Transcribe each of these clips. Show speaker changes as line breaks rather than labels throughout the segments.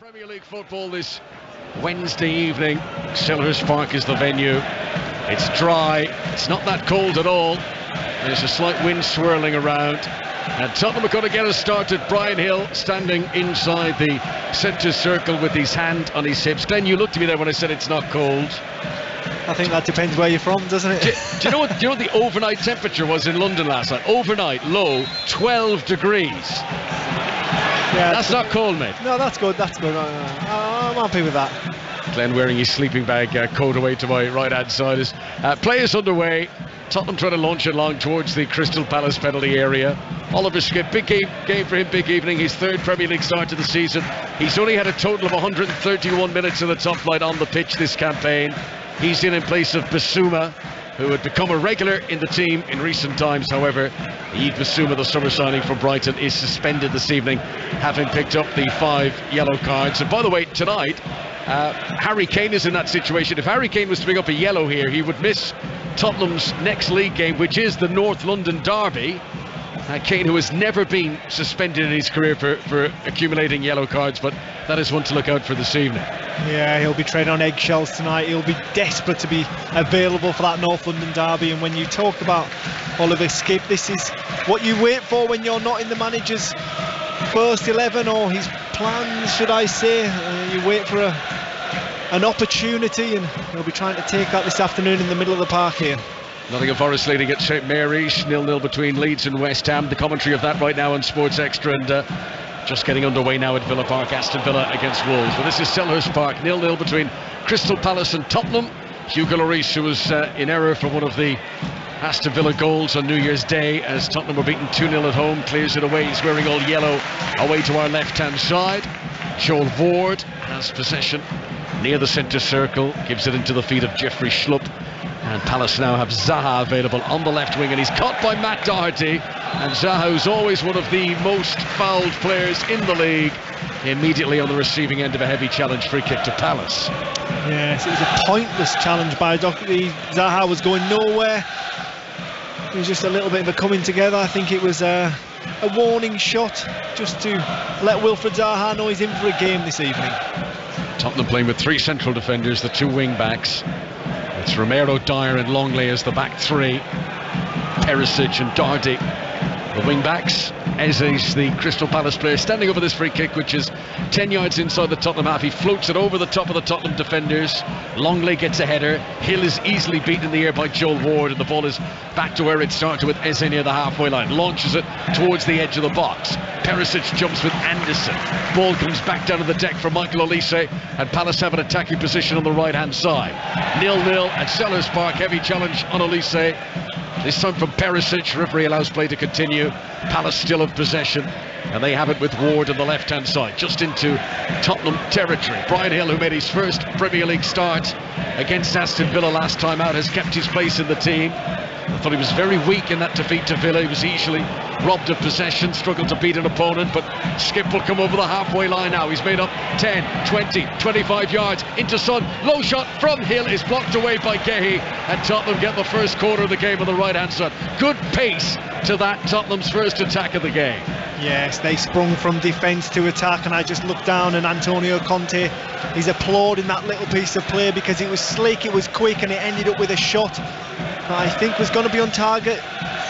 Premier League football this Wednesday evening. Selhurst Park is the venue. It's dry, it's not that cold at all. There's a slight wind swirling around. And Tottenham are going to get us started. Brian Hill standing inside the centre circle with his hand on his hips. Glenn, you looked at me there when I said it's not cold.
I think that depends where you're from, doesn't it?
Do you know what the overnight temperature was in London last night? Overnight, low, 12 degrees.
Yeah,
that's not cold, mate.
No, that's good, that's good. I'm happy with that.
Glenn wearing his sleeping bag coat away to my right-hand side. As play is underway. Tottenham trying to launch it along towards the Crystal Palace penalty area. Oliver Skip, big game for him, big evening. His third Premier League start of the season. He's only had a total of 131 minutes in the top flight on the pitch this campaign. He's in place of Basuma, who had become a regular in the team in recent times. However, Yves Basuma, the summer signing from Brighton, is suspended this evening, having picked up the 5 yellow cards. And by the way, tonight, Harry Kane is in that situation. If Harry Kane was to pick up a yellow here, he would miss Tottenham's next league game, which is the North London derby. Kane, who has never been suspended in his career for accumulating yellow cards, but that is one to look out for this evening.
Yeah, he'll be treading on eggshells tonight. He'll be desperate to be available for that North London derby. And when you talk about Oliver Skip, this is what you wait for when you're not in the manager's first 11 or his plans, should I say. You wait for an opportunity, and he'll be trying to take that this afternoon in the middle of the park here.
Nottingham Forest leading at St Mary's, 0-0 between Leeds and West Ham. The commentary of that right now on Sports Extra, and just getting underway now at Villa Park. Aston Villa against Wolves. But this is Selhurst Park, 0-0 between Crystal Palace and Tottenham. Hugo Lloris, who was in error for one of the Aston Villa goals on New Year's Day as Tottenham were beaten 2-0 at home, clears it away. He's wearing all yellow away to our left-hand side. Joel Ward has possession near the centre circle, gives it into the feet of Jeffrey Schlupp. And Palace now have Zaha available on the left wing, and he's caught by Matt Doherty. And Zaha, who's always one of the most fouled players in the league, immediately on the receiving end of a heavy challenge, free kick to Palace.
Yes, it was a pointless challenge by Doherty. Zaha was going nowhere. It was just a little bit of a coming together. I think it was a warning shot just to let Wilfred Zaha know he's in for a game this evening.
Tottenham playing with 3 central defenders, the 2 wing backs. It's Romero, Dyer and Longley as the back 3. Perisic and Doherty, the wing backs. Eze is the Crystal Palace player standing over this free kick, which is 10 yards inside the Tottenham half. He floats it over the top of the Tottenham defenders. Longley gets a header. Hill is easily beaten in the air by Joel Ward, and the ball is back to where it started with Eze near the halfway line. Launches it towards the edge of the box. Perisic jumps with Anderson. Ball comes back down to the deck for Michael Olise, and Palace have an attacking position on the right-hand side. 0-0 at Selhurst Park. Heavy challenge on Olise. This time from Perisic. Referee allows play to continue. Palace still have possession, and they have it with Ward on the left-hand side, just into Tottenham territory. Brian Hill, who made his first Premier League start against Aston Villa last time out, has kept his place in the team. I thought he was very weak in that defeat to Villa. He was easily robbed of possession, struggled to beat an opponent, but Skip will come over the halfway line now. He's made up 10, 20, 25 yards into Son. Low shot from Hill is blocked away by Gehi, and Tottenham get the first quarter of the game on the right-hand side. Good pace to that, Tottenham's first attack of the game.
Yes, they sprung from defence to attack, and I just looked down, and Antonio Conte, he's applauding that little piece of play because it was slick, it was quick, and it ended up with a shot that I think was going to be on target.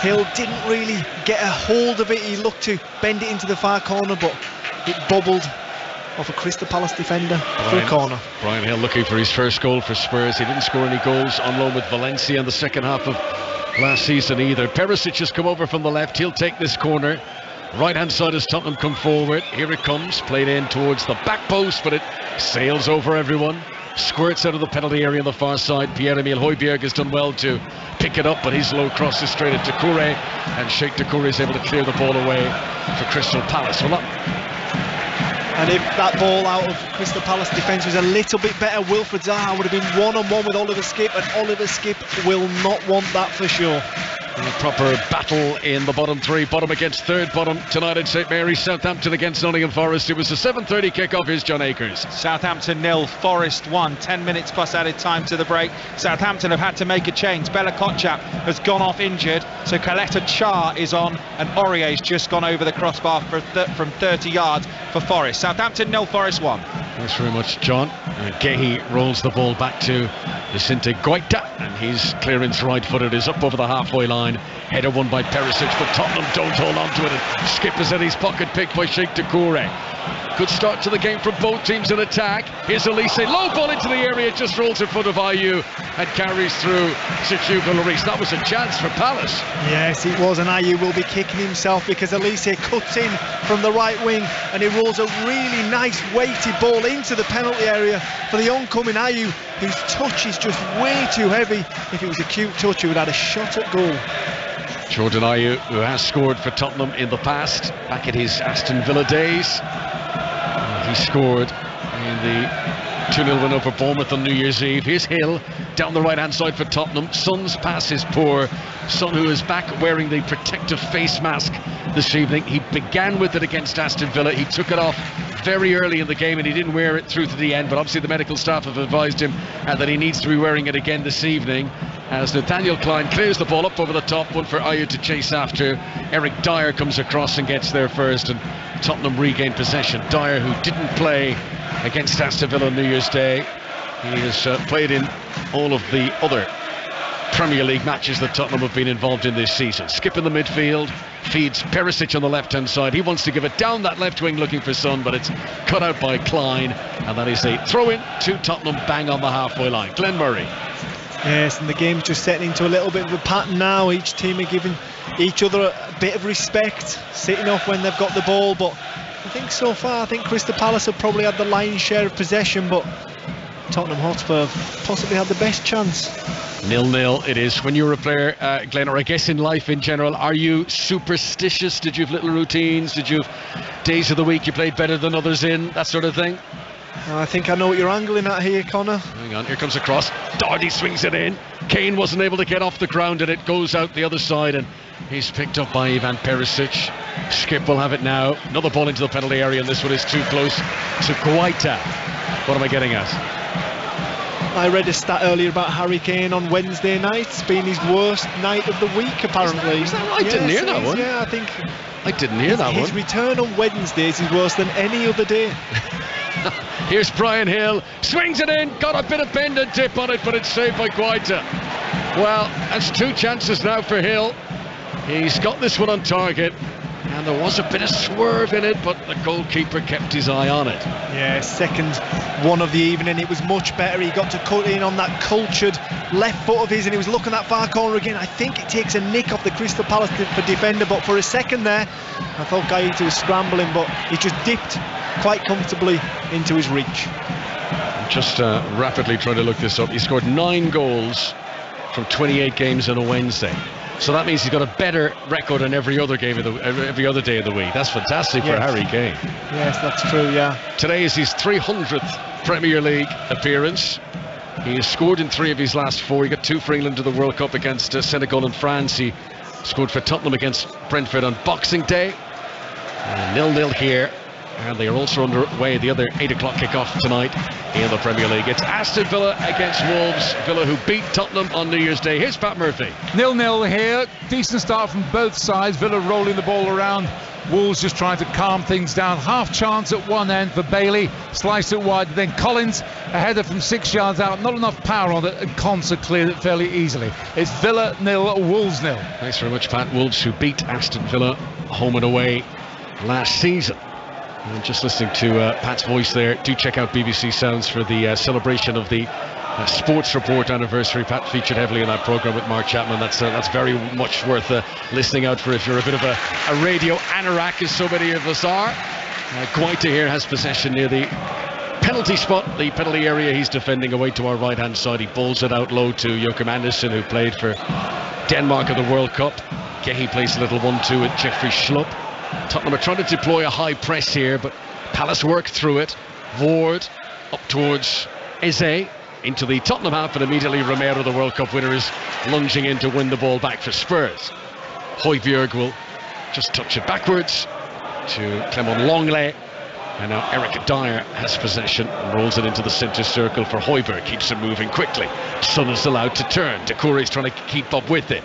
Hill didn't really get a hold of it. He looked to bend it into the far corner, but it bubbled off a Crystal Palace defender for a corner. Brian
Hill looking for his first goal for Spurs. He didn't score any goals on loan with Valencia in the second half of last season either. Perisic has come over from the left. He'll take this corner. Right-hand side as Tottenham come forward. Here it comes, played in towards the back post, but it sails over everyone. Squirts out of the penalty area on the far side. Pierre-Emile Højbjerg has done well to pick it up, but his low cross is straight into Toure, and Sheikh Toure is able to clear the ball away for Crystal Palace.
And if that ball out of Crystal Palace defence was a little bit better, Wilfred Zaha would have been one-on-one with Oliver Skip, and Oliver Skip will not want that for sure.
A proper battle in the bottom 3, bottom against third bottom tonight at St Mary's. Southampton against Nottingham Forest. It was a 7:30 kick-off. Here's John Akers.
Southampton 0, Forest 1, 10 minutes plus added time to the break. Southampton have had to make a change. Bella Kotchap has gone off injured, so Kaleta Char is on, and Aurier's just gone over the crossbar from 30 yards for Forest. Southampton 0, Forest 1.
Thanks very much, John. Gehi rolls the ball back to Vicente Goita, and his clearance right-footed is up over the halfway line. Header won by Perisic, but Tottenham don't hold on to it. And Skip is in his pocket, picked by Sheikh Doucouré. Good start to the game from both teams in attack. Here's Elise, low ball into the area, just rolls in front of Ayew and carries through to Hugo Lloris. That was a chance for Palace.
Yes, it was, and Ayew will be kicking himself because Elise cuts in from the right wing and he rolls a really nice weighty ball into the penalty area for the oncoming Ayew, whose touch is just way too heavy. If it was a cute touch, he would have had a shot at goal.
Jordan Ayew, who has scored for Tottenham in the past, back at his Aston Villa days. He scored in the 2-0 win over Bournemouth on New Year's Eve. Here's Hill down the right-hand side for Tottenham. Son's pass is poor. Son, who is back wearing the protective face mask this evening. He began with it against Aston Villa. He took it off very early in the game and he didn't wear it through to the end, but obviously the medical staff have advised him that he needs to be wearing it again this evening, as Nathaniel Klein clears the ball up over the top, one for Ayew to chase after. Eric Dyer comes across and gets there first, and Tottenham regain possession. Dyer, who didn't play against Aston Villa on New Year's Day, he has played in all of the other Premier League matches that Tottenham have been involved in this season. Skip in the midfield, feeds Perisic on the left-hand side. He wants to give it down that left wing looking for Son, but it's cut out by Klein, and that is a throw-in to Tottenham, bang on the halfway line. Glenn Murray.
Yes, and the game's just setting into a little bit of a pattern now. Each team are giving each other a bit of respect, sitting off when they've got the ball, but I think so far, Crystal Palace have probably had the lion's share of possession, but Tottenham Hotspur have possibly had the best chance.
0-0 it is. When you were a player, Glenn, or I guess in life in general, are you superstitious? Did you have little routines? Did you have days of the week you played better than others in, that sort of thing?
I think I know what you're angling at here, Connor.
Hang on, here comes a cross. Doherty swings it in. Kane wasn't able to get off the ground and it goes out the other side, and he's picked up by Ivan Perisic. Skip will have it now. Another ball into the penalty area, and this one is too close to Goita. What am I getting at?
I read a stat earlier about Harry Kane on Wednesday nights being his worst night of the week, apparently.
Is that right? I didn't hear that one.
Yeah, I think
I didn't hear that one.
His return on Wednesdays is worse than any other day.
Here's Brian Hill, swings it in, got a bit of bend and dip on it, but it's saved by Goita. Well, that's two chances now for Hill. He's got this one on target, and there was a bit of swerve in it, but the goalkeeper kept his eye on it.
Yeah, second one of the evening, it was much better. He got to cut in on that cultured left foot of his, and he was looking that far corner again. I think it takes a nick off the Crystal Palace defender, but for a second there, I thought Gaeta was scrambling, but he just dipped quite comfortably into his reach.
I'm just rapidly trying to look this up. He scored 9 goals from 28 games on a Wednesday. So that means he's got a better record on every other game of every other day of the week. That's fantastic for Harry Kane.
Yes, that's true, yeah.
Today is his 300th Premier League appearance. He has scored in 3 of his last 4. He got 2 for England to the World Cup against Senegal and France. He scored for Tottenham against Brentford on Boxing Day. 0-0 here. And they are also underway the other 8 o'clock kickoff tonight in the Premier League. It's Aston Villa against Wolves. Villa, who beat Tottenham on New Year's Day. Here's Pat Murphy.
0-0 here. Decent start from both sides. Villa rolling the ball around. Wolves just trying to calm things down. Half chance at one end for Bailey. Sliced it wide. Then Collins, a header from 6 yards out. Not enough power on it, and Konsa cleared it fairly easily. It's Villa 0, Wolves 0.
Thanks very much, Pat. Wolves, who beat Aston Villa home and away last season. And just listening to Pat's voice there, do check out BBC Sounds for the celebration of the Sports Report anniversary. Pat featured heavily in that programme with Mark Chapman. That's very much worth listening out for if you're a bit of a radio anorak, as so many of us are. Goita here has possession near the penalty spot, the penalty area he's defending, away to our right-hand side. He bowls it out low to Joachim Andersen, who played for Denmark at the World Cup. Gehi plays a little 1-2 with Jeffrey Schlupp. Tottenham are trying to deploy a high press here, but Palace work through it. Ward up towards Eze into the Tottenham half, and immediately Romero, the World Cup winner, is lunging in to win the ball back for Spurs. Højbjerg will just touch it backwards to Clement Longley, and now Eric Dyer has possession and rolls it into the centre circle for Højbjerg. Keeps it moving quickly. Son is allowed to turn. Doucouré is trying to keep up with it.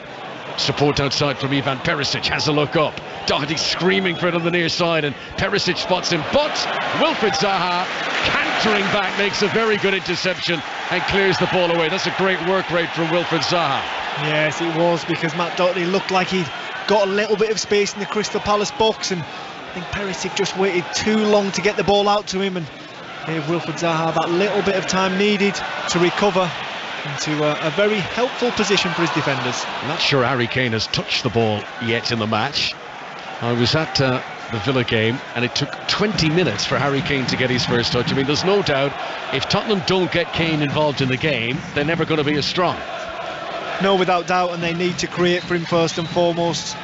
Support outside from Ivan Perisic, has a look up. Doherty screaming for it on the near side, and Perisic spots him, but Wilfried Zaha can't fluttering back, makes a very good interception and clears the ball away. That's a great work rate from Wilfried Zaha.
Yes, it was, because Matt Doherty looked like he'd got a little bit of space in the Crystal Palace box, and I think Perisic just waited too long to get the ball out to him and gave Wilfried Zaha that little bit of time needed to recover into a very helpful position for his defenders.
I'm not sure Harry Kane has touched the ball yet in the match. I was at the Villa game, and it took 20 minutes for Harry Kane to get his first touch. I mean, there's no doubt if Tottenham don't get Kane involved in the game, they're never going to be as strong.
No, without doubt, and they need to create for him first and foremost,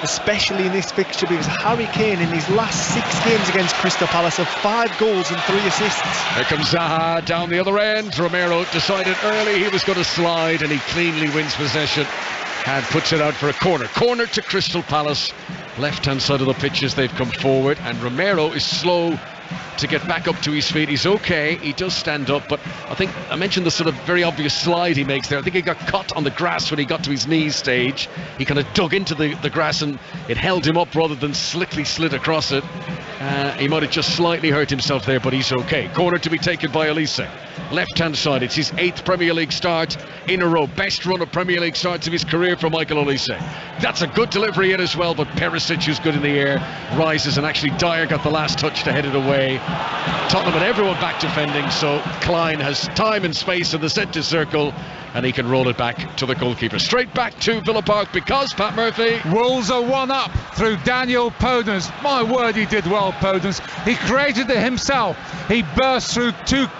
especially in this fixture, because Harry Kane in his last 6 games against Crystal Palace have 5 goals and 3 assists.
Here comes Zaha down the other end. Romero decided early he was going to slide, and he cleanly wins possession and puts it out for a corner. Corner to Crystal Palace. Left-hand side of the pitch as they've come forward, and Romero is slow to get back up to his feet. He's okay, he does stand up, but I think I mentioned the sort of very obvious slide he makes there. I think he got caught on the grass when he got to his knees stage. He kind of dug into the grass and it held him up rather than slickly slid across it. He might have just slightly hurt himself there, but he's okay. Corner to be taken by Elise. Left-hand side, it's his 8th Premier League start in a row. Best run of Premier League starts of his career for Michael Elise. That's a good delivery in as well, but Perisic, who's good in the air, rises, and actually Dyer got the last touch to head it away. Tottenham and everyone back defending, so Klein has time and space in the centre circle, and he can roll it back to the goalkeeper. Straight back to Villa Park, because, Pat Murphy,
Wolves are 1 up through Daniel Podence. My word, he did well, Podence. He created it himself. He burst through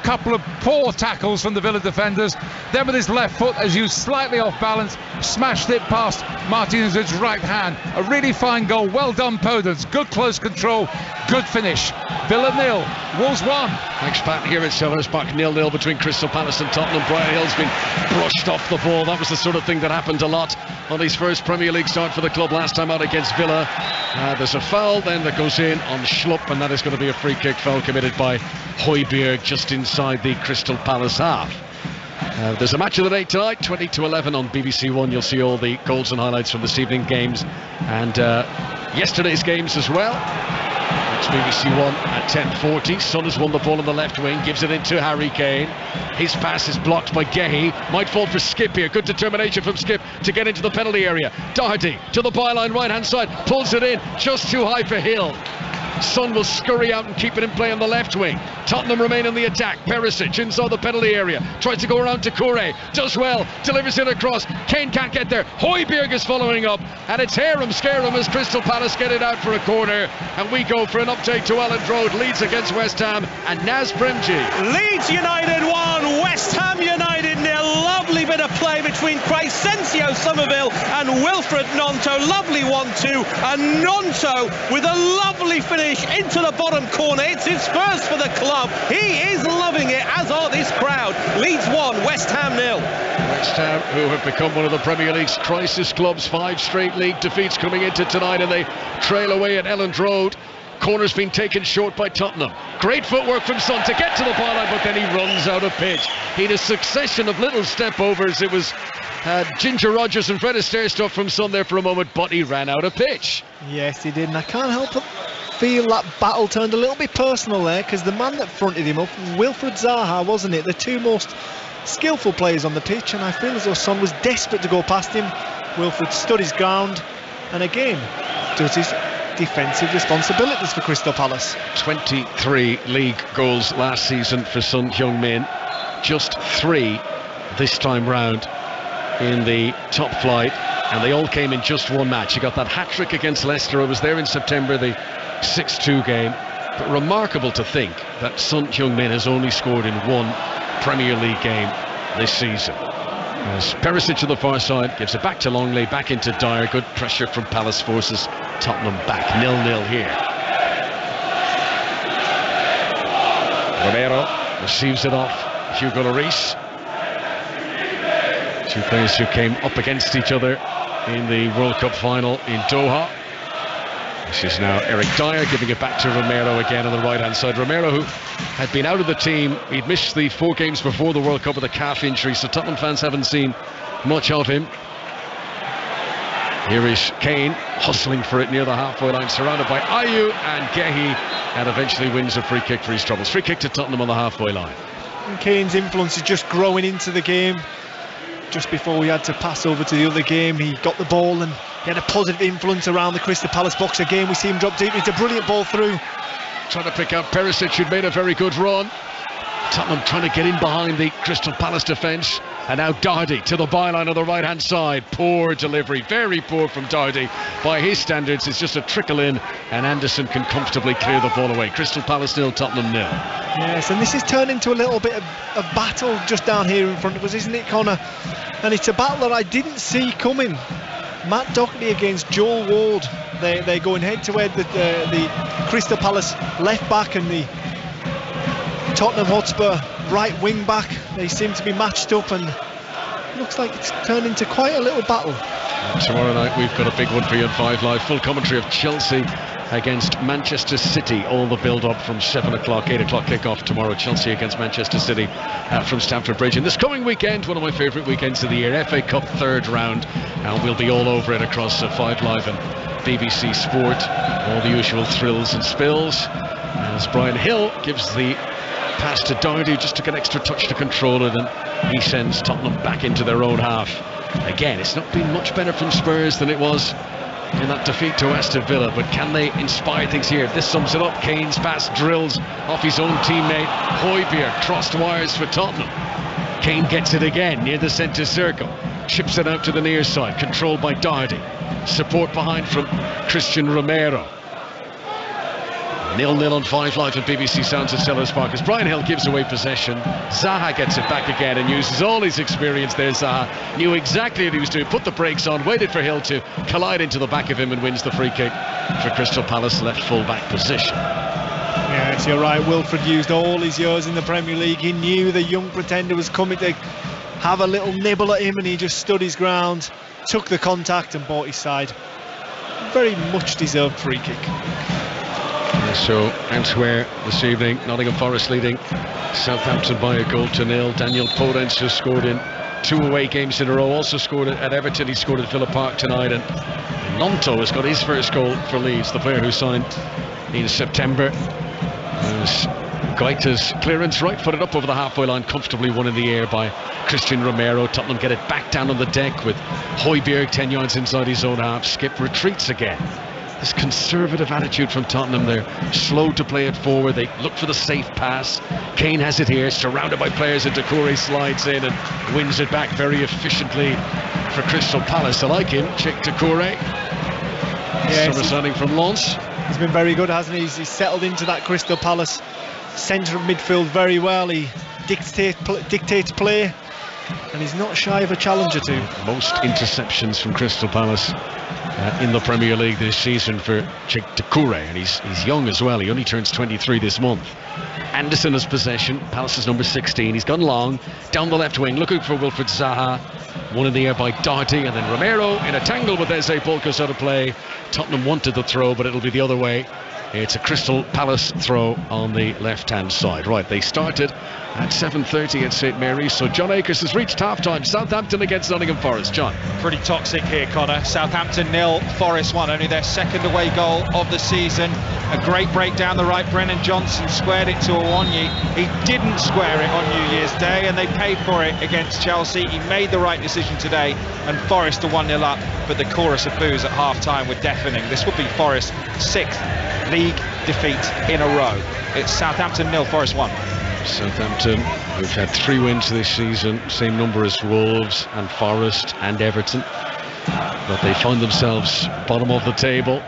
couple of poor tackles from the Villa defenders. Then with his left foot, as he was slightly off balance, smashed it past Martinez's right hand. A really fine goal. Well done, Podence. Good close control. Good finish. Villa 0, Wolves 1.
Thanks, Pat. Here at Selhurst Park, 0-0 between Crystal Palace and Tottenham. Brian Hill's been brushed off the ball. That was the sort of thing that happened a lot on his first Premier League start for the club last time out against Villa. There's a foul then that goes in on Schlupp, and that is going to be a free kick foul committed by Hojbjerg just inside the Crystal Palace half. There's a match of the day tonight, 20-11 on BBC One. You'll see all the goals and highlights from this evening games and yesterday's games as well. It's BBC One at 10:40. Son has won the ball on the left wing, gives it into Harry Kane. His pass is blocked by Gehi. Might fall for Skip here. Good determination from Skip to get into the penalty area. Doherty to the byline right hand side, pulls it in, just too high for Hill. Son will scurry out and keep it in play on the left wing. Tottenham remain in the attack. Perisic inside the penalty area, tries to go around to Toure, does well, delivers it across. Kane can't get there. Hojbjerg is following up, and it's Harum Scarum as Crystal Palace get it out for a corner. And we go for an update to Elland Road. Leeds against West Ham, and Naz Premji.
Leeds United 1, West Ham United 0. Lovely bit of play between Crescencio Somerville and Wilfred Gnonto. Lovely 1-2, and Gnonto with a lovely finish into the bottom corner. It's his first for the club. He is loving it, as are this crowd. Leeds 1, West Ham 0.
West Ham, who have become one of the Premier League's crisis clubs, 5 straight league defeats coming into tonight, and they trail away at Elland Road. Corner's been taken short by Tottenham. Great footwork from Son to get to the byline, but then he runs out of pitch. He had a succession of little step overs. It was Ginger Rogers and Fred Astaire stuff from Son there for a moment, but he ran out of pitch.
Yes, he did, and I can't help but feel that battle turned a little bit personal there, because the man that fronted him up, Wilfried Zaha, wasn't it? The 2 most skillful players on the pitch, and I feel as though Son was desperate to go past him. Wilfried stood his ground, and again does his defensive responsibilities for Crystal Palace.
23 league goals last season for Son Heung-min, just 3 this time round in the top flight, and they all came in just 1 match. He got that hat-trick against Leicester. I was there in September, the 6-2 game. But remarkable to think that Son Heung-min has only scored in 1 Premier League game this season. As Perisic to the far side, gives it back to Longley, back into Dyer. Good pressure from Palace, forces Tottenham back. 0-0 here. Romero receives it off Hugo Lloris. 2 players who came up against each other in the World Cup final in Doha. This is now Eric Dyer giving it back to Romero again on the right hand side. Romero, who had been out of the team, he'd missed the 4 games before the World Cup with a calf injury, so Tottenham fans haven't seen much of him. Here is Kane hustling for it near the halfway line, surrounded by Ayew and Gehi, and eventually wins a free kick for his troubles. Free kick to Tottenham on the halfway line.
And Kane's influence is just growing into the game. Just before we had to pass over to the other game, he got the ball and he had a positive influence around the Crystal Palace box again. We see him drop deep. It's a brilliant ball through.
Trying to pick out Perisic, who'd made a very good run. Tottenham trying to get in behind the Crystal Palace defence. And now Doherty to the byline on the right hand side. Poor delivery, very poor from Doherty. By his standards, it's just a trickle in, and Anderson can comfortably clear the ball away. Crystal Palace 0, Tottenham 0.
Yes, and this has turned into a little bit of a battle just down here in front of us, isn't it, Connor? And it's a battle that I didn't see coming. Matt Doherty against Joel Ward. They're going head to head with the Crystal Palace left back and the Tottenham Hotspur right wing back. They seem to be matched up, and it looks like it's turned into quite a little battle.
And tomorrow night we've got a big one for you on 5 Live. Full commentary of Chelsea against Manchester City. All the build-up from 7 o'clock, 8 o'clock kick-off tomorrow. Chelsea against Manchester City from Stamford Bridge. And this coming weekend, one of my favourite weekends of the year, FA Cup 3rd round. And we'll be all over it across 5 Live and BBC Sport. All the usual thrills and spills. As Brian Hill gives the pass to Doherty, just took an extra touch to control it, and he sends Tottenham back into their own half. Again, it's not been much better from Spurs than it was in that defeat to Aston Villa, but can they inspire things here? This sums it up. Kane's pass drills off his own teammate Hojbjerg, crossed wires for Tottenham. Kane gets it again near the centre circle, chips it out to the near side, controlled by Doherty. Support behind from Christian Romero. 0-0 on 5 Live and BBC Sounds at Sellers Park as Brian Hill gives away possession. Zaha gets it back again and uses all his experience there. Zaha knew exactly what he was doing, put the brakes on, waited for Hill to collide into the back of him, and wins the free kick for Crystal Palace left full back position.
Yes, you're right. Wilfred used all his years in the Premier League. He knew the young pretender was coming to have a little nibble at him, and he just stood his ground, took the contact and bought his side. Very much deserved free kick.
So elsewhere this evening, Nottingham Forest leading Southampton by a 1-0. Daniel Podence has scored in 2 away games in a row, also scored at Everton. He scored at Villa Park tonight, and Nonto has got his first goal for Leeds, the player who signed in September. Guaita's clearance, right footed up over the halfway line, comfortably won in the air by Christian Romero. Tottenham get it back down on the deck with Hojbjerg 10 yards inside his own half. Skip retreats again. This conservative attitude from Tottenham. They're slow to play it forward. They look for the safe pass. Kane has it here, surrounded by players, and Doucouré slides in and wins it back very efficiently for Crystal Palace. I like him, Cheick Doucouré.
Yes,
summer signing from Lens.
He's been very good, hasn't he? He's settled into that Crystal Palace centre of midfield very well. He dictates play, and he's not shy of a challenger too.
Most interceptions from Crystal Palace in the Premier League this season for Cheick Doucouré, and he's young as well. He only turns 23 this month. Anderson has possession, Palace's number 16. He's gone long down the left wing, looking for Wilfred Zaha. One in the air by Doherty, and then Romero in a tangle with Eze. Ball goes out of play. Tottenham wanted the throw, but it'll be the other way. It's a Crystal Palace throw on the left-hand side. Right, they started at 7:30 at St Mary's, so John Akers has reached half-time. Southampton against Nottingham Forest. John.
Pretty toxic here, Connor. Southampton 0, Forest 1, only their second away goal of the season. A great break down the right. Brennan Johnson squared it to Awoniyi. He didn't square it on New Year's Day, and they paid for it against Chelsea. He made the right decision today, and Forest are 1-0 up, but the chorus of boos at half-time were deafening. This would be Forest's 6th league defeat in a row. It's Southampton 0, Forest 1.
Southampton, who've had 3 wins this season, same number as Wolves and Forest and Everton, but they find themselves bottom of the table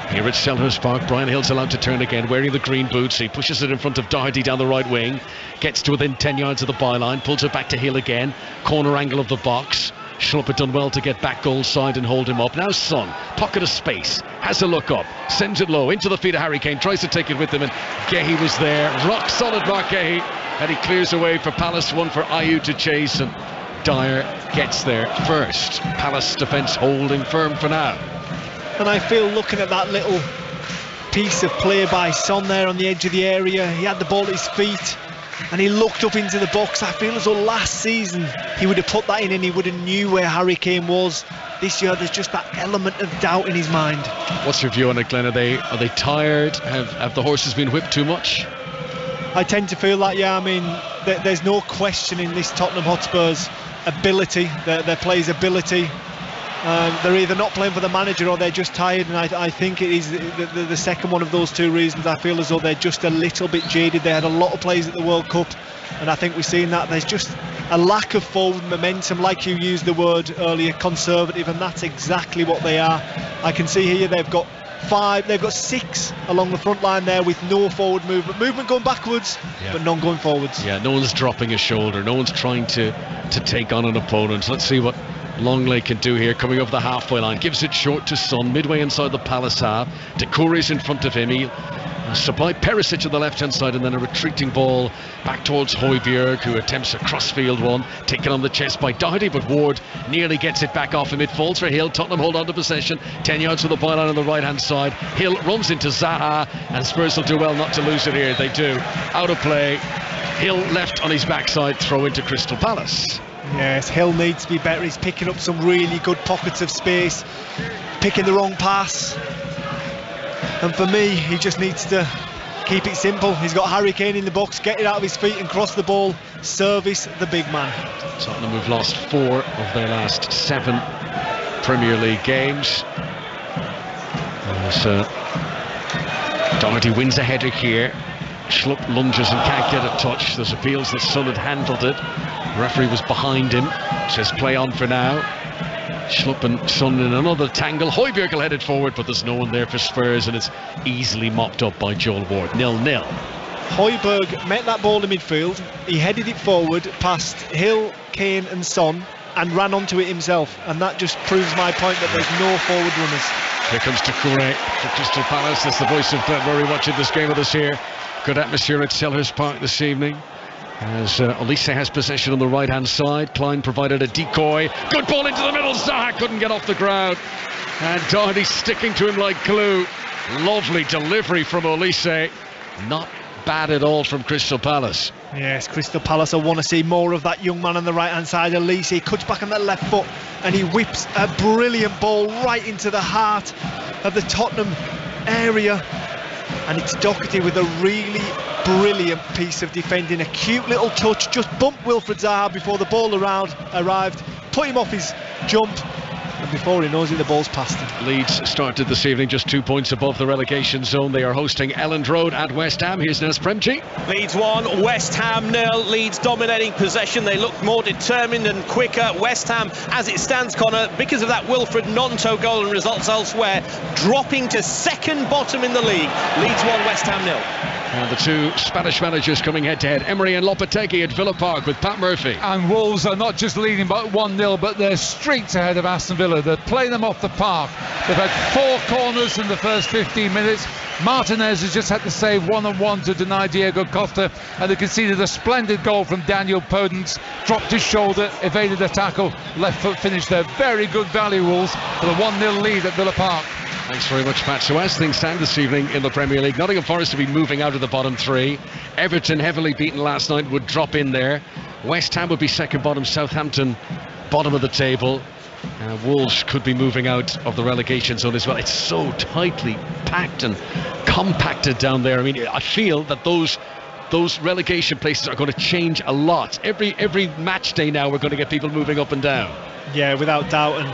here at Selhurst Park. Brian Hill's allowed to turn again, wearing the green boots. He pushes it in front of Doherty down the right wing, gets to within 10 yards of the byline, pulls it back to Hill again, corner angle of the box. Schlupp had done well to get back goal side and hold him up. Now Son, pocket of space, has a look up, sends it low into the feet of Harry Kane, tries to take it with him, and Gehi was there. Rock solid Mark Gehi, and he clears away for Palace. One for Ayew to chase, and Dyer gets there first. Palace defence holding firm for now.
And I feel, looking at that little piece of play by Son there on the edge of the area, he had the ball at his feet and he looked up into the box. I feel as though last season he would have put that in and he would have knew where Harry Kane was. this year there's just that element of doubt in his mind.
What's your view on it, Glenn? Are they tired? Have the horses been whipped too much?
I tend to feel that, yeah. I mean, there's no questioning this Tottenham Hotspur's ability, their players' ability. They're either not playing for the manager or they're just tired, and I think it is the second one of those two reasons. I feel as though they're just a little bit jaded. They had a lot of players at the World Cup, and I think we've seen that. There's just a lack of forward momentum, like you used the word earlier, conservative, and that's exactly what they are. I can see here they've got 6 along the front line there with no forward movement going backwards, but none going forwards. Yeah,
no one's dropping a shoulder, no one's trying to take on an opponent. Let's see what Longley can do here, coming over the halfway line, gives it short to Son, midway inside the Palace half. Decore's in front of him. He supplied Perisic on the left hand side, and then a retreating ball back towards Højbjerg, who attempts a crossfield one, taken on the chest by Doherty, but Ward nearly gets it back off him. It falls for Hill. Tottenham hold on to possession, 10 yards from the byline on the right hand side. Hill runs into Zaha, and Spurs will do well not to lose it here. They do. Out of play. Hill left on his backside, throw into Crystal Palace.
Yes, Hill needs to be better. He's picking up some really good pockets of space, picking the wrong pass, and for me he just needs to keep it simple. He's got Harry Kane in the box, get it out of his feet and cross the ball, service the big man.
Tottenham have lost 4 of their last 7 Premier League games. Doherty wins a header here. Schlupp lunges and can't get a touch. There's appeals that Son had handled it. The referee was behind him. Says play on for now. Schlupp and Son in another tangle. Højbjerg will head it forward, but there's no one there for Spurs, and it's easily mopped up by Joel Ward. 0-0.
Højbjerg met that ball in midfield. He headed it forward past Hill, Kane and Son, and ran onto it himself, and that just proves my point that there's no forward runners.
Here comes Decore for Crystal Palace. That's the voice of Glenn Murray watching this game with us here. Good atmosphere at Selhurst Park this evening, as Olise has possession on the right hand side. Klein provided a decoy, good ball into the middle. Zaha couldn't get off the ground, and Doherty sticking to him like glue. Lovely delivery from Olise, not bad at all from Crystal Palace.
Yes, Crystal Palace, I want to see more of that young man on the right hand side. Olise cuts back on that left foot and he whips a brilliant ball right into the heart of the Tottenham area. And it's Doherty with a really brilliant piece of defending, a cute little touch, just bumped Wilfried Zaha before the ball arrived, put him off his jump, and before he knows it, the ball's past him.
Leeds started this evening just 2 points above the relegation zone. They are hosting Elland Road at West Ham. Here's Nels Premji.
Leeds 1, West Ham 0. Leeds dominating possession. They look more determined and quicker. West Ham, as it stands, Connor, because of that Wilfried Gnonto goal and results elsewhere, dropping to second bottom in the league. Leeds 1, West Ham 0.
And the two Spanish managers coming head-to-head. Emery and Lopetegui at Villa Park with Pat Murphy.
And Wolves are not just leading by 1-0, but they're streets ahead of Aston Villa. They're playing them off the park. They've had 4 corners in the first 15 minutes. Martinez has just had to save 1-on-1 to deny Diego Costa, and they conceded a splendid goal from Daniel Podence. Dropped his shoulder, evaded a tackle, left foot finished there. Very good value, Wolves, for the 1-0 lead at Villa Park.
Thanks very much, Pat. So as things stand this evening in the Premier League, Nottingham Forest to be moving out of the bottom 3. Everton, heavily beaten last night, would drop in there. West Ham would be second bottom. Southampton bottom of the table. Wolves could be moving out of the relegation zone as well. It's so tightly packed and compacted down there. I mean, I feel that those relegation places are going to change a lot. Every match day now, we're going to get people moving up and down.
Yeah, without doubt. And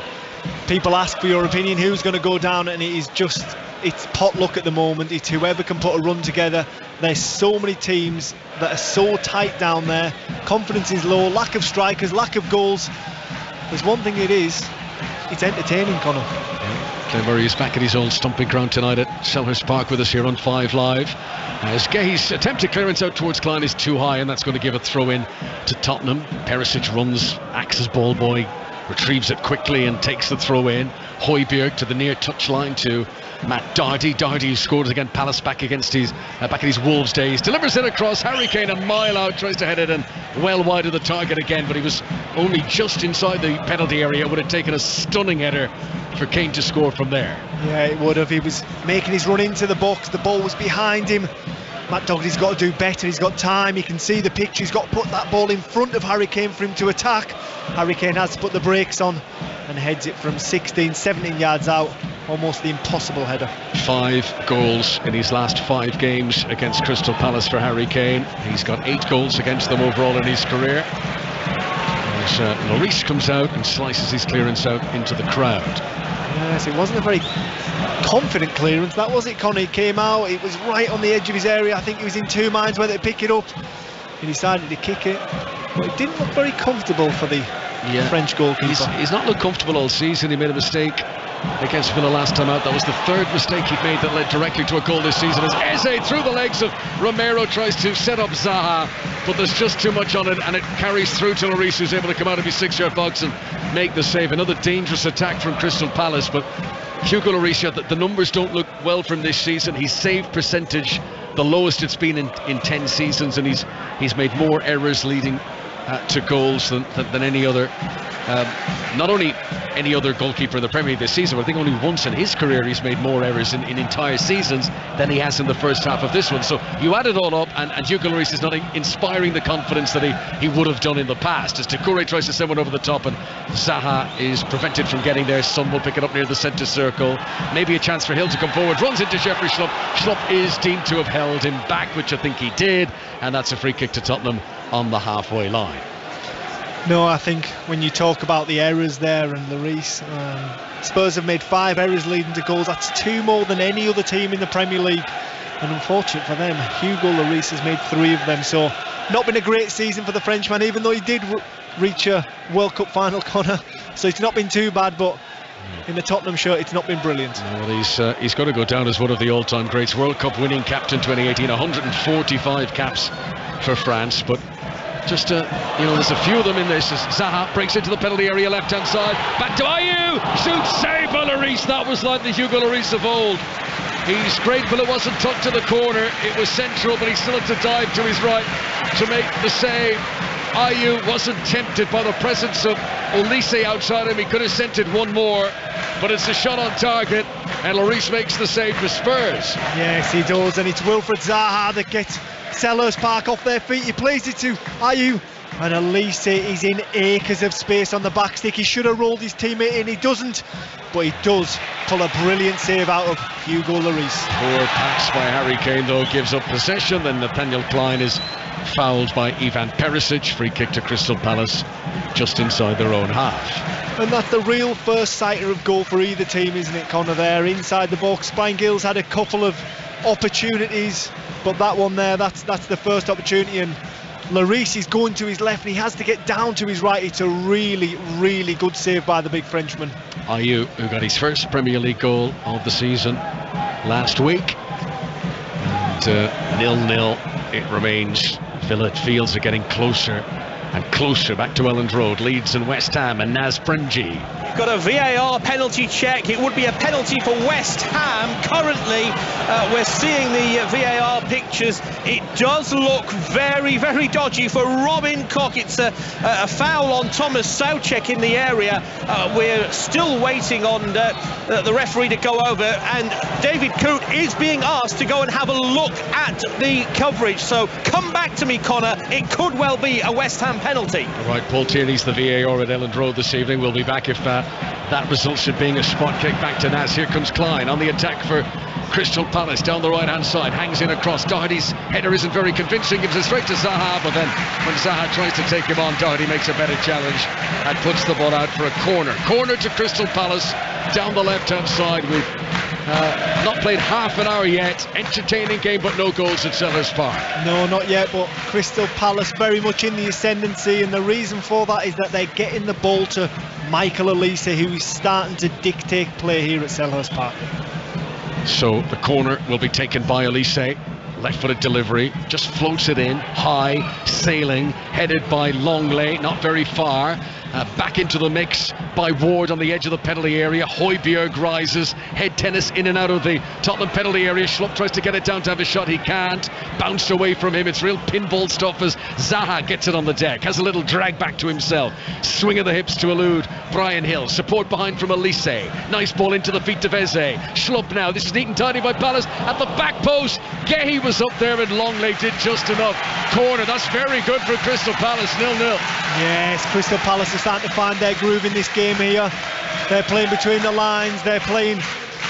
people ask for your opinion, who's going to go down, and it's potluck at the moment. It's whoever can put a run together. There's so many teams that are so tight down there. Confidence is low, lack of strikers, lack of goals. There's one thing it's entertaining, Connor.
Yeah. Glenn Murray is back at his old stomping ground tonight at Selhurst Park with us here on 5 Live. As Gay's attempted clearance out towards Klein is too high, and that's going to give a throw in to Tottenham. Perisic runs, acts as ball boy, retrieves it quickly and takes the throw in. Højbjerg to the near touchline to Matt Doherty. Doherty scored against Palace back in his Wolves days. Delivers it across. Harry Kane a mile out, tries to head it in well wide of the target again, but he was only just inside the penalty area. It would have taken a stunning header for Kane to score from there.
Yeah, it would have. He was making his run into the box. The ball was behind him. Matt Doherty's got to do better. He's got time. He can see the picture. He's got to put that ball in front of Harry Kane for him to attack. Harry Kane has to put the brakes on. and heads it from 16, 17 yards out. Almost the impossible header.
5 goals in his last 5 games against Crystal Palace for Harry Kane. He's got 8 goals against them overall in his career. As Lloris comes out and slices his clearance out into the crowd.
Yes, it wasn't a very confident clearance, that was it, Connie? It came out, it was right on the edge of his area. I think he was in 2 minds whether to pick it up. He decided to kick it, but it didn't look very comfortable for the French goalkeeper.
He's not looked comfortable all season. He made a mistake against Villa last time out. That was the 3rd mistake he'd made that led directly to a goal this season, as Eze through the legs of Romero tries to set up Zaha, but there's just too much on it, and it carries through to Lloris, who's able to come out of his 6-yard box and make the save. Another dangerous attack from Crystal Palace, but Hugo Lloris, the numbers don't look well from this season. His save percentage, the lowest it's been in 10 seasons, and he's made more errors leading to goals than any other, not only any other goalkeeper in the Premier League this season, but I think only once in his career he's made more errors in entire seasons than he has in the first half of this one. So you add it all up, and Hugo Lloris is not inspiring the confidence that he would have done in the past, as Doucouré tries to send one over the top and Zaha is prevented from getting there. Son will pick it up near the centre circle. Maybe a chance for Hill to come forward, runs into Jeffrey Schlupp. Schlupp is deemed to have held him back, which I think he did, and that's a free kick to Tottenham on the halfway line.
No, I think when you talk about the errors there and Lloris, Spurs have made 5 errors leading to goals. That's 2 more than any other team in the Premier League, and unfortunate for them, Hugo Lloris has made 3 of them. So not been a great season for the Frenchman, even though he did reach a World Cup final, Connor. So it's not been too bad, but in the Tottenham shirt it's not been brilliant.
Well, he's got to go down as one of the all-time greats. World Cup winning captain 2018, 145 caps for France, but just there's a few of them in this. As Zaha breaks into the penalty area, left-hand side, back to Ayew, shoots, save by Lloris. That was like the Hugo Lloris of old. He's great, but it wasn't tucked to the corner. It was central, but he still had to dive to his right to make the save. Ayew wasn't tempted by the presence of Olise outside him. He could have sent it one more, but it's a shot on target, and Lloris makes the save for Spurs.
Yes, he does, and it's Wilfried Zaha that gets Selhurst Park off their feet. He plays it to Ayew, and Olise is in acres of space on the back stick. He should have rolled his teammate in, he doesn't, but he does pull a brilliant save out of Hugo Lloris.
Poor pass by Harry Kane though gives up possession. Then Nathaniel Klein is fouled by Ivan Perisic. Free kick to Crystal Palace just inside their own half.
And that's the real first sighter of goal for either team, isn't it, Connor? There inside the box, Brian Gill's had a couple of opportunities, but that one there, that's the first opportunity, and Lloris is going to his left and he has to get down to his right. It's a really, really good save by the big Frenchman.
Ayew, who got his first Premier League goal of the season last week, and 0-0 it remains. Villa feels are getting closer and closer back to Elland Road. Leeds and West Ham and Naz Prenji.
Got a VAR penalty check. It would be a penalty for West Ham. Currently, we're seeing the VAR pictures. It does look very, very dodgy for Robin Koch. It's a foul on Thomas Soucek in the area. We're still waiting on the referee to go over, and David Coote is being asked to go and have a look at the coverage. So come back to me, Connor. It could well be a West Ham penalty.
All right, Paul Tierney's the VAR at Elland Road this evening. We'll be back if that results in being a spot kick back to Naz. Here comes Klein on the attack for Crystal Palace down the right hand side, hangs in across. Doherty's header isn't very convincing, gives it straight to Zaha, but then when Zaha tries to take him on, Doherty makes a better challenge and puts the ball out for a corner to Crystal Palace down the left hand side. We've not played half an hour yet. Entertaining game, but no goals at Selhurst Park.
No, not yet, but Crystal Palace very much in the ascendancy, and the reason for that is that they're getting the ball to Michael Olise, who is starting to dictate play here at Selhurst Park.
So the corner will be taken by Olise. Left-footed delivery, just floats it in, high, sailing, headed by Longley, not very far. Back into the mix by Ward on the edge of the penalty area. Højbjerg rises, head tennis in and out of the Tottenham penalty area. Schlupp tries to get it down to have a shot, he can't. Bounced away from him, it's real pinball stuff as Zaha gets it on the deck, has a little drag back to himself. Swing of the hips to elude Brian Hill. Support behind from Olise. Nice ball into the feet of Eze. Schlupp now, this is neat and tidy by Palace at the back post. Gehi was up there and Longley did just enough. Corner, that's very good for Crystal Palace, 0-0.
Yes, Crystal Palace have starting to find their groove in this game here. They're playing between the lines, they're playing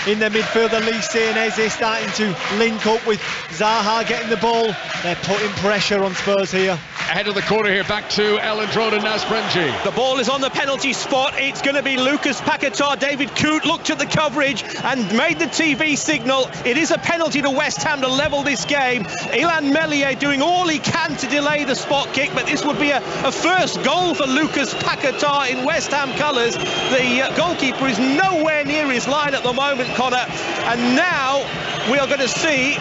in their midfield. Elise and Eze starting to link up with Zaha getting the ball. They're putting pressure on Spurs here.
Ahead of the corner here, back to Ellandrone and Nasprengi.
The ball is on the penalty spot. It's going to be Lucas Paquetá. David Coote looked at the coverage and made the TV signal. It is a penalty to West Ham to level this game. Ilan Meslier doing all he can to delay the spot kick, but this would be a first goal for Lucas Paquetá in West Ham colours. The goalkeeper is nowhere near his line at the moment, Connor, and now we are going to see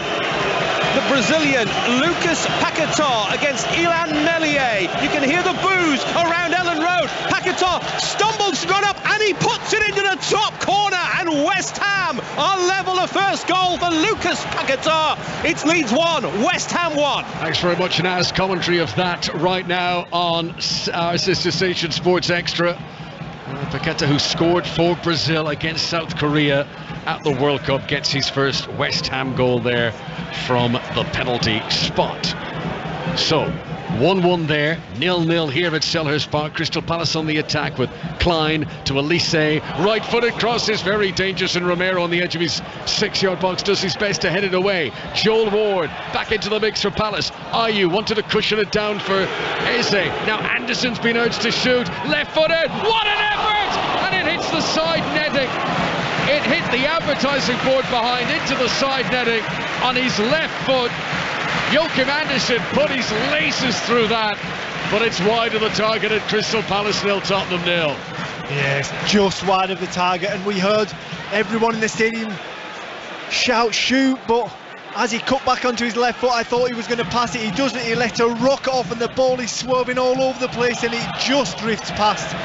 the Brazilian Lucas Paquetá against Ilan Meslier. You can hear the boos around Ellen Road. Paquetá stumbles, got up, and he puts it into the top corner, and West Ham are level. A first goal for Lucas Paquetá. It's Leeds 1, West Ham 1.
Thanks very much, Naz. Commentary of that right now on our sister station Sports Extra. Paquetá, who scored for Brazil against South Korea at the World Cup, gets his first West Ham goal there from the penalty spot. So 1-1 there, 0-0 here at Selhurst Park. Crystal Palace on the attack with Klein to Elise. Right-footed cross is very dangerous, and Romero on the edge of his 6-yard box does his best to head it away. Joel Ward back into the mix for Palace. Ayew wanted to cushion it down for Eze. Now Anderson's been urged to shoot. Left-footed. What an effort! And it hits the side netting. It hit the advertising board behind into the side netting on his left foot. Joachim Andersen put his laces through that, but it's wide of the target at Crystal Palace 0, Tottenham 0.
Yes, just wide of the target, and we heard everyone in the stadium shout shoot, but as he cut back onto his left foot, I thought he was going to pass it. He doesn't, he let a rocket off, and the ball is swerving all over the place, and it just drifts past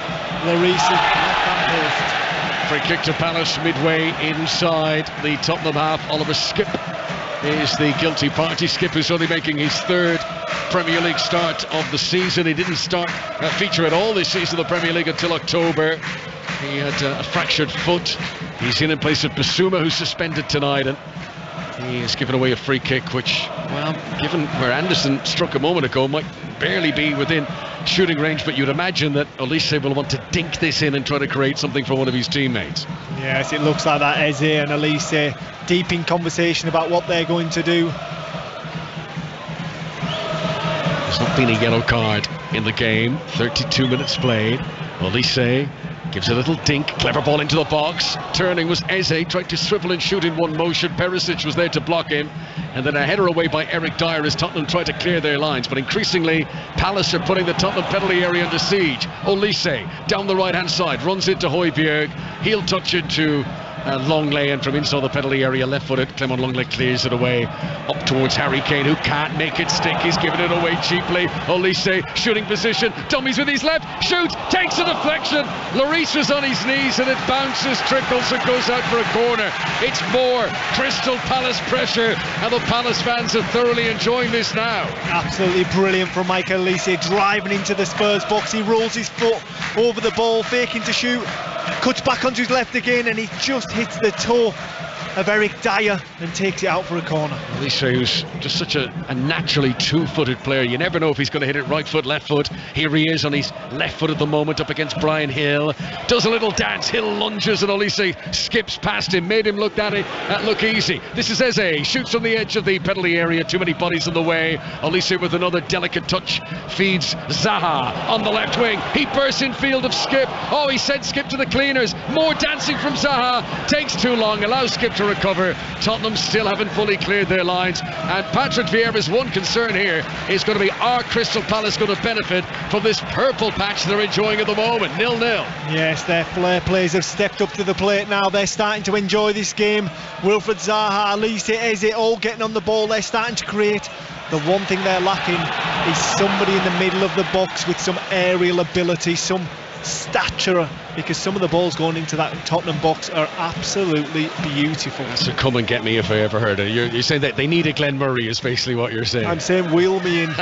Lloris left-hand post.
Free kick to Palace midway inside the Tottenham half. Oliver Skipp is the guilty party. Skipp is only making his third Premier League start of the season. He didn't feature at all this season of the Premier League until October. He had a fractured foot. He's in place of Basuma, who's suspended tonight, and he has given away a free kick which, well, given where Anderson struck a moment ago, might barely be within shooting range, but you'd imagine that Elise will want to dink this in and try to create something for one of his teammates.
Yes, it looks like that. Eze and Elise deep in conversation about what they're going to do.
There's not been a yellow card in the game. 32 minutes played. Elise gives a little dink, clever ball into the box. Turning was Eze, tried to swivel and shoot in one motion. Perisic was there to block him, and then a header away by Eric Dyer as Tottenham tried to clear their lines. But increasingly, Palace are putting the Tottenham penalty area under siege. Olise down the right-hand side, runs into Højbjerg. He'll touch it to Longley, and from inside the penalty area, left-footed, Clement Longley clears it away up towards Harry Kane, who can't make it stick. He's giving it away cheaply. Olise, shooting position, dummies with his left, shoots, takes a deflection. Lloris was on his knees, and it bounces, trickles, and goes out for a corner. It's more Crystal Palace pressure, and the Palace fans are thoroughly enjoying this now.
Absolutely brilliant from Michael Olise, driving into the Spurs box. He rolls his foot over the ball, faking to shoot, cuts back onto his left again, and he just hits the toe of Eric Dyer and takes it out for a corner. Olise,
who's just such a naturally two-footed player. You never know if he's going to hit it right foot, left foot. Here he is on his left foot at the moment, up against Brian Hill. Does a little dance, Hill lunges, and Olise skips past him, made him look easy. This is Eze, shoots from the edge of the penalty area, too many bodies in the way. Olise with another delicate touch, feeds Zaha on the left wing. He bursts in field of Skipp. Oh, he sent Skipp to the cleaners. More dancing from Zaha, takes too long, allows Skipp to recover. Tottenham still haven't fully cleared their lines, and Patrick Vieira's one concern here is going to be, are Crystal Palace going to benefit from this purple patch they're enjoying at the moment? 0-0.
Yes, their flair players have stepped up to the plate now. They're starting to enjoy this game. Wilfried Zaha, Elise, Eze all getting on the ball. They're starting to create. The one thing they're lacking is somebody in the middle of the box with some aerial ability, some stature, because some of the balls going into that Tottenham box are absolutely beautiful.
That's a come and get me if I ever heard it. You're saying that they need a Glenn Murray is basically what you're saying.
I'm saying wheel me in.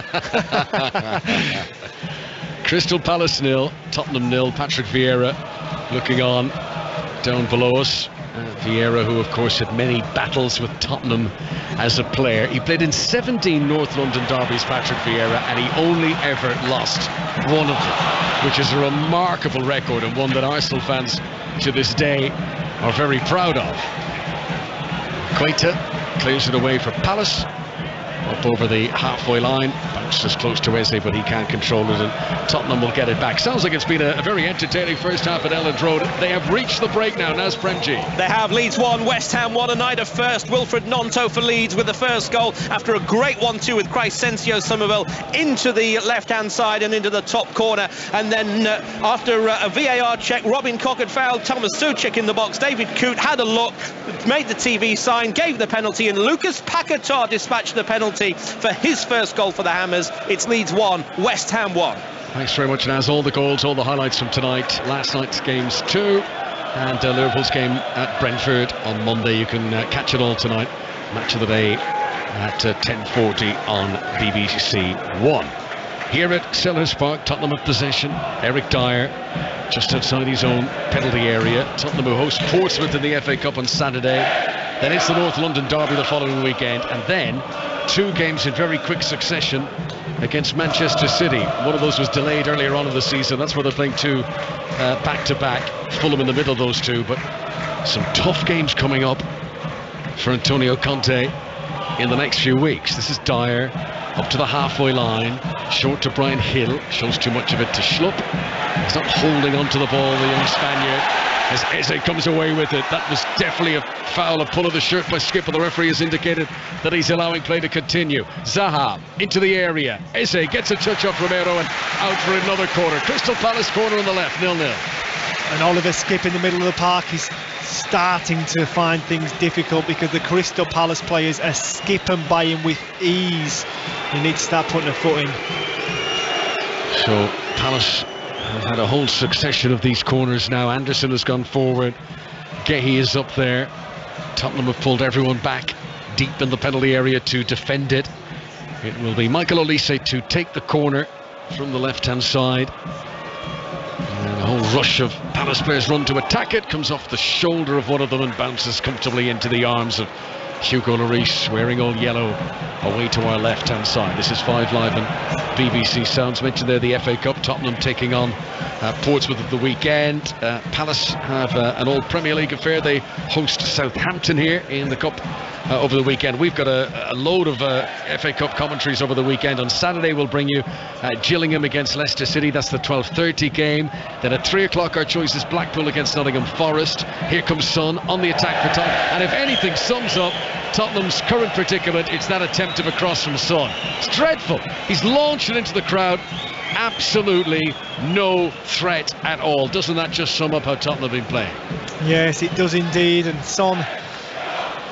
Crystal Palace 0, Tottenham 0. Patrick Vieira looking on down below us. Vieira, who of course had many battles with Tottenham as a player. He played in 17 North London derbies, Patrick Vieira, and he only ever lost one of them, which is a remarkable record and one that Arsenal fans to this day are very proud of. Queta clears it away for Palace. Up over the halfway line, bounces close to Eze, but he can't control it, and Tottenham will get it back. Sounds like it's been a very entertaining first half at Elland Road. They have reached the break now. Naz Premji.
They have. Leeds 1, West Ham 1. A night of first. Wilfred Gnonto for Leeds with the first goal after a great 1-2 with Crescencio Somerville into the left-hand side and into the top corner. And then after a VAR check, Robin Koch had fouled Thomas Souček in the box. David Coote had a look, made the TV sign, gave the penalty, and Lucas Paquetá dispatched the penalty for his first goal for the Hammers. It's Leeds 1, West Ham 1.
Thanks very much, Naz. All the goals, all the highlights from tonight, last night's games too, and Liverpool's game at Brentford on Monday. You can catch it all tonight. Match of the day at 10:40 on BBC One. Here at Selhurst Park, Tottenham have possession. Eric Dyer just outside his own penalty area. Tottenham who host Portsmouth in the FA Cup on Saturday. Then it's the North London derby the following weekend, and then 2 games in very quick succession against Manchester City. One of those was delayed earlier on in the season. That's where they're playing 2 back-to-back. Fulham in the middle of those 2, but some tough games coming up for Antonio Conte in the next few weeks. This is Dyer up to the halfway line, short to Brian Hill, shows too much of it to Schlupp. He's not holding on to the ball, the young Spaniard, as Eze comes away with it. That was definitely a foul, a pull of the shirt by Skipper. The referee has indicated that he's allowing play to continue. Zaha into the area. Eze gets a touch off Romero and out for another corner. Crystal Palace corner on the left, 0-0.
And Oliver Skipp in the middle of the park is starting to find things difficult because the Crystal Palace players are skipping by him with ease. He needs to start putting a foot in.
So Palace have had a whole succession of these corners now. Anderson has gone forward. Gehi is up there. Tottenham have pulled everyone back deep in the penalty area to defend it. It will be Michael Olise to take the corner from the left-hand side. And a whole rush of Palace players run to attack it. Comes off the shoulder of one of them and bounces comfortably into the arms of Hugo Lloris, wearing all yellow, away to our left-hand side. This is 5 Live and BBC Sounds. Mentioned there the FA Cup, Tottenham taking on Portsmouth at the weekend. Palace have an old Premier League affair. They host Southampton here in the Cup over the weekend. We've got a load of FA Cup commentaries over the weekend. On Saturday we'll bring you Gillingham against Leicester City. That's the 12:30 game. Then at 3 o'clock our choice is Blackpool against Nottingham Forest. Here comes Son on the attack for Tottenham, and if anything sums up Tottenham's current predicament, it's that attempt of a cross from Son. It's dreadful. He's launched it into the crowd. Absolutely no threat at all. Doesn't that just sum up how Tottenham have been playing?
Yes, it does indeed. And Son,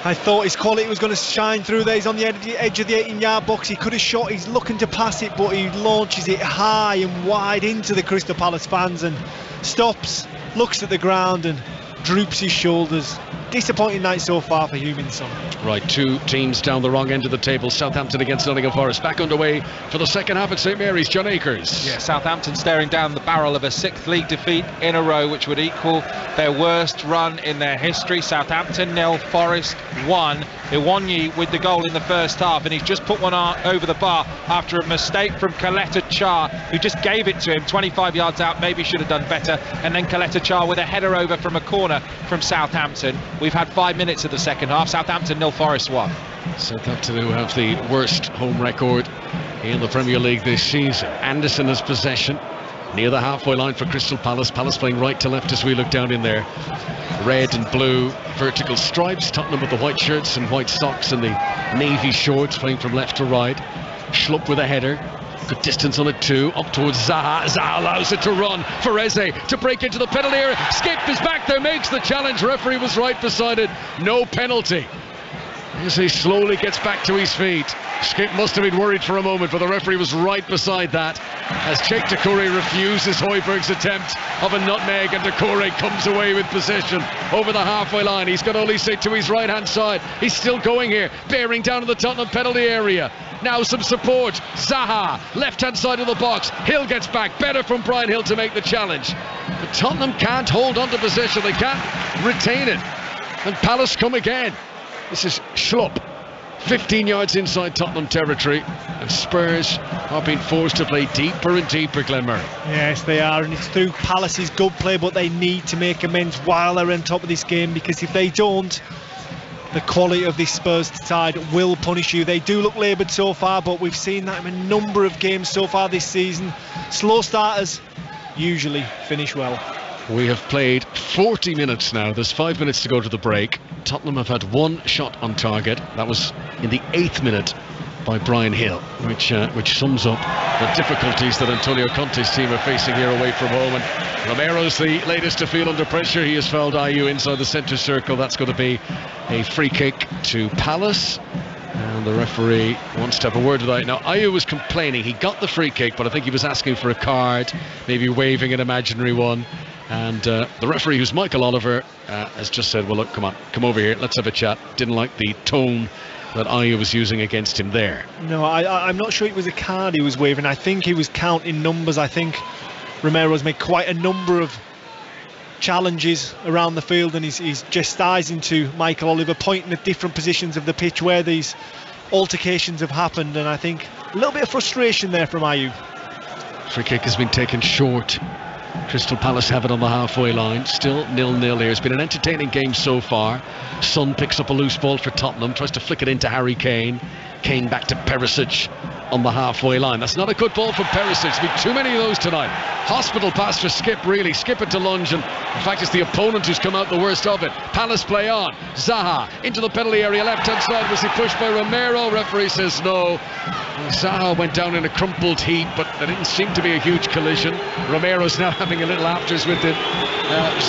I thought his quality was going to shine through there. He's on the edge of the 18-yard box. He could have shot. He's looking to pass it, but he launches it high and wide into the Crystal Palace fans and stops, looks at the ground and droops his shoulders. Disappointing night so far for Heung-min Son.
Right, 2 teams down the wrong end of the table. Southampton against Nottingham Forest. Back underway for the second half at St Mary's. John Akers.
Yeah, Southampton staring down the barrel of a 6th league defeat in a row, which would equal their worst run in their history. Southampton 0, Forest 1. Iwanyi with the goal in the first half, and he's just put one over the bar after a mistake from Kaleta Char, who just gave it to him 25 yards out. Maybe should have done better. And then Kaleta Char with a header over from a corner from Southampton. We've had 5 minutes of the second half. Southampton 0, Forest 1.
Southampton, who have the worst home record in the Premier League this season. Anderson has possession near the halfway line for Crystal Palace. Palace playing right to left as we look down in there. Red and blue vertical stripes. Tottenham with the white shirts and white socks and the navy shorts, playing from left to right. Schlupp with a header. Good distance on it too, up towards Zaha. Zaha allows it to run for Eze to break into the penalty area. Skip is back there, makes the challenge. Referee was right beside it. No penalty. Eze slowly gets back to his feet. Skip must have been worried for a moment, but the referee was right beside that as Cheick Doucouré refuses Højbjerg's attempt of a nutmeg, and Doucouré comes away with possession over the halfway line. He's got Olise to his right hand side. He's still going here, bearing down to the Tottenham penalty area. Now some support. Zaha, left hand side of the box. Hill gets back, better from Brian Hill to make the challenge. But Tottenham can't hold on to possession, they can't retain it. And Palace come again. This is Schlupp. 15 yards inside Tottenham territory, and Spurs are being forced to play deeper and deeper, Glenn Murray.
Yes, they are, and it's through Palace's good play, but they need to make amends while they're on top of this game, because if they don't, the quality of this Spurs side will punish you. They do look laboured so far, but we've seen that in a number of games so far this season. Slow starters usually finish well.
We have played 40 minutes now. There's 5 minutes to go to the break. Tottenham have had one shot on target. That was in the 8th minute by Brian Hill, which sums up the difficulties that Antonio Conte's team are facing here away from home. And Romero's the latest to feel under pressure. He has fouled Ayew inside the centre circle. That's going to be a free kick to Palace. And the referee wants to have a word with Ayew. Now, Ayew was complaining. He got the free kick, but I think he was asking for a card, maybe waving an imaginary one. And the referee, who's Michael Oliver, has just said, well, look, come over here, let's have a chat. Didn't like the tone that Ayew was using against him there.
No, I'm not sure it was a card he was waving. I think he was counting numbers. I think Romero's made quite a number of challenges around the field, and he's chastising to Michael Oliver, pointing at different positions of the pitch where these altercations have happened, and I think a little bit of frustration there from Ayew.
Free kick has been taken short. Crystal Palace have it on the halfway line. Still 0-0 here. It's been an entertaining game so far. Son picks up a loose ball for Tottenham, tries to flick it into Harry Kane. Kane back to Perisic on the halfway line. That's not a good ball from Perisic. There's been too many of those tonight. Hospital pass for Skip, really. Skip it to lunge, and in fact it's the opponent who's come out the worst of it. Palace play on. Zaha into the penalty area, left hand side. Was he pushed by Romero? Referee says no. Zaha went down in a crumpled heap, but there didn't seem to be a huge collision. Romero's now having a little afters with it.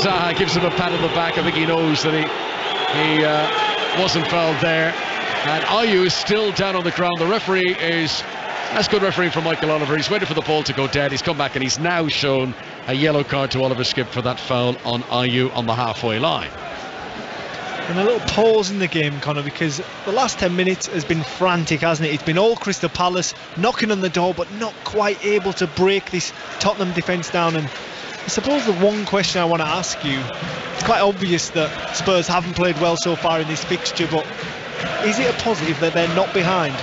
Zaha gives him a pat on the back. I think he knows that he wasn't fouled there. And Ayew is still down on the ground. The referee that's good refereeing from Michael Oliver. He's waited for the ball to go dead. He's come back and he's now shown a yellow card to Oliver Skip for that foul on Ayew on the halfway line.
And a little pause in the game, Connor, because the last 10 minutes has been frantic, hasn't it? It's been all Crystal Palace knocking on the door, but not quite able to break this Tottenham defence down. And I suppose the one question I want to ask you, it's quite obvious that Spurs haven't played well so far in this fixture, but is it a positive that they're not behind?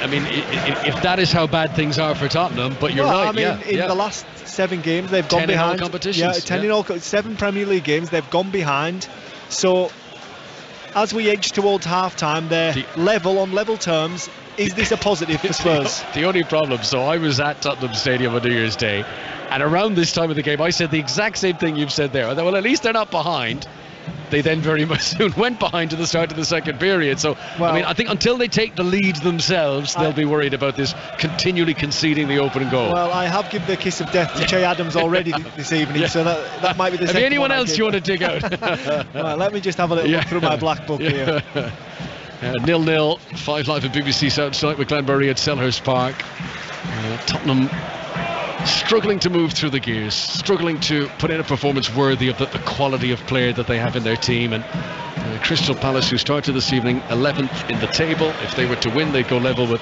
I mean, if that is how bad things are for Tottenham, but you're right.
I mean, in the last 7 games, they've gone behind.
10 in all competitions.
10 in all, 7 Premier League games, they've gone behind. So, as we edge towards half-time, they're on level terms. Is this a positive for Spurs?
The only problem, so I was at Tottenham Stadium on New Year's Day, and around this time of the game, I said the exact same thing you've said there. Well, at least they're not behind. They then very much soon went behind to the start of the second period. So, I mean, I think until they take the lead themselves, they'll be worried about this continually conceding the opening goal.
Well, I have given the kiss of death to Che Adams already this evening, so that might be the second.
Anyone else you want to dig out?
Well, let me just have a little look through my black book here.
0-0, 5 Live at BBC Sound tonight with Glenn Murray at Selhurst Park. Tottenham struggling to move through the gears, struggling to put in a performance worthy of the quality of player that they have in their team. And Crystal Palace, who started this evening 11th in the table, if they were to win, they'd go level with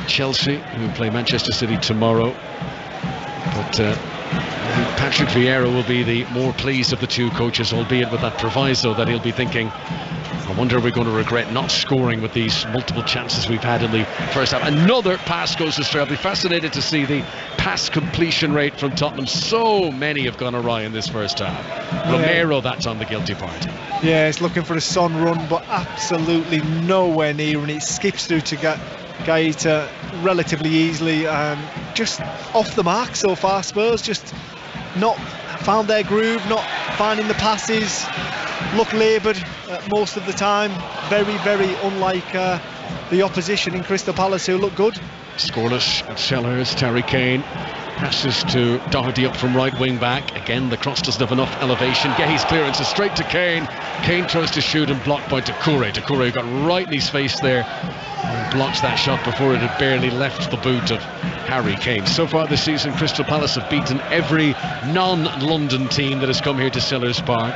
Chelsea, who play Manchester City tomorrow. But I think Patrick Vieira will be the more pleased of the two coaches, albeit with that proviso that he'll be thinking, I wonder if we're going to regret not scoring with these multiple chances we've had in the first half. Another pass goes astray. I'll be fascinated to see the pass completion rate from Tottenham. So many have gone awry in this first half. Romero, that's on the guilty part.
Yeah, it's looking for a Son run, but absolutely nowhere near, and it skips through to Gaeta relatively easily. Just off the mark so far, Spurs just not found their groove, not finding the passes, look laboured most of the time. Very, very unlike the opposition in Crystal Palace, who look good.
Scoreless at Selhurst. Harry Kane passes to Doherty up from right wing back. Again, the cross doesn't have enough elevation. Gehi's clearance is straight to Kane. Kane tries to shoot and blocked by Doucouré. Doucouré got right in his face there and blocks that shot before it had barely left the boot of Harry Kane. So far this season, Crystal Palace have beaten every non-London team that has come here to Selhurst Park.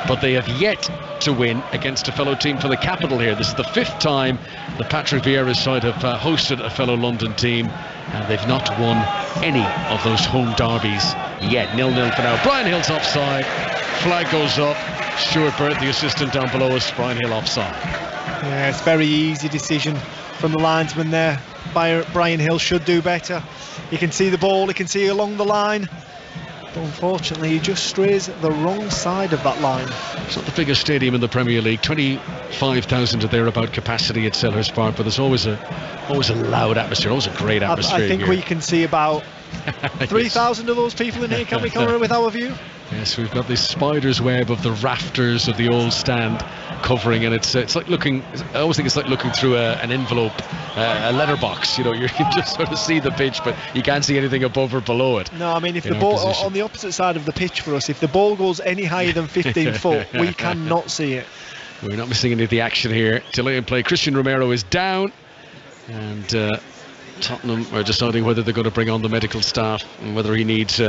but they have yet to win against a fellow team from the capital here. This is the 5th time the Patrick Vieira's side have hosted a fellow London team, and they've not won any of those home derbies yet. 0-0 for now. Brian Hill's offside. Flag goes up. Stuart Burt, the assistant down below us. Brian Hill offside.
Yeah, it's a very easy decision from the linesman there. Brian Hill should do better. He can see the ball, he can see along the line, but unfortunately he just strays the wrong side of that line.
It's not the biggest stadium in the Premier League, 25,000 or thereabout capacity at Selhurst Park, but there's always a loud atmosphere, always a great atmosphere.
I think
here.
We can see about 3,000 of those people in here, can we, Conor, with our view?
Yes, we've got this spider's web of the rafters of the old stand covering, and it's like looking, I always think it's like looking through an envelope, a letterbox. You know, you can just sort of see the pitch, but you can't see anything above or below it.
No, I mean, if the ball on the opposite side of the pitch for us, if the ball goes any higher than 15 foot, we cannot see it.
We're not missing any of the action here. Delay in play. Christian Romero is down, and Tottenham are deciding whether they're going to bring on the medical staff and whether he needs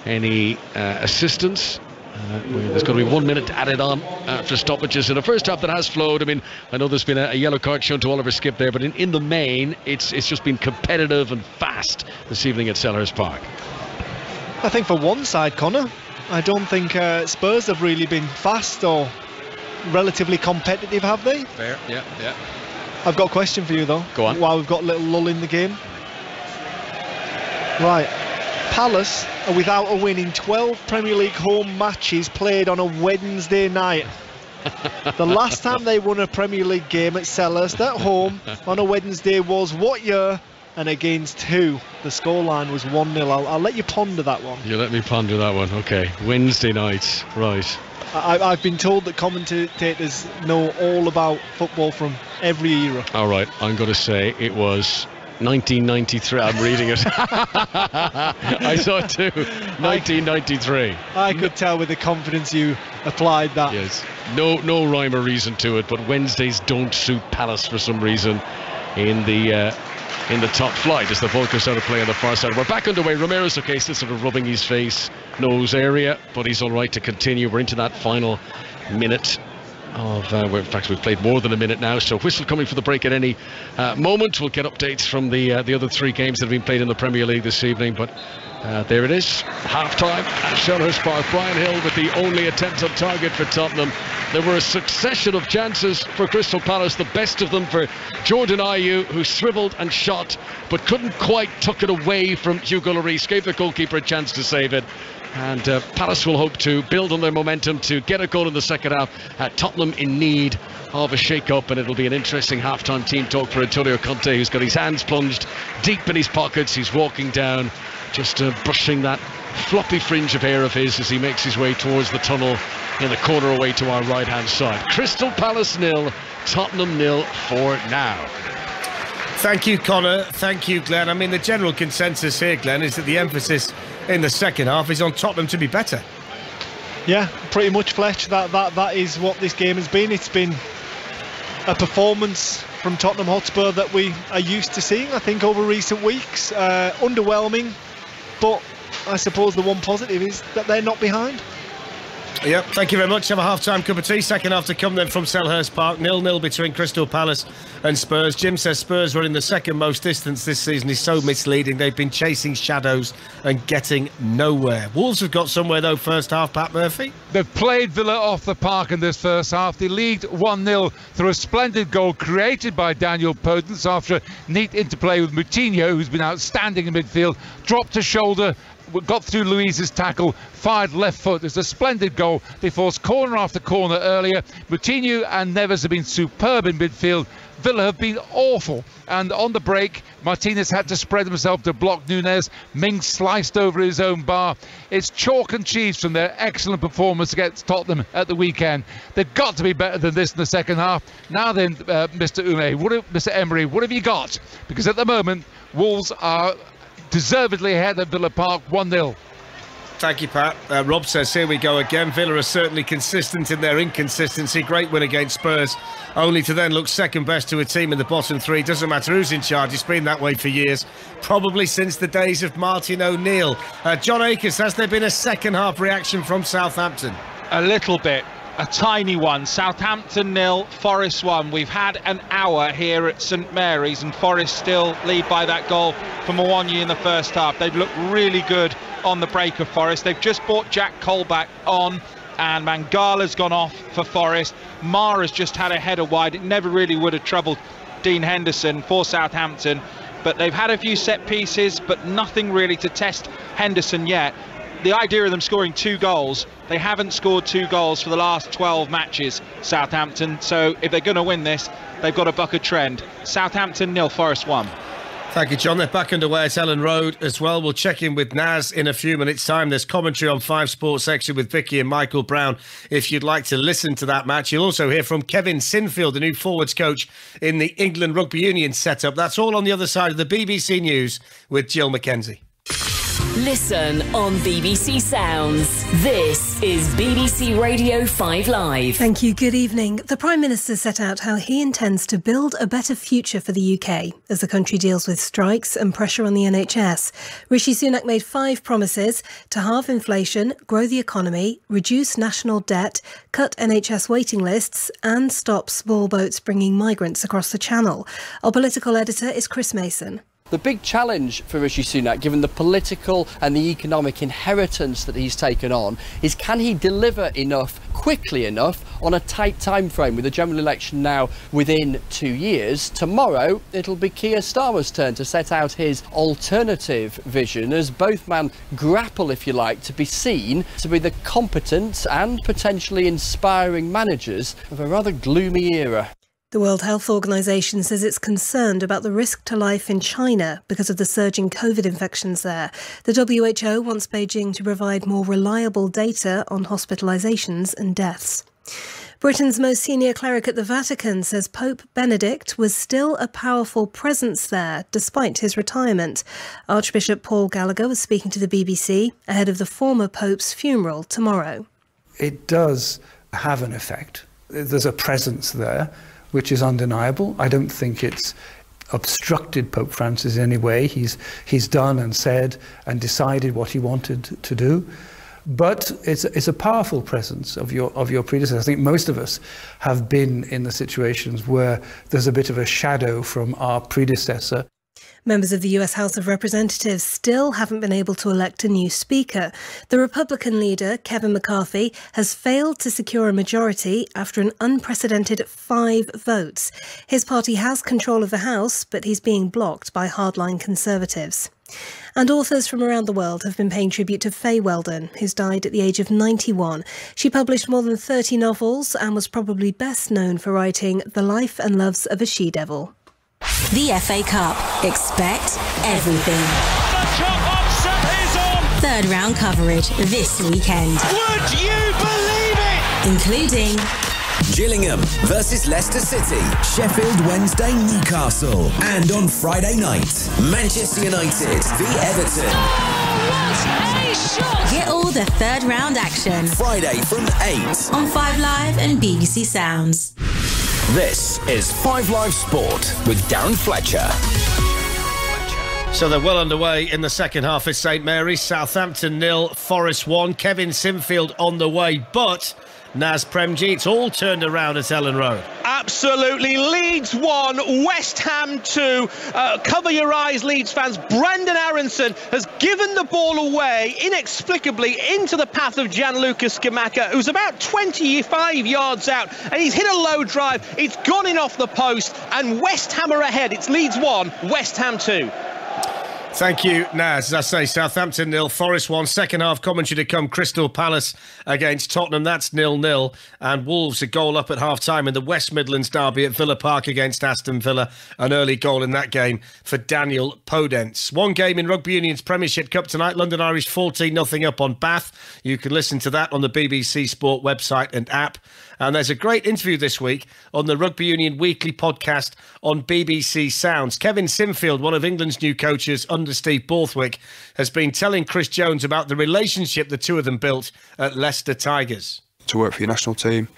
any assistance. There's going to be 1 minute added on after stoppages in a first half that has flowed. I mean, I know there's been a yellow card shown to Oliver Skip there, but in the main, it's just been competitive and fast this evening at Selhurst Park.
I think for one side, Conor, I don't think Spurs have really been fast or relatively competitive, have they?
Fair, yeah.
I've got a question for you though.
Go on.
While we've got a little lull in the game. Right. Palace are without a win in 12 Premier League home matches played on a Wednesday night. The last time they won a Premier League game at Selhurst at home on a Wednesday was what year and against who? The scoreline was 1-0. I'll let you ponder that one.
You let me ponder that one. Okay, Wednesday nights, right.
I've been told that commentators know all about football from every era.
All right, I'm going to say it was 1993. I'm reading it. I saw it too. 1993.
I could tell with the confidence you applied that.
Yes. No rhyme or reason to it, but Wednesdays don't suit Palace for some reason in the top flight as the ball goes out of play on the far side. We're back underway. Romero's okay, still sort of rubbing his face, nose area, but he's all right to continue. We're into that final minute of in fact we've played more than a minute now, so whistle coming for the break at any moment. We'll get updates from the other 3 games that have been played in the Premier League this evening, but there it is, half-time at Selhurst Park. Brian Hill with the only attempt on target for Tottenham. There were a succession of chances for Crystal Palace, the best of them for Jordan Ayew, who swiveled and shot but couldn't quite tuck it away from Hugo Lloris, gave the goalkeeper a chance to save it. And Palace will hope to build on their momentum to get a goal in the second half. Tottenham in need of a shake-up, and it'll be an interesting half-time team talk for Antonio Conte, who's got his hands plunged deep in his pockets. He's walking down, just brushing that floppy fringe of hair of his as he makes his way towards the tunnel in the corner away to our right-hand side. Crystal Palace 0, Tottenham 0 for now.
Thank you, Conor. Thank you, Glenn. I mean, the general consensus here, Glenn, is that the emphasis in the second half is on Tottenham to be better.
Yeah, pretty much, Fletch. That is what this game has been. It's been a performance from Tottenham Hotspur that we are used to seeing, I think, over recent weeks. Underwhelming, but I suppose the one positive is that they're not behind.
Yep, thank you very much. Have a half-time cup of tea. Second half to come then from Selhurst Park. 0-0 between Crystal Palace and Spurs. Jim says Spurs running the second most distance this season is so misleading. They've been chasing shadows and getting nowhere. Wolves have got somewhere though first half, Pat Murphy.
They've played Villa off the park in this first half. They lead 1-0 through a splendid goal created by Daniel Podence after a neat interplay with Moutinho, who's been outstanding in midfield, dropped a shoulder, got through Louise's tackle, fired left foot. It's a splendid goal. They forced corner after corner earlier. Moutinho and Neves have been superb in midfield. Villa have been awful, and on the break Martinez had to spread himself to block Núñez. Mings sliced over his own bar. It's chalk and cheese from their excellent performance against Tottenham at the weekend. They've got to be better than this in the second half. Now then, Mr. Emery, what have you got? Because at the moment Wolves are deservedly ahead at Villa Park, 1-0.
Thank you, Pat. Rob says, here we go again. Villa are certainly consistent in their inconsistency. Great win against Spurs, only to then look second best to a team in the bottom 3. Doesn't matter who's in charge. It's been that way for years, probably since the days of Martin O'Neill. John Akers, has there been a second half reaction from Southampton?
A little bit. A tiny one. Southampton 0, Forest 1. We've had an hour here at St Mary's and Forest still lead by that goal from Awoniyi in the first half. They've looked really good on the break of Forest. They've just brought Jack Cole back on and Mangala's gone off for Forest. Mara's just had a header wide. It never really would have troubled Dean Henderson for Southampton, but they've had a few set pieces but nothing really to test Henderson yet. The idea of them scoring 2 goals, they haven't scored 2 goals for the last 12 matches, Southampton, so if they're going to win this, they've got to buck a trend. Southampton 0, Forest 1.
Thank you, John. They're back underway at Ellen Road as well. We'll check in with Naz in a few minutes' time. There's commentary on 5 Sports section with Vicky and Michael Brown if you'd like to listen to that match. You'll also hear from Kevin Sinfield, the new forwards coach in the England Rugby Union setup. That's all on the other side of the BBC News with Jill Mackenzie.
Listen on BBC Sounds. This is BBC Radio 5 Live.
Thank you. Good evening. The Prime Minister set out how he intends to build a better future for the UK as the country deals with strikes and pressure on the NHS. Rishi Sunak made 5 promises to halve inflation, grow the economy, reduce national debt, cut NHS waiting lists and stop small boats bringing migrants across the Channel. Our political editor is Chris Mason.
The big challenge for Rishi Sunak, given the political and the economic inheritance that he's taken on, is can he deliver enough, quickly enough, on a tight time frame with the general election now within 2 years. Tomorrow, it'll be Keir Starmer's turn to set out his alternative vision as both men grapple, if you like, to be seen to be the competent and potentially inspiring managers of a rather gloomy era.
The World Health Organization says it's concerned about the risk to life in China because of the surging COVID infections there. The WHO wants Beijing to provide more reliable data on hospitalizations and deaths. Britain's most senior cleric at the Vatican says Pope Benedict was still a powerful presence there despite his retirement. Archbishop Paul Gallagher was speaking to the BBC ahead of the former Pope's funeral tomorrow.
It does have an effect. There's a presence there which is undeniable. I don't think it's obstructed Pope Francis in any way. He's done and said and decided what he wanted to do. But it's a powerful presence of your predecessor. I think most of us have been in the situations where there's a bit of a shadow from our predecessor.
Members of the US House of Representatives still haven't been able to elect a new speaker. The Republican leader, Kevin McCarthy, has failed to secure a majority after an unprecedented 5 votes. His party has control of the House, but he's being blocked by hardline Conservatives. And authors from around the world have been paying tribute to Faye Weldon, who's died at the age of 91. She published more than 30 novels and was probably best known for writing The Life and Loves of a She-Devil.
The FA Cup. Expect everything.
The top upset is on!
Third round coverage this weekend.
Would you believe it?
Including
Gillingham versus Leicester City, Sheffield Wednesday, Newcastle, and on Friday night, Manchester United v Everton.
what a shot! Get all the third round action.
Friday from 8
on 5 Live and BBC Sounds.
This is 5 Live Sport with Darren Fletcher.
So they're well underway in the second half at St Mary's. Southampton 0, Forest 1. Kevin Sinfield on the way, but Naz Premji, it's all turned around at Ellen Road.
Absolutely. Leeds 1, West Ham 2. Cover your eyes, Leeds fans. Brendan Aronson has given the ball away inexplicably into the path of Gianluca Scamacca, who's about 25 yards out, and he's hit a low drive. It's gone in off the post, and West Ham are ahead. It's Leeds 1, West Ham 2.
Thank you, Naz. As I say, Southampton 0, Forest 1. Second half commentary to come. Crystal Palace against Tottenham. That's 0-0. And Wolves a goal up at half-time in the West Midlands derby at Villa Park against Aston Villa. An early goal in that game for Daniel Podence. One game in Rugby Union's Premiership Cup tonight. London Irish 14-0 up on Bath. You can listen to that on the BBC Sport website and app. And there's a great interview this week on the Rugby Union Weekly podcast on BBC Sounds. Kevin Sinfield, one of England's new coaches under Steve Borthwick, has been telling Chris Jones about the relationship the two of them built at Leicester Tigers.
To work for your national team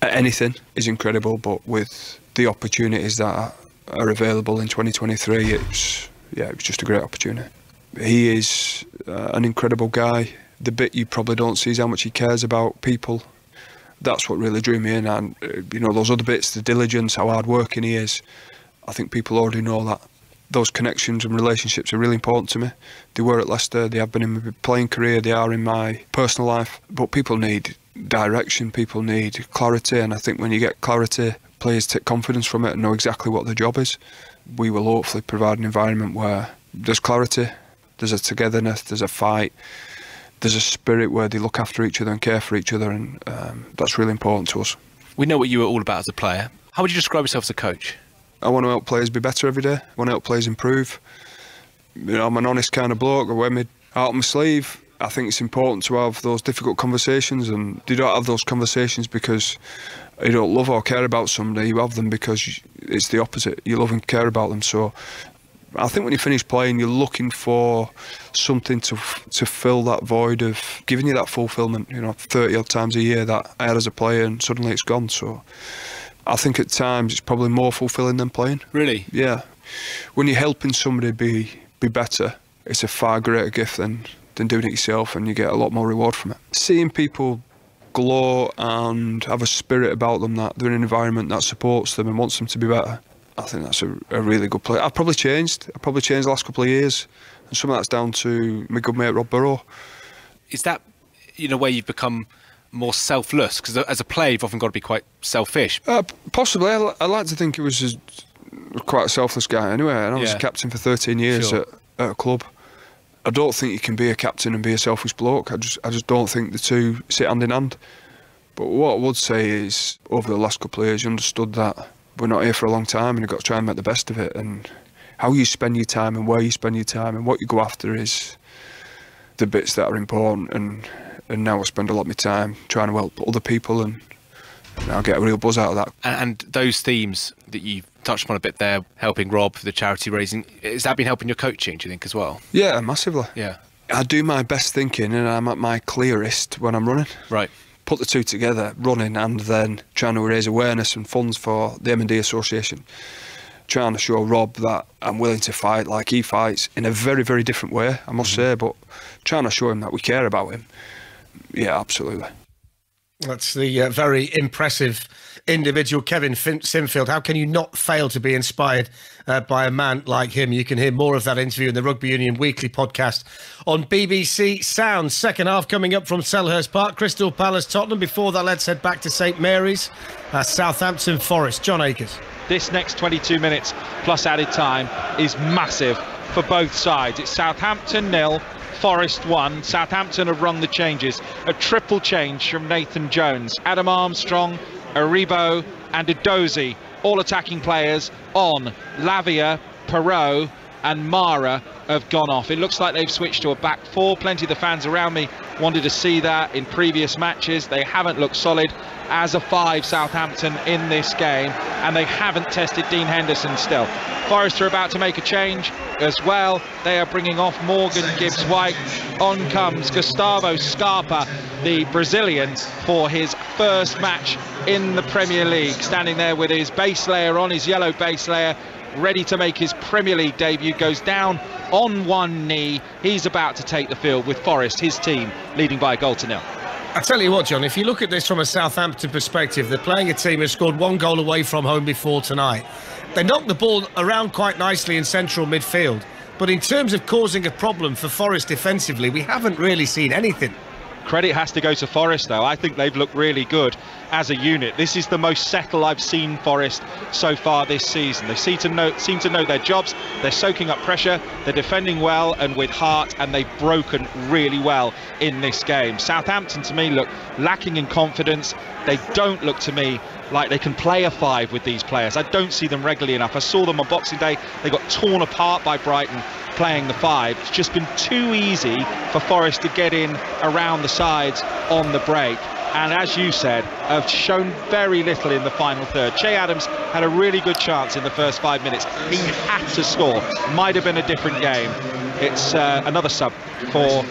at anything is incredible, but with the opportunities that are available in 2023, it was just a great opportunity. He is an incredible guy. the bit you probably don't see is how much he cares about people. That's what really drew me in, and those other bits, the diligence, how hard working he is. I think people already know that. Those connections and relationships are really important to me. They were at Leicester, they have been in my playing career, they are in my personal life. But people need direction, people need clarity, and I think when you get clarity, players take confidence from it and know exactly what their job is. We will hopefully provide an environment where there's clarity, there's a togetherness, there's a fight, there's a spirit where they look after each other and care for each other, and that's really important to us.
We know what you were all about as a player. How would you describe yourself as a coach?
I want to help players be better every day. I want to help players improve. I'm an honest kind of bloke. I wear my heart on my sleeve. I think it's important to have those difficult conversations, and you don't have those conversations because you don't love or care about somebody. You have them because it's the opposite. You love and care about them. So I think when you finish playing, you're looking for something to fill that void of giving you that fulfilment, 30 odd times a year that I had as a player, and suddenly it's gone. So I think at times it's probably more fulfilling than playing.
Really?
Yeah. When you're helping somebody be better, it's a far greater gift than doing it yourself, and you get a lot more reward from it. Seeing people glow and have a spirit about them, that they're in an environment that supports them and wants them to be better, I think that's a really good play. I've probably changed the last couple of years, and some of that's down to my good mate Rob Burrow.
Is that, where you've become more selfless? Because as a player, you've often got to be quite selfish.
Possibly. I like to think he was quite a selfless guy anyway, and I was captain for 13 years at a club. I don't think you can be a captain and be a selfish bloke. I just don't think the two sit hand in hand. But what I would say is, over the last couple of years, you understood that we're not here for a long time, and you've got to try and make the best of it. And how you spend your time and where you spend your time and what you go after is the bits that are important. And now I spend a lot of my time trying to help other people, and I'll get a real buzz out of that.
And those themes that you touched upon a bit there, helping Rob for the charity raising, has that been helping your coaching, do you think, as well?
Yeah, massively.
Yeah.
I do my best thinking, and I'm at my clearest when I'm running.
Right.
Put the two together, running and then trying to raise awareness and funds for the M&D Association. Trying to show Rob that I'm willing to fight like he fights, in a very, very different way, I must say, but trying to show him that we care about him. Yeah, absolutely.
That's the very impressive individual, Kevin Sinfield. How can you not fail to be inspired by a man like him? You can hear more of that interview in the Rugby Union Weekly podcast on BBC Sounds. Second half coming up from Selhurst Park. Crystal Palace, Tottenham. Before that, let's head back to St Mary's. Southampton Forest. John Akers.
This next 22 minutes plus added time is massive for both sides. It's Southampton 0, Forest 1. Southampton have run the changes. A triple change from Nathan Jones. Adam Armstrong, Aribo and Edozie, all attacking players on. Lavia, Perot and Mara have gone off. It looks like they've switched to a back four. Plenty of the fans around me wanted to see that in previous matches. They haven't looked solid as a 5, Southampton, in this game, and they haven't tested Dean Henderson still. Forest are about to make a change as well. They are bringing off Morgan Gibbs-White. On comes Gustavo Scarpa, the Brazilian, for his first match in the Premier League, standing there with his base layer on, his yellow base layer, ready to make his Premier League debut. Goes down on one knee. He's about to take the field with Forest, his team, leading by a 1-0.
I tell you what, John, if you look at this from a Southampton perspective, they're playing a team who scored 1 goal away from home before tonight. They knocked the ball around quite nicely in central midfield, but in terms of causing a problem for Forest defensively, we haven't really seen anything.
Credit has to go to Forest, though. I think they've looked really good as a unit. This is the most settled I've seen Forest so far this season. They seem to know their jobs. They're soaking up pressure. They're defending well and with heart, and they've broken really well in this game. Southampton, to me, look lacking in confidence. They don't look to me like they can play a 5 with these players. I don't see them regularly enough. I saw them on Boxing Day. They got torn apart by Brighton playing the 5. It's just been too easy for Forest to get in around the sides on the break. And as you said, have shown very little in the final third. Che Adams had a really good chance in the first 5 minutes. He had to score. Might have been a different game. it's another sub for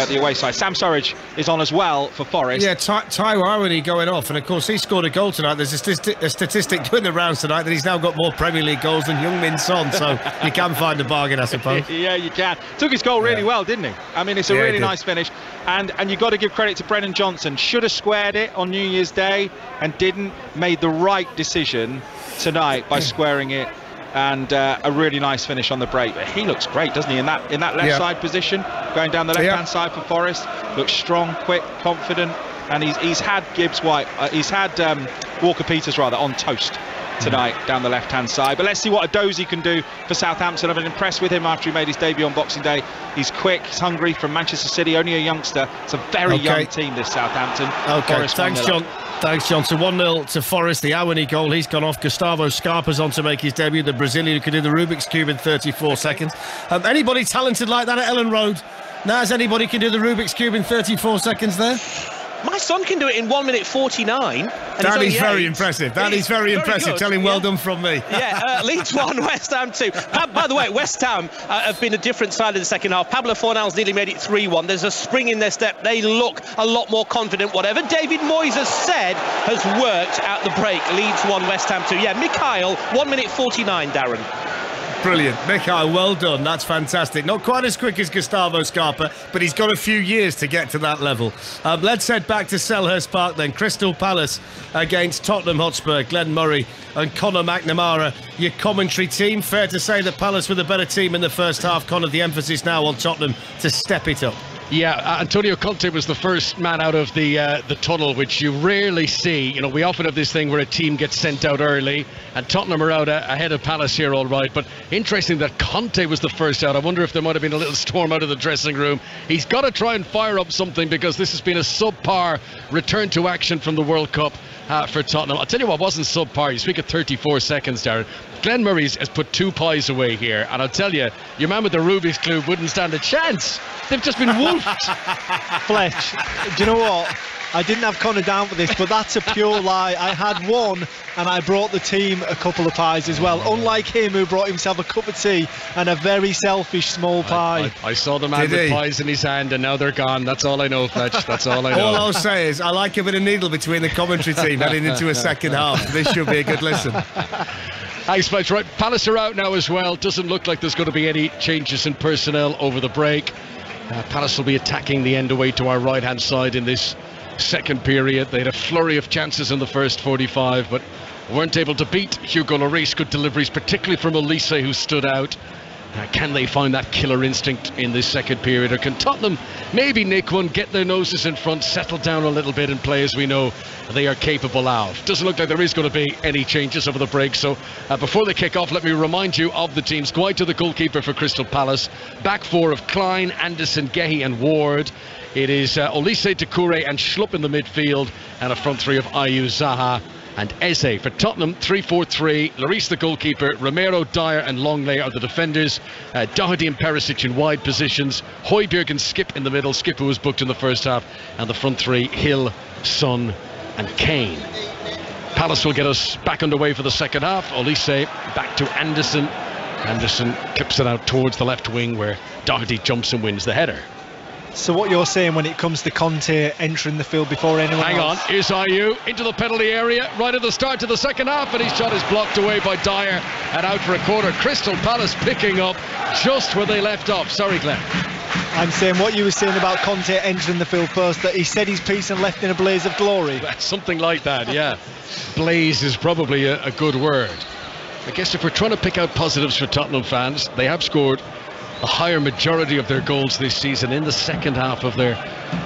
the away side. Sam Surridge is on as well for Forest.
Yeah, Taiwo Awoniyi going off, and of course he scored a goal tonight. There's a statistic doing the rounds tonight that he's now got more Premier League goals than Heung-min Son, so you can find a bargain, I suppose.
Yeah, you can. Took his goal really well, didn't he? I mean, it's a really nice finish, and you've got to give credit to Brennan Johnson. Should have squared it on New Year's Day and didn't. Made the right decision tonight by squaring it. And a really nice finish on the break. But he looks great, doesn't he, in that left side position, going down the left hand side for Forest. Looks strong, quick, confident, and he's had Walker Peters on toast tonight down the left hand side. But let's see what Edozie can do for Southampton. I've been impressed with him after he made his debut on Boxing Day. He's quick, he's hungry, from Manchester City, only a youngster. It's a very young team, this Southampton.
Forest, thanks John. Thanks, John. So 1-0 to Forest. The Awoniyi goal, he's gone off. Gustavo Scarpa's on to make his debut, the Brazilian who can do the Rubik's Cube in 34 seconds. Anybody talented like that at Ellen Road? Naz, anybody can do the Rubik's Cube in 34 seconds there?
My son can do it in 1 minute 49.
That is very impressive. That is very impressive. Tell him well done from me.
Yeah, Leeds 1, West Ham 2. By the way, West Ham have been a different side in the second half. Pablo Fornals nearly made it 3-1. There's a spring in their step. They look a lot more confident. Whatever David Moyes has said has worked at the break. Leeds 1, West Ham 2. Yeah, Mikhail, 1 minute 49, Darren.
Brilliant. Mikhail, well done. That's fantastic. Not quite as quick as Gustavo Scarpa, but he's got a few years to get to that level. Let's head back to Selhurst Park then. Crystal Palace against Tottenham Hotspur. Glenn Murray and Conor McNamara, your commentary team. Fair to say that Palace were the better team in the first half. Conor, the emphasis now on Tottenham to step it up.
Yeah, Antonio Conte was the first man out of the tunnel, which you rarely see. You know, we often have this thing where a team gets sent out early, and Tottenham are out ahead of Palace here, all right. But interesting that Conte was the first out. I wonder if there might have been a little storm out of the dressing room. He's got to try and fire up something, because this has been a subpar return to action from the World Cup for Tottenham. I'll tell you what wasn't subpar. You speak of 34 seconds, Darren. Glenn Murray has put 2 pies away here, and I'll tell you, your man with the Rubik's Cube wouldn't stand a chance. They've just been wolfed.
Fletch, do you know what? I didn't have Conor down for this, but that's a pure lie. I had one, and I brought the team a couple of pies as well. Unlike him, who brought himself a cup of tea and a very selfish small pie.
I saw the man with pies in his hand, and now they're gone. That's all I know, Fletch. That's all I know.
All I'll say is I like a bit of needle between the commentary team heading into a second half. This should be a good listen.
Thanks, Fletch. Right, Palace are out now as well. Doesn't look like there's going to be any changes in personnel over the break. Palace will be attacking the end away to our right-hand side in this second period. They had a flurry of chances in the first 45, but weren't able to beat Hugo Lloris. Good deliveries, particularly from Olise, who stood out. Can they find that killer instinct in this second period, or can Tottenham maybe nick one, get their noses in front, settle down a little bit and play as we know they are capable of? Doesn't look like there is going to be any changes over the break, so before they kick off, let me remind you of the teams. Go out to the goalkeeper for Crystal Palace. Back four of Klein, Anderson, Gehi and Ward. It is Olise, Doucouré and Schlupp in the midfield, and a front three of Ayew, Zaha and Eze. For Tottenham, 3-4-3. Lloris the goalkeeper, Romero, Dyer and Longley are the defenders. Doherty and Perisic in wide positions. Højbjerg and Skip in the middle. Skip, who was booked in the first half. And the front three, Hill, Son and Kane. Palace will get us back underway for the second half. Olise back to Anderson. Anderson clips it out towards the left wing, where Doherty jumps and wins the header.
So what you're saying when it comes to Conte entering the field before anyone else?
Hang on, is Ayew into the penalty area right at the start of the second half, and his shot is blocked away by Dyer and out for a corner. Crystal Palace picking up just where they left off. Sorry, Glenn.
I'm saying what you were saying about Conte entering the field first, that he said his piece and left in a blaze of glory.
Something like that, yeah. Blaze is probably a good word. I guess if we're trying to pick out positives for Tottenham fans, they have scored a higher majority of their goals this season in the second half of their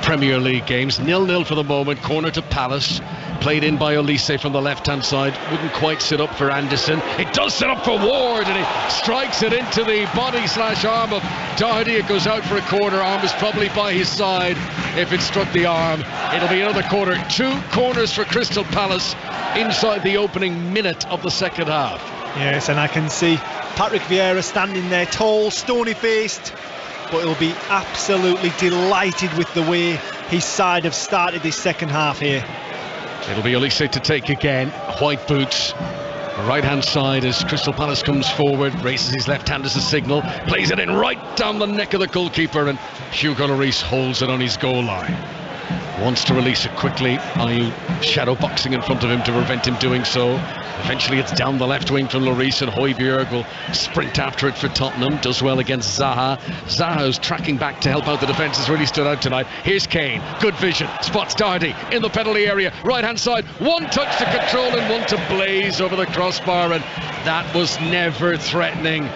Premier League games. 0-0 for the moment. Corner to Palace, played in by Olise from the left hand side. Wouldn't quite sit up for Anderson. It does sit up for Ward, and he strikes it into the body/arm of Doherty. It goes out for a corner. Arm is probably by his side. If it struck the arm, it'll be another corner. 2 corners for Crystal Palace inside the opening minute of the second half.
Yes, and I can see Patrick Vieira standing there, tall, stony-faced, but he'll be absolutely delighted with the way his side have started this second half here.
It'll be Olise to take again. White boots. Right hand side as Crystal Palace comes forward, raises his left hand as a signal, plays it in right down the neck of the goalkeeper, and Hugo Lloris holds it on his goal line. Wants to release it quickly. Ayew shadow boxing in front of him to prevent him doing so. Eventually it's down the left wing from Lloris, and Højbjerg will sprint after it for Tottenham. Does well against Zaha. Zaha's tracking back to help out the defence, has really stood out tonight. Here's Kane, good vision, spots Doherty in the penalty area, right hand side, one touch to control and one to blaze over the crossbar, and that was never threatening.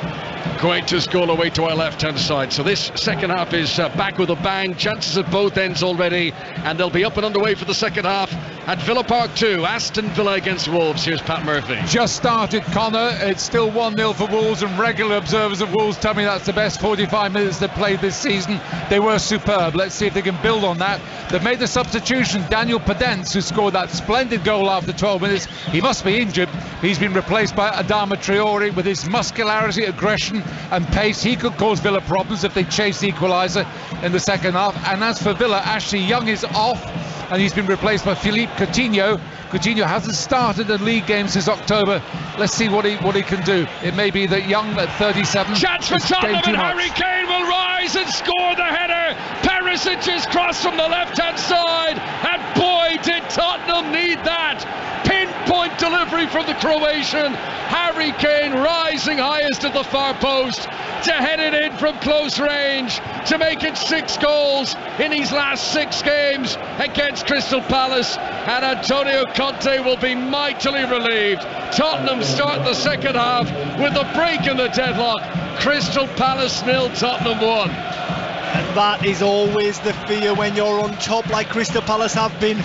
Guaita's goal away to our left hand side. So this second half is back with a bang. Chances at both ends already, and they'll be up and underway for the second half at Villa Park 2. Aston Villa against Wolves. Here's Pat Murphy.
Just started, Connor. It's still 1-0 for Wolves, and regular observers of Wolves tell me that's the best 45 minutes they've played this season. They were superb. Let's see if they can build on that. They've made the substitution. Daniel Podence, who scored that splendid goal after 12 minutes. He must be injured. He's been replaced by Adama Traore. With his muscularity, aggression and pace, he could cause Villa problems if they chase the equaliser in the second half. And as for Villa, Ashley Young is off, and he's been replaced by Philippe Coutinho. Coutinho hasn't started a league game since October. Let's see what he can do. It may be that Young at 37.
Chance for Tottenham, and Harry Kane will rise and score the header. Perisic's cross from the left-hand side, and boy did Tottenham need that. Pinpoint delivery from the Croatian. Harry Kane rising highest at the far post to head it in from close range to make it 6 goals in his last 6 games against Crystal Palace, and Antonio Conte will be mightily relieved. Tottenham start the second half with a break in the deadlock. Crystal Palace 0, Tottenham 1.
And that is always the fear when you're on top like Crystal Palace have been,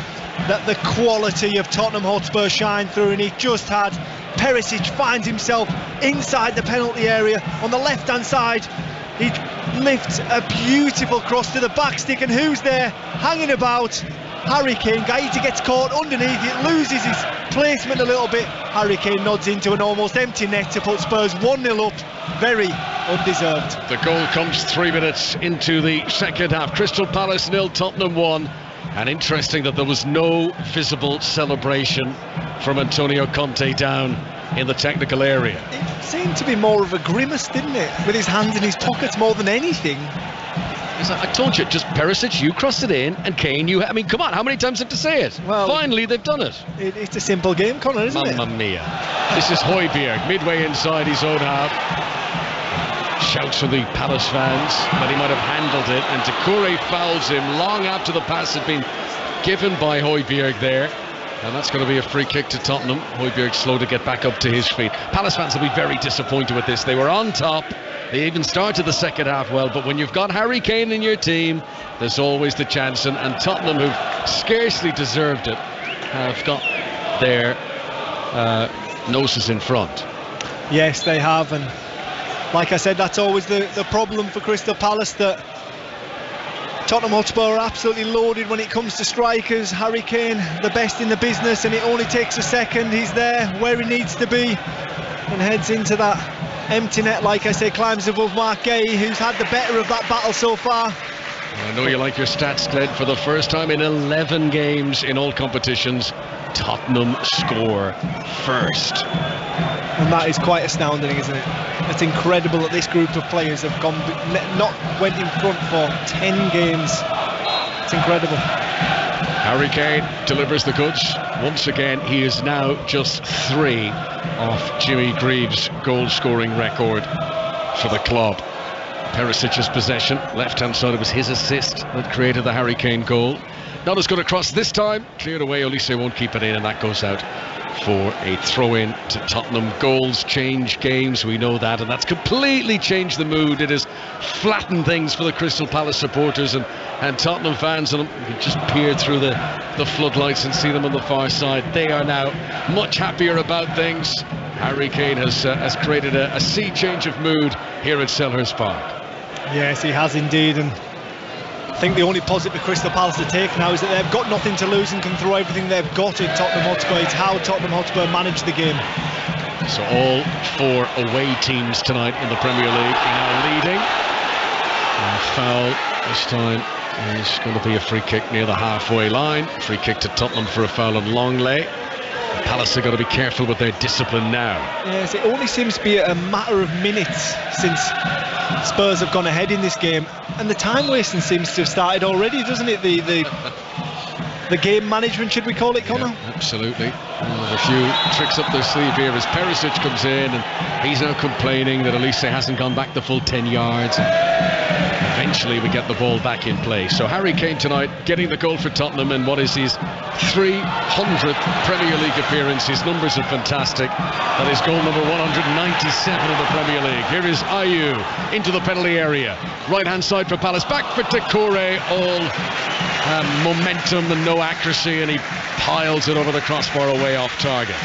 that the quality of Tottenham Hotspur shine through, and he just had. Perisic finds himself inside the penalty area on the left hand side. He lifts a beautiful cross to the back stick, and who's there hanging about? Harry Kane. Guaita gets caught underneath it, loses his placement a little bit. Harry Kane nods into an almost empty net to put Spurs 1-0 up. Very undeserved.
The goal comes 3 minutes into the second half. Crystal Palace 0, Tottenham 1. And interesting that there was no visible celebration from Antonio Conte down in the technical area.
It seemed to be more of a grimace, didn't it? With his hands in his pockets more than anything.
I told you, just Perisic, you crossed it in, and Kane, you... I mean, come on, how many times have to say it? Well, finally, they've done it.
It's a simple game, Conor, isn't it?
Mamma mia. This is Højbjerg, midway inside his own half. Shouts from the Palace fans that he might have handled it, and Doucouré fouls him long after the pass had been given by Højbjerg there, and that's going to be a free kick to Tottenham. Højbjerg slow to get back up to his feet. Palace fans will be very disappointed with this. They were on top, they even started the second half well, but when you've got Harry Kane in your team, there's always the chance, and Tottenham, who've scarcely deserved it, have got their noses in front.
Yes, they have, and like I said, that's always the problem for Crystal Palace, that Tottenham Hotspur are absolutely loaded when it comes to strikers. Harry Kane, the best in the business, and it only takes a second. He's there where he needs to be and heads into that empty net, like I say, climbs above Mark Gay, who's had the better of that battle so far.
I know you like your stats, Glenn. For the first time in 11 games in all competitions, Tottenham score first.
And that is quite astounding, isn't it? It's incredible that this group of players have went in front for 10 games. It's incredible.
Harry Kane delivers the goods. Once again, he is now just 3 off Jimmy Greaves' goal-scoring record for the club. Perisic's possession, left-hand side, it was his assist that created the Harry Kane goal. Not as good a cross this time, cleared away, Olise won't keep it in, and that goes out for a throw-in to Tottenham. Goals change games, we know that, and that's completely changed the mood. It has flattened things for the Crystal Palace supporters and Tottenham fans, and you can just peer through the floodlights and see them on the far side. They are now much happier about things. Harry Kane has created a sea change of mood here at Selhurst Park.
Yes, he has indeed, and I think the only positive Crystal Palace to take now is that they've got nothing to lose and can throw everything they've got at Tottenham Hotspur. It's how Tottenham Hotspur manage the game.
So all 4 away teams tonight in the Premier League are now leading. And a foul this time is going to be a free kick near the halfway line. Free kick to Tottenham for a foul on Longley. Palace have got to be careful with their discipline now.
Yes, it only seems to be a matter of minutes since Spurs have gone ahead in this game, and the time wasting seems to have started already, doesn't it? The game management, should we call it, Connor?
Yeah, absolutely. There's a few tricks up their sleeve here as Perisic comes in, and he's now complaining that Elise hasn't gone back the full 10 yards. Eventually we get the ball back in play. So Harry Kane tonight getting the goal for Tottenham in what is his 300th Premier League appearance. His numbers are fantastic. That is goal number 197 in the Premier League. Here is Ayew into the penalty area. Right hand side for Palace, back for Decore. All momentum and no accuracy, and he piles it over the crossbar away off target.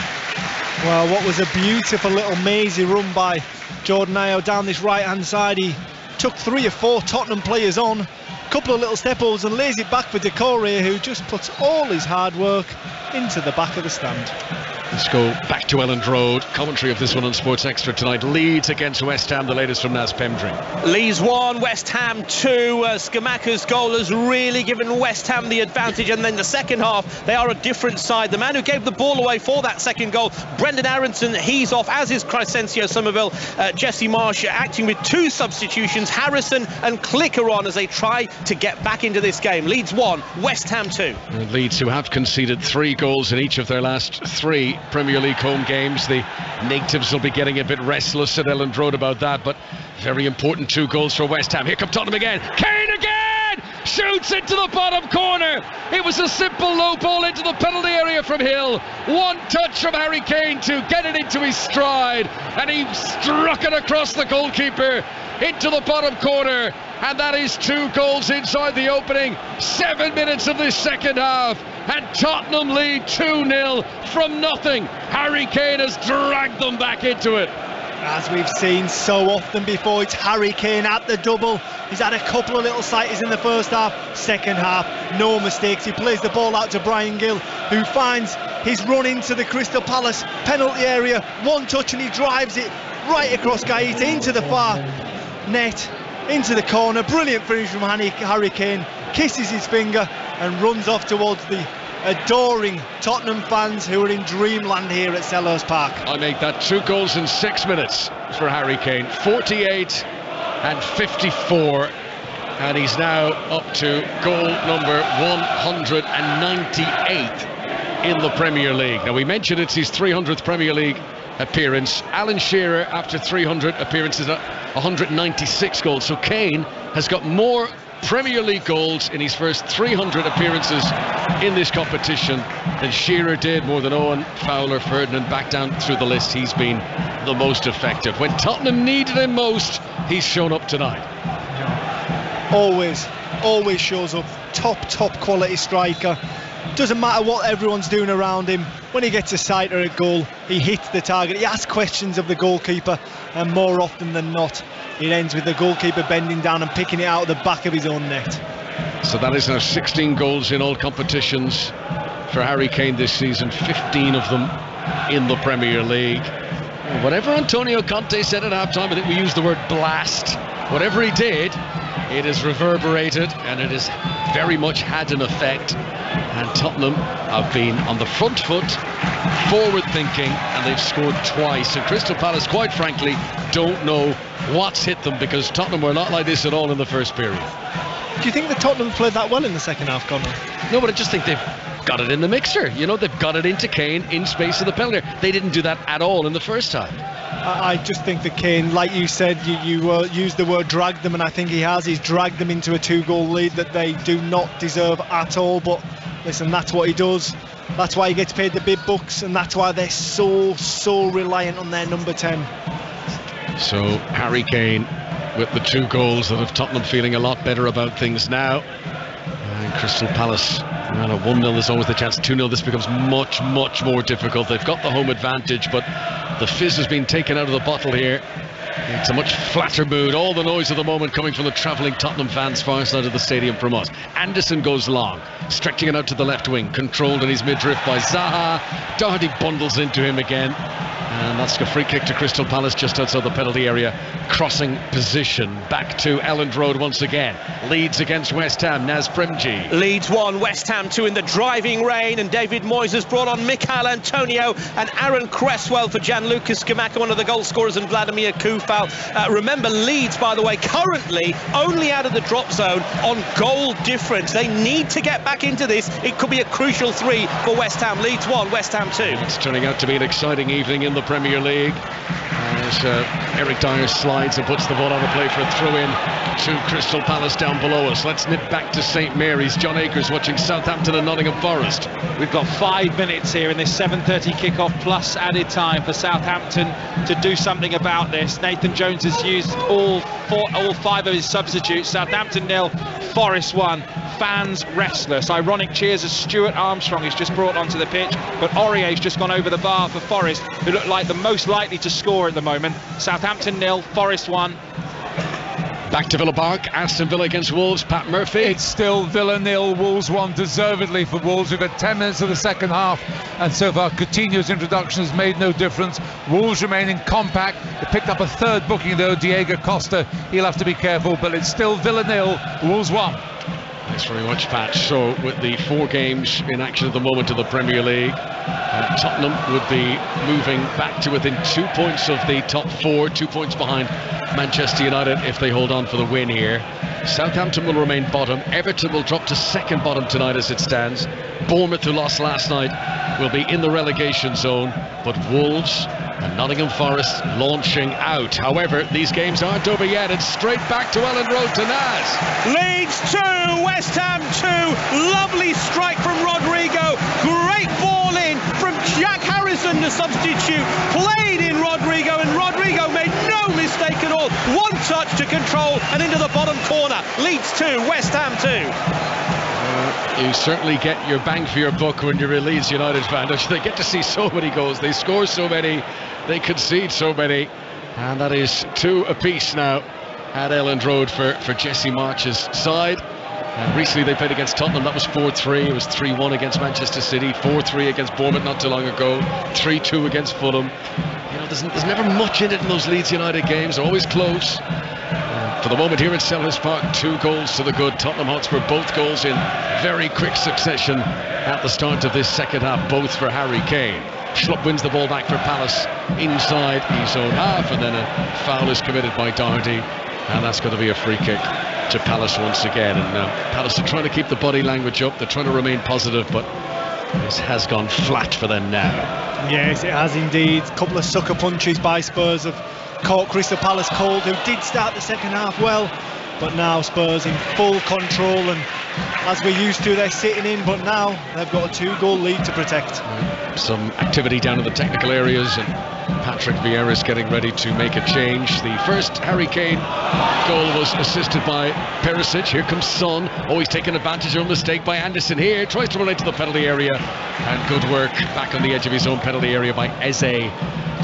Well, what was a beautiful little mazy run by Jordan Ayew down this right hand side. He took 3 or 4 Tottenham players on, a couple of little step-overs, and lays it back for Decore, who just puts all his hard work into the back of the stand.
Let's go back to Elland Road. Commentary of this one on Sports Extra tonight. Leeds against West Ham, the latest from Naz Pemdry.
Leeds 1, West Ham 2. Skamaka's goal has really given West Ham the advantage, and then the second half, they are a different side. The man who gave the ball away for that second goal, Brendan Aronson, he's off, as is Crescencio Somerville. Jesse Marsh acting with 2 substitutions, Harrison and Clicker on as they try to get back into this game. Leeds 1, West Ham 2.
Leeds, who have conceded 3 goals in each of their last 3 Premier League home games. The natives will be getting a bit restless at Elland Road about that, but very important 2 goals for West Ham. Here come Tottenham again. Kane again! Shoots into the bottom corner. It was a simple low ball into the penalty area from Hill. One touch from Harry Kane to get it into his stride, and he struck it across the goalkeeper into the bottom corner, and that is 2 goals inside the opening 7 minutes of this second half, and Tottenham lead 2-0 from nothing. Harry Kane has dragged them back into it.
As we've seen so often before, it's Harry Kane at the double. He's had a couple of little sighties in the first half. Second half, no mistakes. He plays the ball out to Brian Gill, who finds his run into the Crystal Palace penalty area. One touch and he drives it right across Gaeta into the far net, into the corner. Brilliant finish from Harry Kane. Kisses his finger and runs off towards the adoring Tottenham fans who are in dreamland here at Selhurst Park.
I make that 2 goals in 6 minutes for Harry Kane. 48 and 54, and he's now up to goal number 198 in the Premier League. Now, we mentioned it's his 300th Premier League appearance. Alan Shearer, after 300 appearances, 196 goals. So Kane has got more Premier League goals in his first 300 appearances in this competition than Shearer did, more than Owen, Fowler, Ferdinand. Back down through the list, he's been the most effective. When Tottenham needed him most, he's shown up tonight.
Always shows up. Top quality striker. Doesn't matter what everyone's doing around him. When he gets a sight or a goal, he hits the target. He asks questions of the goalkeeper, and more often than not, it ends with the goalkeeper bending down and picking it out of the back of his own net.
So that is now 16 goals in all competitions for Harry Kane this season, 15 of them in the Premier League. Whatever Antonio Conte said at half-time, I think we used the word blast. Whatever he did, it has reverberated, and it has very much had an effect. And Tottenham have been on the front foot, forward thinking, and they've scored twice. And Crystal Palace, quite frankly, don't know what's hit them, because Tottenham were not like this at all in the first period.
Do you think that Tottenham played that well in the second half, Conor?
No, but I just think they've got it in the mixer. You know, they've got it into Kane in space of the penalty. They didn't do that at all in the first half.
I just think that Kane, like you said, you used the word drag them, and I think he has. He's dragged them into a 2-goal lead that they do not deserve at all. But listen, that's what he does. That's why he gets paid the big bucks, and that's why they're so reliant on their number 10.
So Harry Kane with the 2 goals that have Tottenham feeling a lot better about things now. And Crystal Palace, well, at 1-0 there's always the chance. 2-0 this becomes much more difficult. They've got the home advantage, but the fizz has been taken out of the bottle here It's a much flatter mood. All the noise of the moment coming from the travelling Tottenham fans far side of the stadium from us. Anderson goes long, stretching it out to the left wing, controlled in his midriff by Zaha. Doherty bundles into him again, and that's a free kick to Crystal Palace just outside the penalty area. Crossing position back to Elland Road once again. Leeds against West Ham. Naz Premji.
Leeds 1, West Ham 2 in the driving rain, and David Moyes has brought on Mikhail Antonio and Aaron Cresswell for Gianluca Scamacca, one of the goal scorers, and Vladimir Kufal. Remember, Leeds, by the way, currently only out of the drop zone on goal difference. They need to get back into this. It could be a crucial 3 for West Ham. Leeds 1, West Ham 2.
It's turning out to be an exciting evening in the Premier League as Eric Dyer slides and puts the ball on the play for a throw-in to Crystal Palace down below us. Let's nip back to St Mary's. John Akers watching Southampton and Nottingham Forest.
We've got 5 minutes here in this 7:30 kickoff plus added time for Southampton to do something about this. Nathan Jones has used all 5 of his substitutes. Southampton 0, Forest 1. Fans restless. Ironic cheers as Stuart Armstrong is just brought onto the pitch, but Aurier's just gone over the bar for Forest, who look like the most likely to score at the moment. Southampton 0, Forest 1.
Back to Villa Park, Aston Villa against Wolves. Pat Murphy.
It's still Villa 0, Wolves 1, deservedly for Wolves. We've had 10 minutes of the second half, and so far Coutinho's introduction has made no difference. Wolves remaining compact. They picked up a third booking though, Diego Costa. He'll have to be careful, but it's still Villa 0, Wolves 1.
Thanks very much, Pat. So with the 4 games in action at the moment of the Premier League, Tottenham would be moving back to within 2 points of the top 4, 2 points behind Manchester United if they hold on for the win here. Southampton will remain bottom. Everton will drop to second bottom tonight as it stands. Bournemouth, who lost last night, will be in the relegation zone, but Wolves and Nottingham Forest launching out. However, these games aren't over yet. It's straight back to Elland Road to Naz.
Leeds 2, West Ham 2. Lovely strike from Rodrigo. Great ball in from Jack Harrison, the substitute. Played in Rodrigo, and Rodrigo made no mistake at all. One touch to control and into the bottom corner. Leeds 2, West Ham 2.
You certainly get your bang for your buck when you're a Leeds United fan. They get to see so many goals, they score so many, they concede so many, and that is 2 apiece now at Elland Road for Jesse March's side. And recently they played against Tottenham, that was 4-3. It was 3-1 against Manchester City, 4-3 against Bournemouth not too long ago, 3-2 against Fulham. You know, there's never much in it in those Leeds United games. They're always close. For the moment here at Selhurst Park, 2 goals to the good. Tottenham Hotspur, both goals in very quick succession at the start of this second half, both for Harry Kane. Schlupp wins the ball back for Palace inside his own half, and then a foul is committed by Doherty, and that's going to be a free kick to Palace once again. And Palace are trying to keep the body language up, they're trying to remain positive, but this has gone flat for them now.
Yes, it has indeed. A couple of sucker punches by Spurs have caught Crystal Palace cold, who did start the second half well, but now Spurs in full control, and as we're used to, they're sitting in, but now they've got a 2-goal lead to protect.
Some activity down in the technical areas, and Patrick Vieira is getting ready to make a change. The first Harry Kane goal was assisted by Perisic. Here comes Son. Oh, he's taken advantage of a mistake by Anderson here. Tries to run into the penalty area, and good work back on the edge of his own penalty area by Eze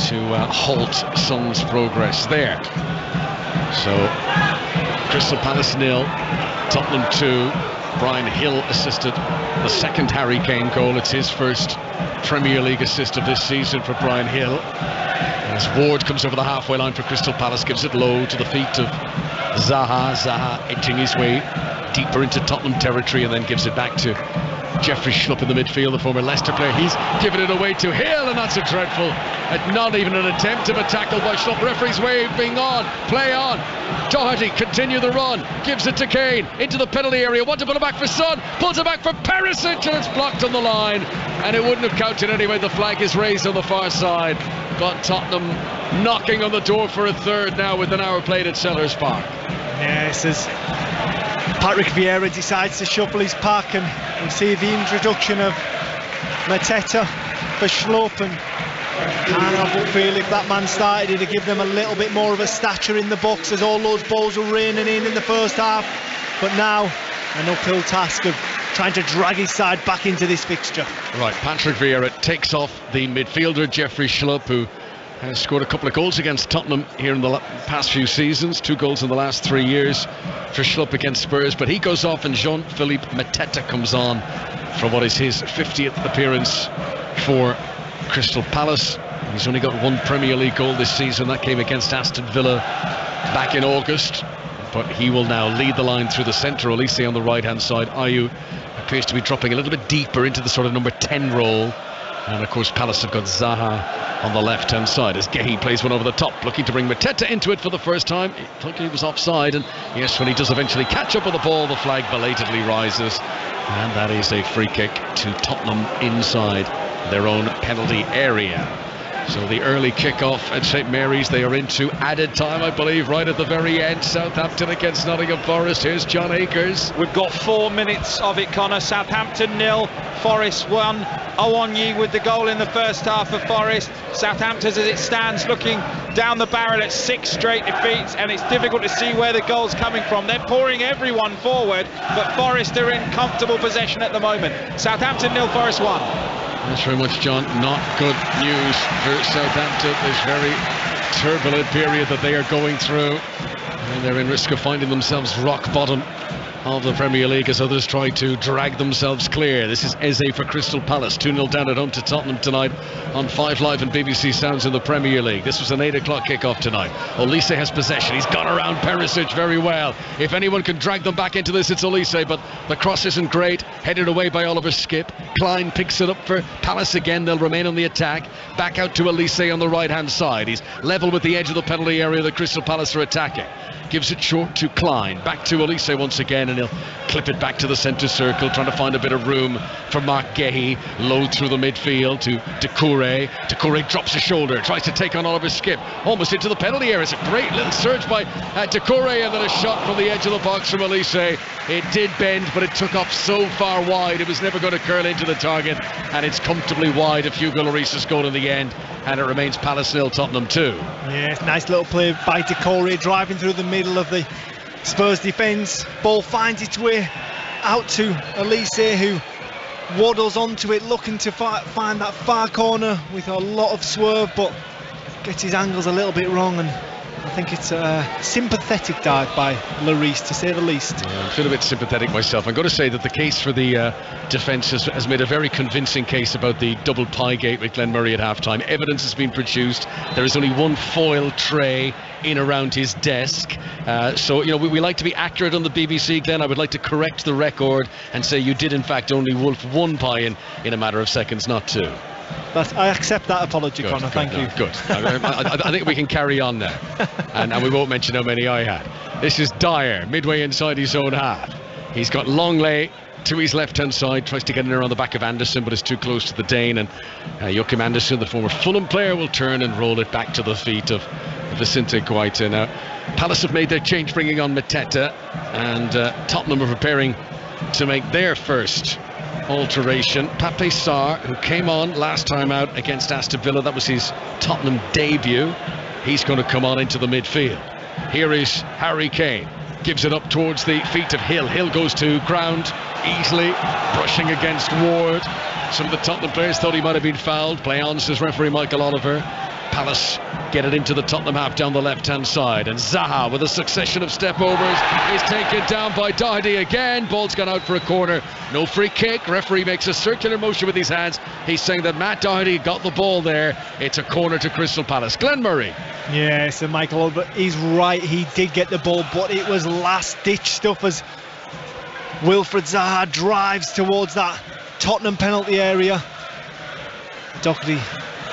to halt Son's progress there. So Crystal Palace 0, Tottenham 2. Brian Hill assisted the second Harry Kane goal. It's his first Premier League assist of this season for Brian Hill. As Ward comes over the halfway line for Crystal Palace, gives it low to the feet of Zaha. Zaha edging his way deeper into Tottenham territory, and then gives it back to Jeffrey Schlupp in the midfield, the former Leicester player. He's given it away to Hill, and that's a dreadful, not even an attempt of a tackle by Schlupp. Referee's waving on, play on. Doherty continue the run, gives it to Kane into the penalty area, want to put it back for Son, pulls it back for Perisic, and it's blocked on the line, and it wouldn't have counted anyway. The flag is raised on the far side. Got Tottenham knocking on the door for a third now with an hour played at Selhurst Park.
Yes, as Patrick Vieira decides to shuffle his pack, and we see the introduction of Mateta for Schlupp, and I would feel if that man started to give them a little bit more of a stature in the box, as all those balls were raining in the first half. But now an uphill task of trying to drag his side back into this fixture.
Right, Patrick Vieira takes off the midfielder Jeffrey Schlupp, who has scored a couple of goals against Tottenham here in the past few seasons. 2 goals in the last 3 years for Schlupp against Spurs. But he goes off and Jean-Philippe Mateta comes on for what is his 50th appearance for Crystal Palace. He's only got 1 Premier League goal this season. That came against Aston Villa back in August. But he will now lead the line through the centre. Olise on the right-hand side. Ayew appears to be dropping a little bit deeper into the sort of number 10 role. And of course Palace have got Zaha on the left-hand side as Gehi plays one over the top, looking to bring Mateta into it for the first time. He thought he was offside, and yes, when he does eventually catch up with the ball, the flag belatedly rises, and that is a free kick to Tottenham inside their own penalty area. So the early kick-off at St Mary's, they are into added time, I believe, right at the very end. Southampton against Nottingham Forest. Here's John Akers.
We've got 4 minutes of it, Connor. Southampton 0, Forest 1. Awonyi with the goal in the first half for Forest. Southampton, as it stands, looking down the barrel at 6 straight defeats, and it's difficult to see where the goal's coming from. They're pouring everyone forward, but Forest are in comfortable possession at the moment. Southampton 0, Forest 1.
Thanks very much, John. Not good news for Southampton, this very turbulent period that they are going through, and they're in risk of finding themselves rock bottom of the Premier League as others try to drag themselves clear. This is Eze for Crystal Palace, 2-0 down at home to Tottenham tonight on 5 Live and BBC Sounds in the Premier League. This was an 8 o'clock kickoff tonight. Olise has possession. He's gone around Perisic very well. If anyone can drag them back into this, it's Olise, but the cross isn't great. Headed away by Oliver Skipp. Klein picks it up for Palace again. They'll remain on the attack. Back out to Olise on the right-hand side. He's level with the edge of the penalty area that Crystal Palace are attacking. Gives it short to Klein. Back to Olise once again, and he'll clip it back to the centre circle, trying to find a bit of room for Mark Gehi. Low through the midfield to Doucouré. Doucouré drops his shoulder, tries to take on Oliver Skipp, almost into the penalty area. It's a great little surge by Doucouré, and then a shot from the edge of the box from Olise. It did bend, but it took off so far wide, it was never going to curl into the target, and it's comfortably wide of Hugo Lloris's goal in the end, and it remains Palace 0, Tottenham 2.
Yes, nice little play by Doucouré, driving through the middle of the Spurs defence. Ball finds its way out to Olise, who waddles onto it, looking to find that far corner with a lot of swerve, but gets his angles a little bit wrong, and I think it's a sympathetic dive by Lloris, to say the least.
Yeah, I feel a bit sympathetic myself. I'm going to say that the case for the defence has made a very convincing case about the double pie gate with Glenn Murray at half-time. Evidence has been produced. There is only 1 foil tray in around his desk. So, you know, we like to be accurate on the BBC, Glenn. I would like to correct the record and say you did, in fact, only wolf 1 pie in a matter of seconds, not 2.
I accept that apology, Connor. Thank you.
Good. I think we can carry on now, and we won't mention how many I had. This is Dyer, midway inside his own half. He's got Longley to his left-hand side, tries to get in around the back of Anderson, but is too close to the Dane, and Joachim Andersen, the former Fulham player, will turn and roll it back to the feet of Vicente Guaita. Now, Palace have made their change, bringing on Mateta, and Tottenham are preparing to make their first alteration. Pape Sarr, who came on last time out against Aston Villa, that was his Tottenham debut, he's going to come on into the midfield. Here is Harry Kane, gives it up towards the feet of Hill. Hill goes to ground easily, brushing against Ward. Some of the Tottenham players thought he might have been fouled. Play on, says referee Michael Oliver. Palace get it into the Tottenham half down the left-hand side, and Zaha, with a succession of step-overs, is taken down by Doherty again. Ball's gone out for a corner. No free kick. Referee makes a circular motion with his hands. He's saying that Matt Doherty got the ball there. It's a corner to Crystal Palace. Glenn Murray.
Yeah, so Michael Oliver, he's right. He did get the ball, but it was last-ditch stuff as Wilfried Zaha drives towards that Tottenham penalty area. Doherty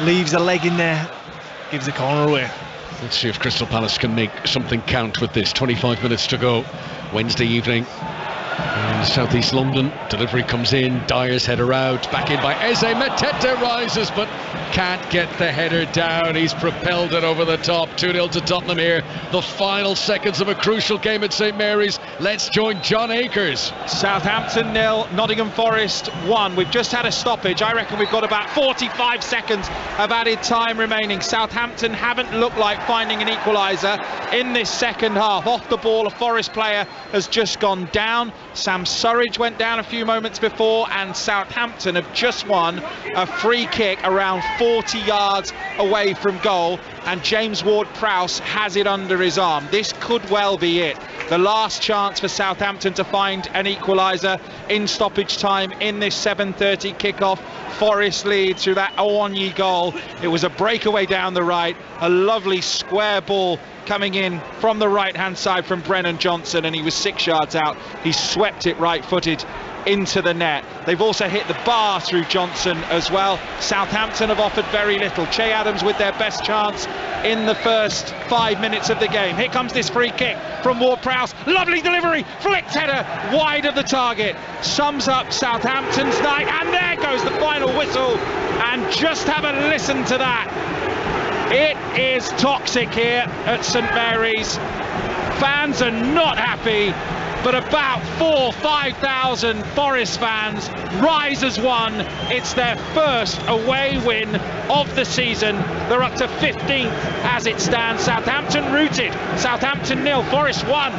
leaves a leg in there, gives the corner away.
Let's see if Crystal Palace can make something count with this. 25 minutes to go Wednesday evening in southeast London. Delivery comes in, Dyer's header out, back in by Eze. Mateta rises but can't get the header down. He's propelled it over the top. 2-0 to Tottenham here. The final seconds of a crucial game at St Mary's. Let's join John Akers.
Southampton 0, Nottingham Forest 1. We've just had a stoppage. I reckon we've got about 45 seconds of added time remaining. Southampton haven't looked like finding an equaliser in this second half. Off the ball, a Forest player has just gone down. Sam Surridge went down a few moments before, and Southampton have just won a free kick around 40 yards away from goal, and James Ward-Prowse has it under his arm. This could well be it. The last chance for Southampton to find an equaliser in stoppage time in this 7:30 kickoff. Forest lead through that Owanyi goal. It was a breakaway down the right, a lovely square ball coming in from the right-hand side from Brennan Johnson, and he was 6 yards out. He swept it right-footed into the net. They've also hit the bar through Johnson as well. Southampton have offered very little. Che Adams with their best chance in the first 5 minutes of the game. Here comes this free kick from Ward-Prowse. Lovely delivery, flicked header wide of the target. Sums up Southampton's night, and there goes the final whistle. And just have a listen to that. It is toxic here at St Mary's. Fans are not happy, but about 4,000-5,000 Forest fans rise as one. It's their first away win of the season. They're up to 15th as it stands. Southampton rooted. Southampton 0, Forest 1.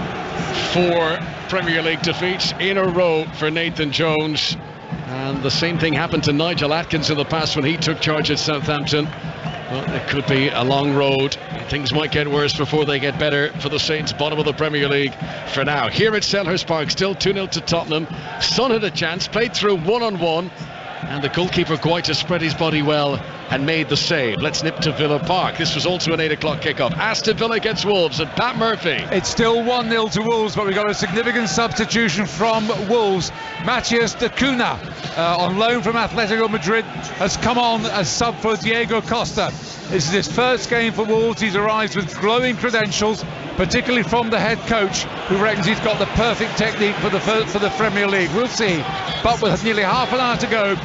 4 Premier League defeats in a row for Nathan Jones. And the same thing happened to Nigel Atkins in the past when he took charge at Southampton. Well, it could be a long road. Things might get worse before they get better for the Saints, bottom of the Premier League for now. Here at Selhurst Park, still 2-0 to Tottenham. Son had a chance, played through one-on-one, and the goalkeeper Guaita spread his body well and made the save. Let's nip to Villa Park. This was also an 8 o'clock kickoff. Aston Villa against Wolves, and Pat Murphy.
It's still 1-0 to Wolves, but we've got a significant substitution from Wolves. Matthias de Cunha, on loan from Atletico Madrid, has come on as sub for Diego Costa. This is his first game for Wolves. He's arrived with glowing credentials, particularly from the head coach, who reckons he's got the perfect technique for the Premier League. We'll see. But with nearly half an hour to go,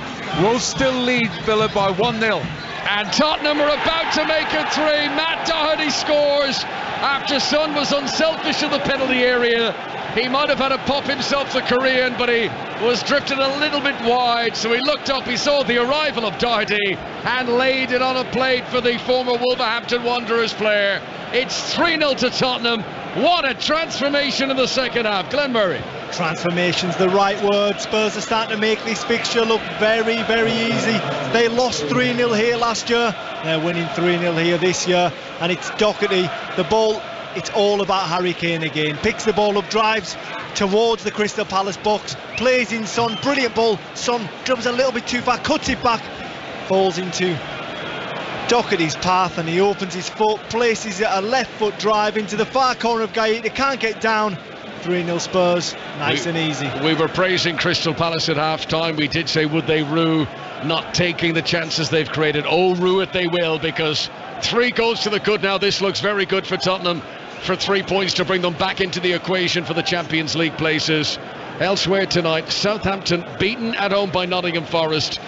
Wolves still lead Villa by 1-0.
And Tottenham are about to make it 3. Matt Doherty scores after Son was unselfish in the penalty area. He might have had a pop himself, the Korean, but he was drifted a little bit wide, so he looked up, he saw the arrival of Doherty and laid it on a plate for the former Wolverhampton Wanderers player. It's 3-0 to Tottenham. What a transformation in the second half. Glenn Murray.
Transformation's the right word. Spurs are starting to make this fixture look very, very easy. They lost 3-0 here last year. They're winning 3-0 here this year. And it's Doherty. The ball, it's all about Harry Kane again. Picks the ball up, drives towards the Crystal Palace box, plays in Son. Brilliant ball. Son dribbles a little bit too far, cuts it back, falls into Doherty's path, and he opens his foot, places a left foot drive into the far corner of Gaeta. Can't get down. 3-0 Spurs, nice and easy.
We were praising Crystal Palace at half-time. We did say, would they rue not taking the chances they've created? Oh, rue it they will, because 3 goals to the good now. This looks very good for Tottenham for 3 points to bring them back into the equation for the Champions League places. Elsewhere tonight, Southampton beaten at home by Nottingham Forest.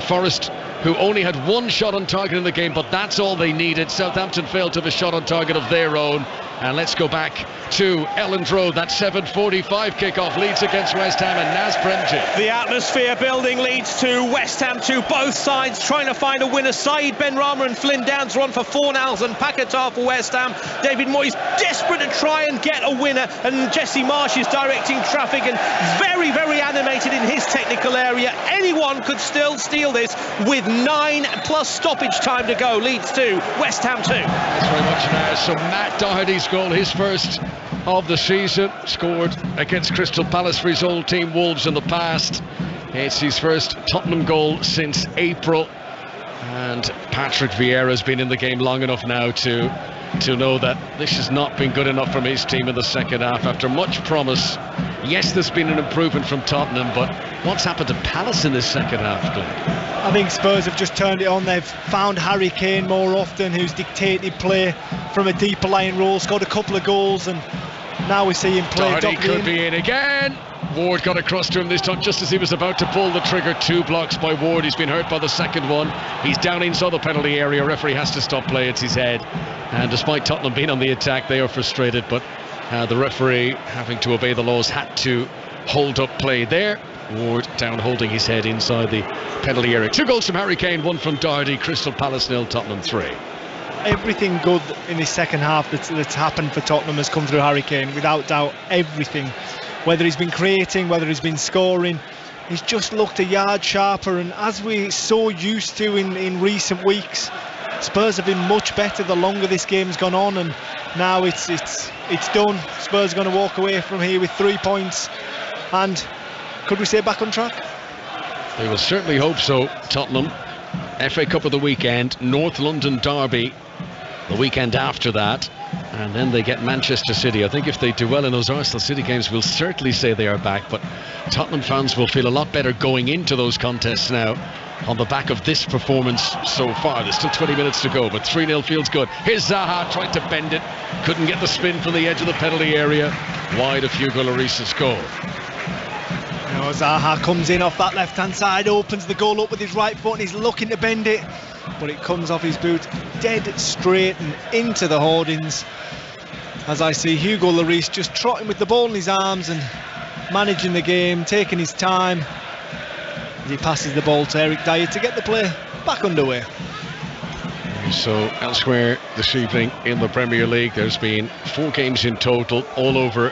Forest, who only had 1 shot on target in the game, but that's all they needed. Southampton failed to have a shot on target of their own. And let's go back to Elland Road. That 7:45 kickoff. Leeds against West Ham, and Naz Premji.
The atmosphere building leads to West Ham to both sides trying to find a winner. Saeed Benrahma and Flynn Downs are on for Fornals and Paquetá for West Ham. David Moyes desperate to try and get a winner, and Jesse Marsh is directing traffic and very, very animated in his technical area. Anyone could still steal this with 9+ stoppage time to go. Leeds 2, West Ham 2.
Thanks very much, Naz. So Matt Doherty's goal, his first of the season, scored against Crystal Palace for his old team Wolves in the past. It's his first Tottenham goal since April, and Patrick Vieira's been in the game long enough now to know that this has not been good enough from his team in the second half. After much promise, yes, there's been an improvement from Tottenham, but what's happened to Palace in this second half, Glenn?
I think Spurs have just turned it on. They've found Harry Kane more often, who's dictated play from a deeper line role, scored a couple of goals, and now we see him play.
Doherty could be in again. Ward got across to him this time just as he was about to pull the trigger. 2 blocks by Ward. He's been hurt by the second one. He's down inside the penalty area. Referee has to stop play. It's his head. And despite Tottenham being on the attack, they are frustrated, but the referee, having to obey the laws, had to hold up play there. Ward down holding his head inside the penalty area. 2 goals from Harry Kane, 1 from Doherty. Crystal Palace 0, Tottenham 3.
Everything good in the second half that's happened for Tottenham has come through Harry Kane, without doubt. Everything. whether he's been creating, whether he's been scoring. He's just looked a yard sharper, and as we're so used to in recent weeks, Spurs have been much better the longer this game's gone on, and now it's done. Spurs are going to walk away from here with 3 points, and could we say back on track?
They will certainly hope so. Tottenham, FA Cup of the weekend, North London derby the weekend after that, and then they get Manchester City. I think if they do well in those Arsenal City games, we'll certainly say they are back, but Tottenham fans will feel a lot better going into those contests now on the back of this performance so far. There's still 20 minutes to go, but 3-0 feels good. Here's Zaha, tried to bend it, couldn't get the spin from the edge of the penalty area, wide of Hugo Lloris's goal.
Zaha comes in off that left-hand side, opens the goal up with his right foot, and he's looking to bend it, but it comes off his boot dead straight and into the hoardings. As I see Hugo Lloris just trotting with the ball in his arms and managing the game, taking his time as he passes the ball to Eric Dyer to get the play back underway.
So elsewhere this evening in the Premier League, there's been 4 games in total all over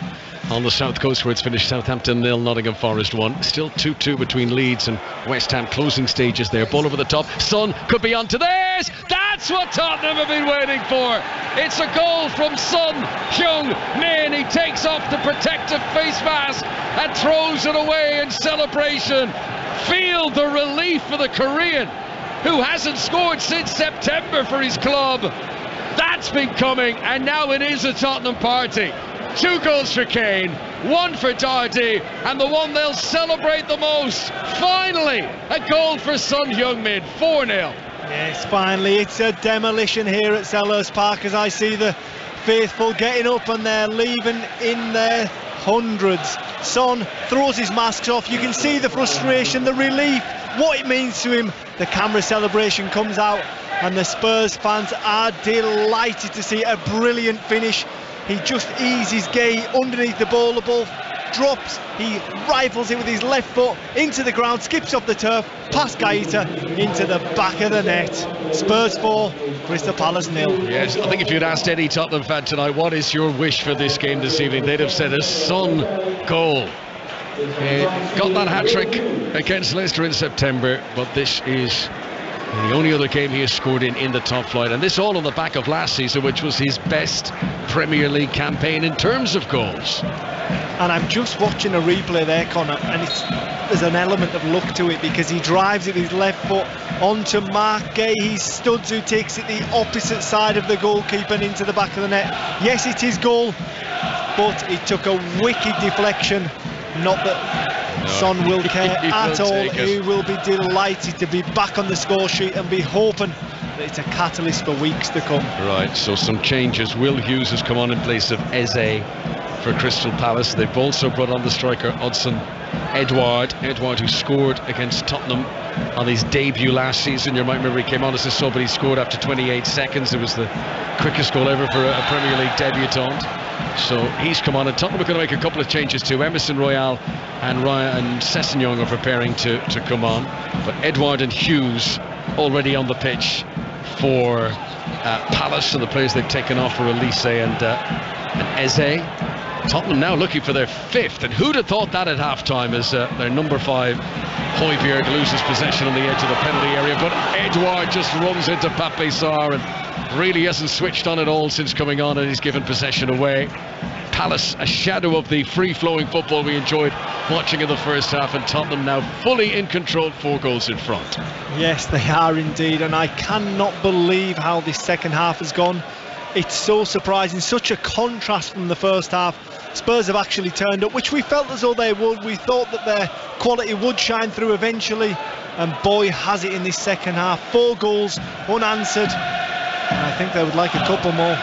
on the south coast, where it's finished Southampton 0, Nottingham Forest 1. Still 2-2 between Leeds and West Ham. Closing stages there. Ball over the top. Son could be onto theirs. That's what Tottenham have been waiting for. It's a goal from Son Heung-min. He takes off the protective face mask and throws it away in celebration. Feel the relief for the Korean, who hasn't scored since September for his club. That's been coming, and now it is a Tottenham party. 2 goals for Kane, 1 for Doherty, and the one they'll celebrate the most. Finally, a goal for Son Heung-min, 4-0.
Yes, finally, it's a demolition here at Selhurst Park, as I see the faithful getting up and they're leaving in their hundreds. Son throws his masks off. You can see the frustration, the relief, what it means to him. The camera celebration comes out, and the Spurs fans are delighted to see a brilliant finish. He just eases Gay underneath the ball drops, he rifles it with his left foot into the ground, skips off the turf, past Gaeta into the back of the net. Spurs 4, Crystal Palace 0.
Yes, I think if you'd asked any Tottenham fan tonight, what is your wish for this game this evening, they'd have said a Son goal. Got that hat-trick against Leicester in September, but this is the only other game he has scored in the top flight, and this all on the back of last season, which was his best Premier League campaign in terms of goals.
And I'm just watching a replay there, Connor, and there's an element of luck to it, because he drives it with his left foot onto Mark Gay. He studs, who takes it the opposite side of the goalkeeper and into the back of the net. Yes, it is goal, but it took a wicked deflection. Not that Son will care at all. He will be delighted to be back on the score sheet and be hoping that it's a catalyst for weeks to come.
Right, so some changes. Will Hughes has come on in place of Eze for Crystal Palace. They've also brought on the striker Odsonne Edouard, who scored against Tottenham on his debut last season. You might remember he came on as a sub, but he scored after 28 seconds. It was the quickest goal ever for a Premier League debutant. So he's come on, and Tottenham are going to make a couple of changes too. Emerson Royal and Sessegnon are preparing to come on, but Edouard and Hughes already on the pitch for Palace, and the players they've taken off are Elise and Eze. Tottenham now looking for their 5th, and who'd have thought that at half-time, as their number 5 Højbjerg loses possession on the edge of the penalty area, but Edouard just runs into Pape Sarr and really hasn't switched on at all since coming on, and he's given possession away. Palace, a shadow of the free-flowing football we enjoyed watching in the first half, and Tottenham now fully in control, 4 goals in front.
Yes, they are indeed, and I cannot believe how this second half has gone. It's so surprising, such a contrast from the first half. Spurs have actually turned up, which we felt as though they would. We thought that their quality would shine through eventually, and boy has it in this second half. 4 goals unanswered, and I think they would like a couple more.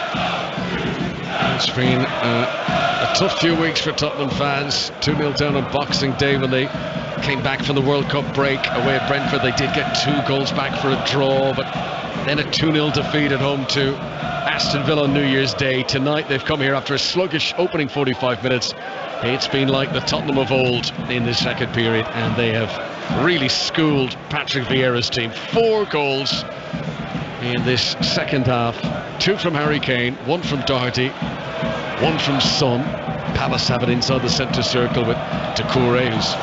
It's been a tough few weeks for Tottenham fans. 2-0 down on Boxing Day when they came back from the World Cup break away at Brentford. They did get 2 goals back for a draw, but then a 2-0 defeat at home to Aston Villa on New Year's Day. Tonight they've come here after a sluggish opening 45 minutes. It's been like the Tottenham of old in this second period, and they have really schooled Patrick Vieira's team. 4 goals in this second half. 2 from Harry Kane, 1 from Doherty, 1 from Son. Palace have it inside the centre circle with Doucouré, who's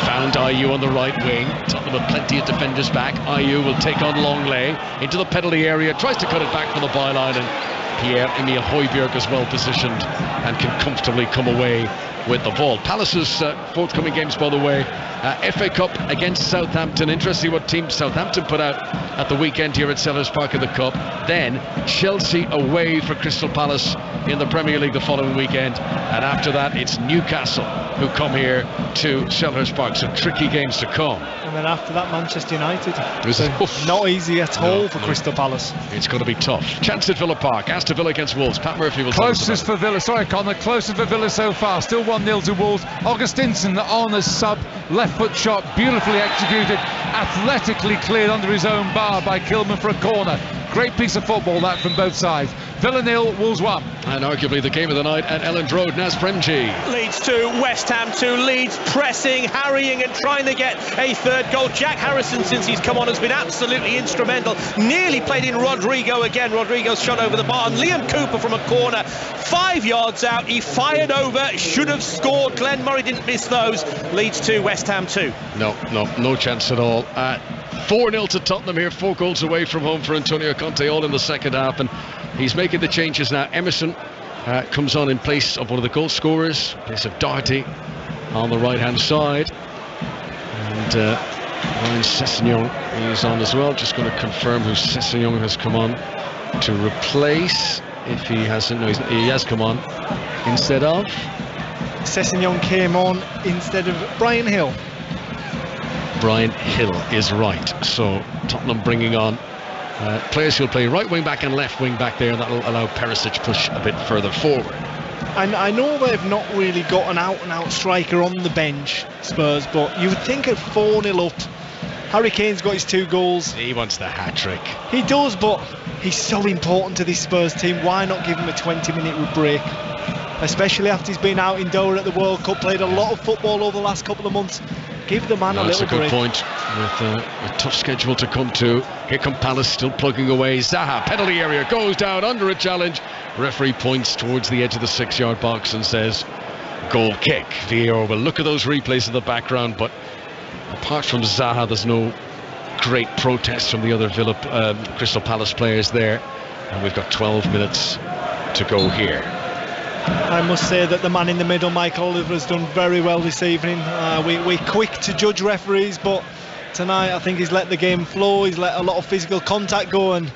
found Ayew on the right wing. Tottenham have plenty of defenders back. Ayew will take on Longley into the penalty area, tries to cut it back from the byline, and Pierre-Emile Højbjerg is well positioned and can comfortably come away with the ball. Palace's forthcoming games, by the way, FA Cup against Southampton. Interesting what team Southampton put out at the weekend here at Selhurst Park in the Cup. Then Chelsea away for Crystal Palace in the Premier League the following weekend, and after that it's Newcastle who come here to Selhurst Park. So tricky games to come.
And then after that, Manchester United. Not easy at all for Crystal Palace.
It's going to be tough. Chance at Villa Park. Aston Villa against Wolves. Pat Murphy will
closest for Villa. Sorry, Connor. Closest for Villa so far. Still 1-0 to Wolves. Augustinson on as sub. Left foot shot, beautifully executed, athletically cleared under his own bar by Kilman for a corner. Great piece of football that from both sides. Villa 0, Wolves 1.
And arguably the game of the night at Elland Road. Naz Premji.
Leeds 2, West Ham 2. Leeds pressing, harrying and trying to get a third goal. Jack Harrison, since he's come on, has been absolutely instrumental. Nearly played in Rodrigo again. Rodrigo's shot over the bar. And Liam Cooper from a corner, 5 yards out. He fired over, should have scored. Glenn Murray didn't miss those. Leeds 2, West Ham 2.
No chance at all. 4-0 to Tottenham here, 4 goals away from home for Antonio Conte, all in the second half, and he's making the changes now. Emerson comes on in place of one of the goal scorers, in place of Doherty on the right hand side, and Ryan Sessegnon is on as well. Just going to confirm who Sessegnon has come on to replace, if he hasn't. No, he has come on instead of
Sessegnon came on instead of Brian Hill.
Brian Hill is right. So Tottenham bringing on players who'll play right wing back and left wing back there. That'll allow Perisic push a bit further forward.
And I know they've not really got an out-and-out striker on the bench, Spurs, but you would think at 4-0 up, Harry Kane's got his 2 goals.
He wants the hat-trick.
He does, but he's so important to this Spurs team. Why not give him a 20-minute break? Especially after he's been out in Doha at the World Cup, played a lot of football over the last couple of months. Give the man a little break.
That's a good point, with a tough schedule to come to. Here come Palace still plugging away. Zaha, penalty area, goes down under a challenge. Referee points towards the edge of the 6-yard box and says goal kick. VAR will look at those replays in the background, but apart from Zaha, there's no great protest from the other Crystal Palace players there, and we've got 12 minutes to go here.
I must say that the man in the middle, Michael Oliver, has done very well this evening. We're quick to judge referees, but tonight I think he's let the game flow. He's let a lot of physical contact go, and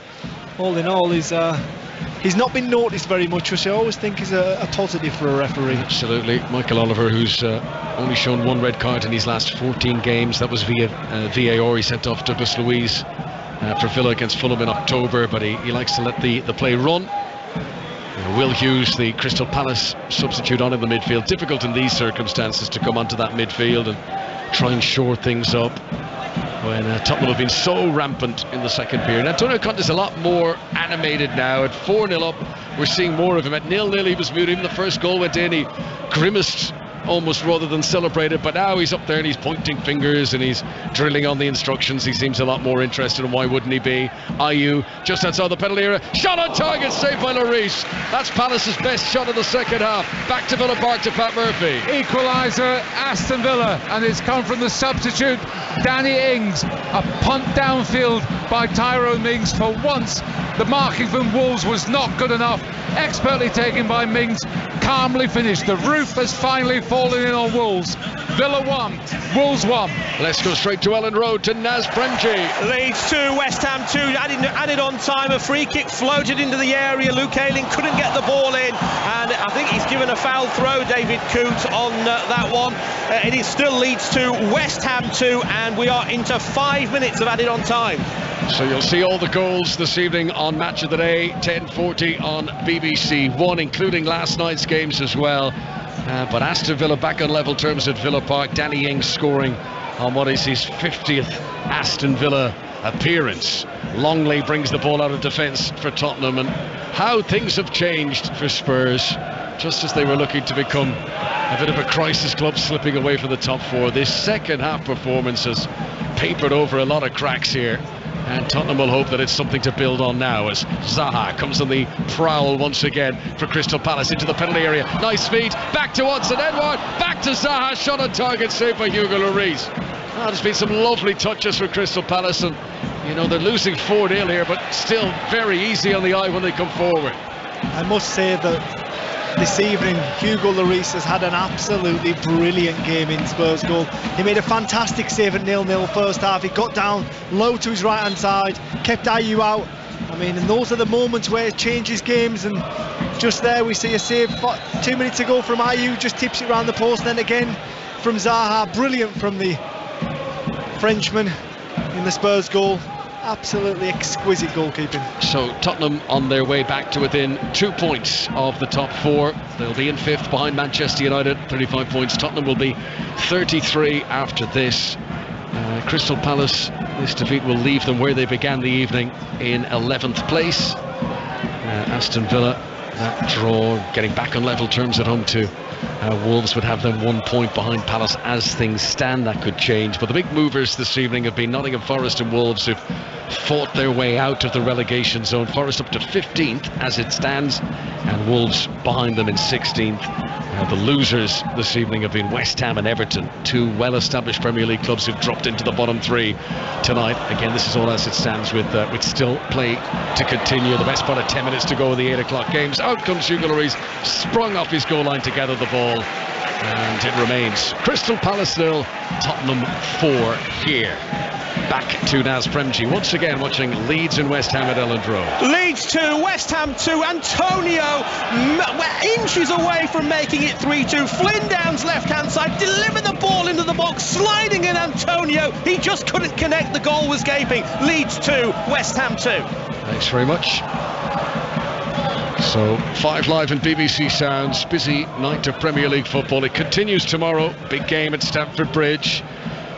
all in all, he's not been noticed very much, which I always think is a positive for a referee.
Absolutely. Michael Oliver, who's only shown 1 red card in his last 14 games. That was via VAR. He sent off Douglas Luiz for Villa against Fulham in October, but he likes to let the play run. Will Hughes, the Crystal Palace substitute, on in the midfield. Difficult in these circumstances to come onto that midfield and try and shore things up when Tottenham have been so rampant in the second period. Antonio Conte is a lot more animated now. At 4-0 up, we're seeing more of him. At 0-0 he was muted. Even the first goal went in, he grimaced almost rather than celebrated, but now he's up there and he's pointing fingers and he's drilling on the instructions. He seems a lot more interested, and why wouldn't he be? Ayew just outside the penalty area, shot on target, saved by Lloris. That's Palace's best shot of the second half. Back to Villa Park to Pat Murphy.
Equaliser, Aston Villa, and it's come from the substitute Danny Ings. A punt downfield by Tyrone Mings. For once the marking from Wolves was not good enough. Expertly taken by Mings, calmly finished. The roof has finally fallen in on Wolves. Villa 1, Wolves 1.
Let's go straight to Elland Road to Naz Premji.
Leeds 2, West Ham 2, added on time. A free kick floated into the area. Luke Ayling couldn't get the ball in, and I think he's given a foul throw, David Coote, on that one. It is still Leeds 2, West Ham 2, and we are into 5 minutes of added on time.
So you'll see all the goals this evening on Match of the Day, 10:40 on BBC One, including last night's games as well. But Aston Villa back on level terms at Villa Park. Danny Ings scoring on what is his 50th Aston Villa appearance. Longley brings the ball out of defence for Tottenham, and how things have changed for Spurs. Just as they were looking to become a bit of a crisis club, slipping away from the top 4, this second half performance has papered over a lot of cracks here. and Tottenham will hope that it's something to build on now as Zaha comes on the prowl once again for Crystal Palace into the penalty area. Nice feed, back to Hudson-Edouard, back to Zaha, shot on target, saved by Hugo Lloris. There's been some lovely touches for Crystal Palace, and you know they're losing 4-0 here, but still very easy on the eye when they come forward.
I must say that this evening Hugo Lloris has had an absolutely brilliant game in Spurs goal. He made a fantastic save at 0-0 first half. He got down low to his right hand side, kept Ayew out. I mean, and those are the moments where it changes games, and just there we see a save 2 minutes ago from Ayew, just tips it around the post, and then again from Zaha. Brilliant from the Frenchman in the Spurs goal. Absolutely exquisite goalkeeping.
So Tottenham on their way back to within 2 points of the top four. They'll be in fifth behind Manchester United, 35 points. Tottenham will be 33 after this. Crystal Palace, this defeat will leave them where they began the evening, in 11th place. Aston Villa, that draw, getting back on level terms at home to Wolves, would have them 1 point behind Palace as things stand. That could change, but the big movers this evening have been Nottingham Forest and Wolves, who've fought their way out of the relegation zone. Forest up to 15th as it stands, and Wolves behind them in 16th. The losers this evening have been West Ham and Everton, two well-established Premier League clubs who've dropped into the bottom three tonight. Again, this is all as it stands, with still play to continue. The best part of 10 minutes to go in the 8 o'clock games. Out comes Hugo Lloris, sprung off his goal line to gather the ball, and it remains Crystal Palace 0, Tottenham 4 here. Back to Naz Premji once again, watching Leeds and West Ham at Elland Road.
Leeds 2, West Ham 2. Antonio inches away from making it 3-2. Flynn Down's left hand side, delivered the ball into the box, sliding in Antonio. He just couldn't connect, the goal was gaping. Leeds 2, West Ham 2.
Thanks very much. So 5 Live and BBC Sounds, busy night of Premier League football. It continues tomorrow, big game at Stamford Bridge.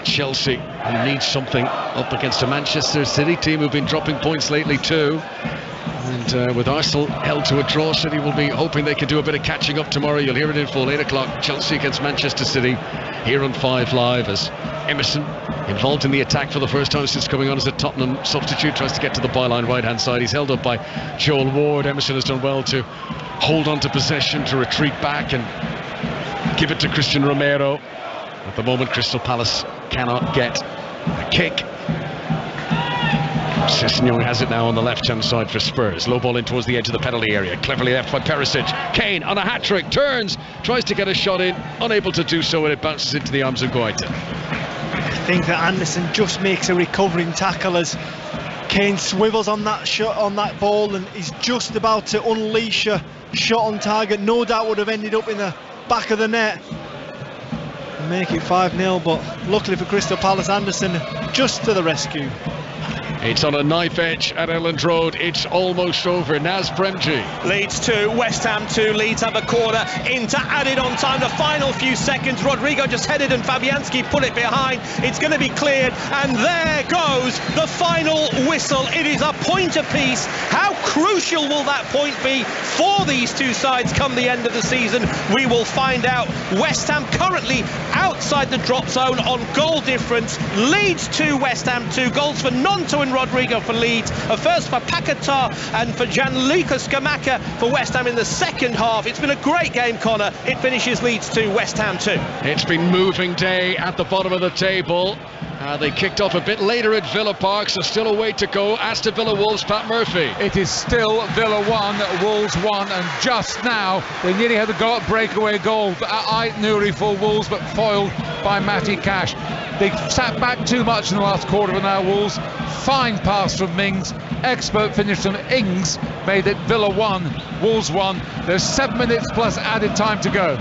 Chelsea, who needs something up against a Manchester City team who've been dropping points lately too. And with Arsenal held to a draw, City will be hoping they can do a bit of catching up tomorrow. You'll hear it in full, 8 o'clock, Chelsea against Manchester City, here on 5 Live, as Emerson, involved in the attack for the first time since coming on as a Tottenham substitute, tries to get to the byline right-hand side. He's held up by Joel Ward. Emerson has done well to hold on to possession, to retreat back and give it to Christian Romero. At the moment, Crystal Palace cannot get a kick. Sessegnon has it now on the left-hand side for Spurs. Low ball in towards the edge of the penalty area. Cleverly left by Perisic. Kane on a hat-trick, turns, tries to get a shot in, unable to do so, and it bounces into the arms of Guaita.
I think that Anderson just makes a recovering tackle as Kane swivels on that shot, on that ball, and he's just about to unleash a shot on target. No doubt would have ended up in the back of the net. Make it 5-0, but luckily for Crystal Palace, Anderson just to the rescue.
It's on a knife edge at Elland Road. It's almost over. Naz Premji.
Leeds 2, West Ham 2. Leeds have a corner into added on time. The final few seconds, Rodrigo just headed and Fabianski put it behind. It's going to be cleared, and there goes the final whistle. It is a point apiece. How crucial will that point be for these two sides come the end of the season? We will find out. West Ham currently outside the drop zone on goal difference. Leeds 2, West Ham 2. Goals for Nonto and Rodrigo for Leeds. A first for Paquetá and for Gianluca Scamacca for West Ham in the second half. It's been a great game, Connor. It finishes Leeds 2, West Ham 2.
It's been moving day at the bottom of the table. They kicked off a bit later at Villa Park, so still a way to go. Aston Villa Wolves, Pat Murphy.
It is still Villa 1, Wolves 1, and just now they nearly had a breakaway goal at Nouri for Wolves, but foiled by Matty Cash. They sat back too much in the last quarter of an hour, Wolves. Fine pass from Mings. Expert finish from Ings made it Villa 1, Wolves 1. There's 7 minutes plus added time to go.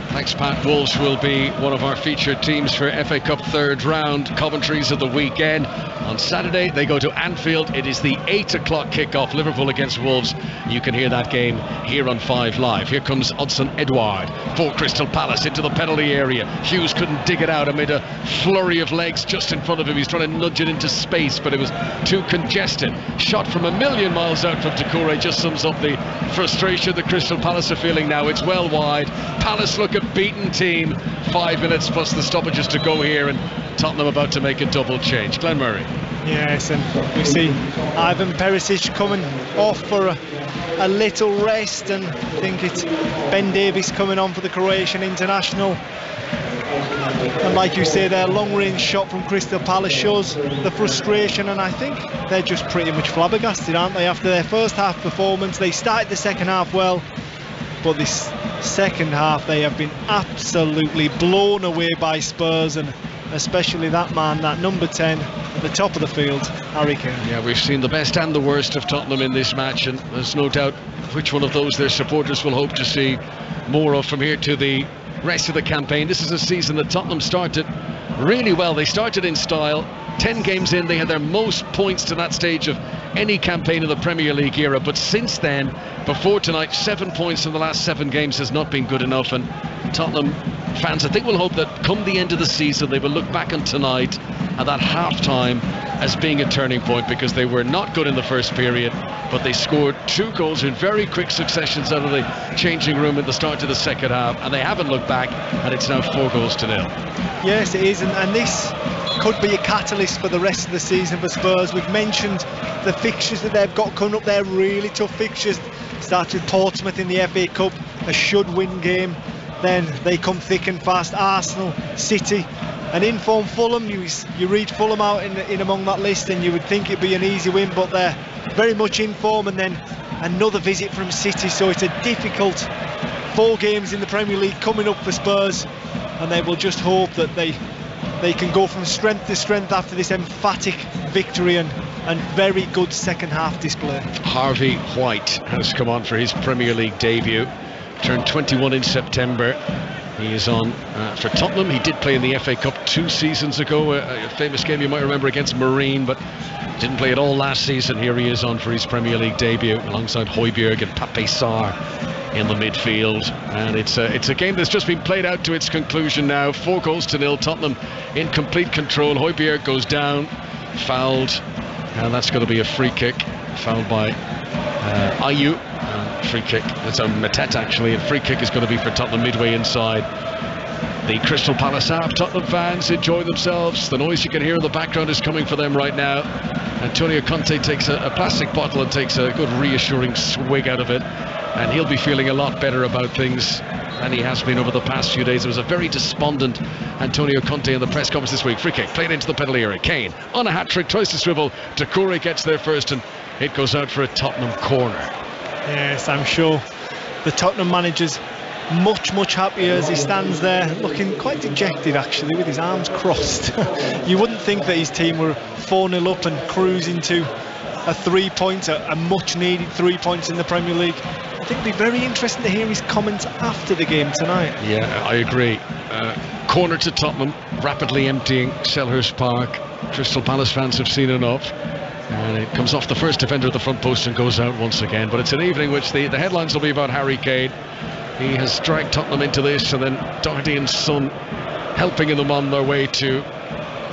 Thanks, Pat. Wolves will be one of our featured teams for FA Cup third round. Coventry's of the weekend. On Saturday, they go to Anfield. It is the 8 o'clock kickoff, Liverpool against Wolves. You can hear that game here on 5 Live. Here comes Hudson-Edouard for Crystal Palace into the penalty area. Hughes couldn't dig it out amid a flurry of legs just in front of him. He's trying to nudge it into space, but it was too congested. Shot from a million miles out from Doucouré just sums up the frustration that Crystal Palace are feeling now. It's well wide. Palace look a beaten team. 5 minutes plus the stoppages to go here, and Tottenham about to make a double change. Glenn Murray.
Yes, and we see Ivan Perisic coming off for a little rest, and I think it's Ben Davies coming on for the Croatian international. And like you say, their long-range shot from Crystal Palace shows the frustration, and I think they're just pretty much flabbergasted, aren't they? After their first half performance, they started the second half well, but this second half they have been absolutely blown away by Spurs, and especially that man, that number 10 at the top of the field, Harry Kane.
Yeah, we've seen the best and the worst of Tottenham in this match, and there's no doubt which one of those their supporters will hope to see more of from here to the rest of the campaign. This is a season that Tottenham started really well. They started in style. 10 games in, they had their most points to that stage of any campaign in the Premier League era, but since then, before tonight, 7 points in the last 7 games has not been good enough, and Tottenham fans, I think, will hope that come the end of the season they will look back on tonight at that half-time as being a turning point, because they were not good in the first period, but they scored 2 goals in very quick successions out of the changing room at the start of the second half, and they haven't looked back, and it's now 4-0.
Yes, it is, and this could be a catalyst for the rest of the season for Spurs. We've mentioned the fixtures that they've got coming up. They're really tough fixtures. Starts with Portsmouth in the FA Cup, a should-win game. Then they come thick and fast. Arsenal, City, and in-form Fulham. You read Fulham out in among that list, and you would think it'd be an easy win, but they're very much in form. And then another visit from City, so it's a difficult 4 games in the Premier League coming up for Spurs, and they will just hope that they can go from strength to strength after this emphatic victory and very good second half display.
Harvey White has come on for his Premier League debut. Turned 21 in September. He is on for Tottenham. He did play in the FA Cup 2 seasons ago, a famous game you might remember against Marine, but didn't play at all last season. Here he is on for his Premier League debut alongside Højbjerg and Pape Sarr in the midfield, and it's a game that's just been played out to its conclusion now. 4-0. Tottenham in complete control. Højbjerg goes down, fouled, and that's going to be a free kick, fouled by Ayew. Free kick, it's on Mateta actually, and free kick is going to be for Tottenham midway inside the Crystal Palace half. Tottenham fans enjoy themselves. The noise you can hear in the background is coming for them right now. Antonio Conte takes a plastic bottle and takes a good reassuring swig out of it, and he'll be feeling a lot better about things than he has been over the past few days. It was a very despondent Antonio Conte in the press conference this week. Free kick played into the penalty area. Kane on a hat-trick, tries to swivel. Doucouré gets there first, and it goes out for a Tottenham corner.
Yes, I'm sure the Tottenham manager's much happier as he stands there looking quite dejected actually, with his arms crossed. You wouldn't think that his team were 4-0 up and cruising to a 3-pointer, a much needed 3 points in the Premier League. I think it'd be very interesting to hear his comments after the game tonight.
Yeah, I agree. Corner to Tottenham, rapidly emptying Selhurst Park. Crystal Palace fans have seen enough, and it comes off the first defender at the front post and goes out once again. But it's an evening which the headlines will be about Harry Kane. He has dragged Tottenham into this, and then Doherty and Son helping them on their way to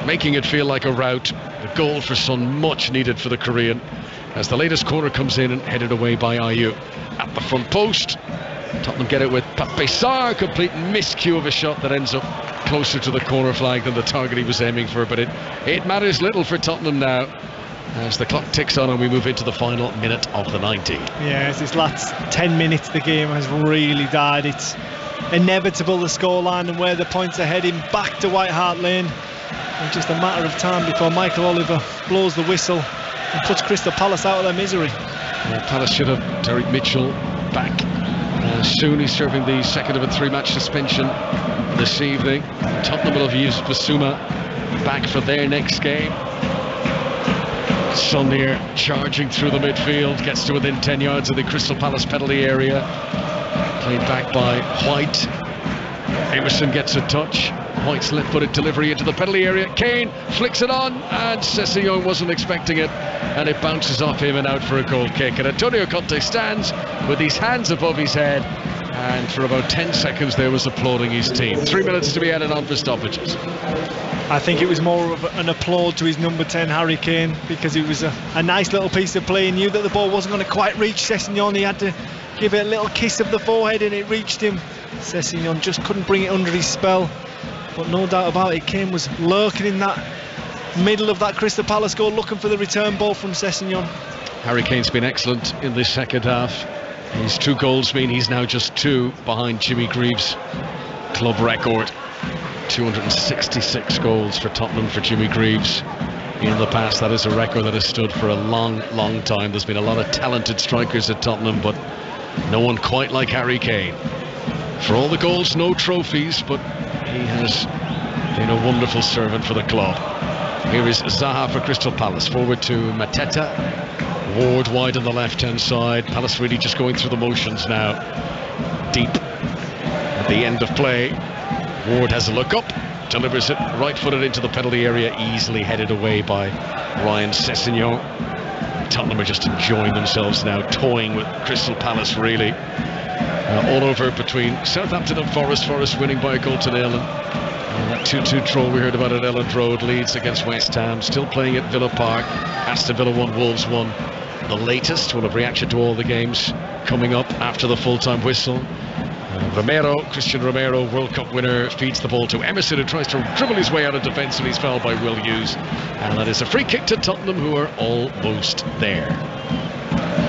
making it feel like a rout. A goal for Son, much needed for the Korean, as the latest corner comes in and headed away by Ayew at the front post. Tottenham get it with Pape Sarr, complete miscue of a shot that ends up closer to the corner flag than the target he was aiming for, but it matters little for Tottenham now as the clock ticks on and we move into the final minute of the 90.
Yes, this last 10 minutes the game has really died. It's inevitable, the scoreline and where the points are heading, back to White Hart Lane. And just a matter of time before Michael Oliver blows the whistle and puts Crystal Palace out of their misery.
Yeah, Palace should have Derek Mitchell back soon. He's serving the second of a 3-match suspension this evening. Tottenham will have used Basuma back for their next game. Son here charging through the midfield, gets to within 10 yards of the Crystal Palace penalty area. Played back by White. Emerson gets a touch. White's left-footed delivery into the penalty area. Kane flicks it on, and Sessegnon wasn't expecting it, and it bounces off him and out for a goal kick. And Antonio Conte stands with his hands above his head, and for about 10 seconds there was applauding his team. 3 minutes to be added on for stoppages.
I think it was more of an applaud to his number 10, Harry Kane, because it was a nice little piece of play. He knew that the ball wasn't going to quite reach Sessegnon. He had to give it a little kiss of the forehead, and it reached him. Sessegnon just couldn't bring it under his spell. But no doubt about it, Kane was lurking in that middle of that Crystal Palace goal, looking for the return ball from Sessegnon.
Harry Kane's been excellent in this second half. His 2 goals mean he's now just 2 behind Jimmy Greaves' club record. 266 goals for Tottenham for Jimmy Greaves in the past. That is a record that has stood for a long time. There's been a lot of talented strikers at Tottenham, but no one quite like Harry Kane. For all the goals, no trophies, but he has been a wonderful servant for the club. Here is Zaha for Crystal Palace, forward to Mateta. Ward wide on the left-hand side. Palace really just going through the motions now. Deep at the end of play. Ward has a look up, delivers it right-footed into the penalty area, easily headed away by Ryan Sessegnon. Tottenham are just enjoying themselves now, toying with Crystal Palace really. All over between Southampton and Forest. Forest winning by 1-0. And that 2-2 draw we heard about at Elland Road. Leeds against West Ham, still playing at Villa Park. Aston Villa 1, Wolves 1. The latest. We'll have reaction to all the games coming up after the full-time whistle. Christian Romero, World Cup winner, feeds the ball to Emerson, who tries to dribble his way out of defence, and he's fouled by Will Hughes. And that is a free kick to Tottenham, who are almost there.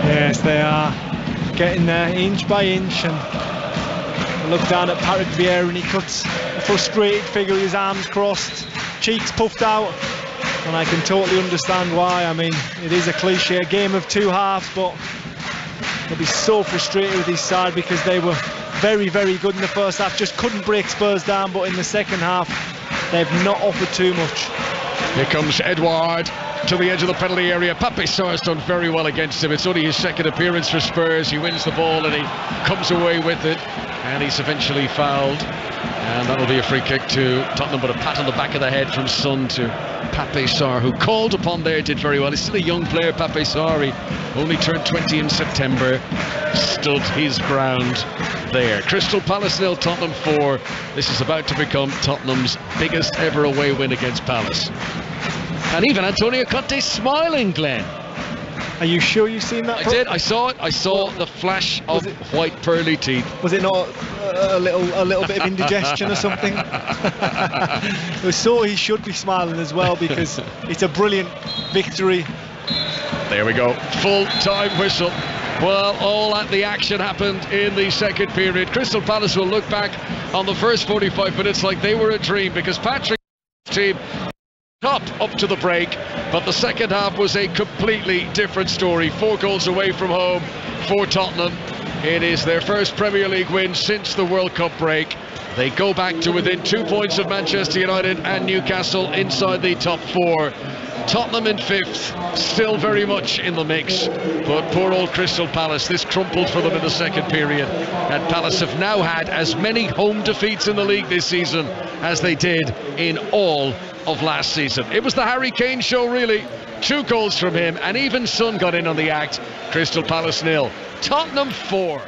Yes, they are getting there inch by inch. And I look down at Patrick Vieira, and he cuts a frustrated figure with his arms crossed, cheeks puffed out. And I can totally understand why. I mean, it is a cliche, a game of 2 halves, but he'll be so frustrated with his side because they were very good in the first half, just couldn't break Spurs down, but in the second half they've not offered too much.
Here comes Edouard to the edge of the penalty area. Pape Sarr's done very well against him. It's only his second appearance for Spurs. He wins the ball and he comes away with it, and he's eventually fouled, and that'll be a free kick to Tottenham, but a pat on the back of the head from Son to Pape Sarr, who called upon there, did very well. He's still a young player, Pape Sarr. He only turned 20 in September, stood his ground there. Crystal Palace 0, Tottenham 4. This is about to become Tottenham's biggest ever away win against Palace. And even Antonio Conte smiling, Glenn.
Are you sure you've seen that?
I did. I saw it. I saw the flash of white pearly teeth.
Was it not a little bit of indigestion or something? So he should be smiling as well, because it's a brilliant victory.
There we go. Full-time whistle. Well, all that the action happened in the second period. Crystal Palace will look back on the first 45 minutes like they were a dream, because Patrick's team up to the break, but the second half was a completely different story. 4 goals away from home for Tottenham. It is their first Premier League win since the World Cup break. They go back to within 2 points of Manchester United and Newcastle inside the top 4. Tottenham in 5th, still very much in the mix, but poor old Crystal Palace, this crumpled for them in the second period, and Palace have now had as many home defeats in the league this season as they did in all of last season. It was the Harry Kane show really. 2 goals from him, and even Son got in on the act. Crystal Palace 0, Tottenham 4.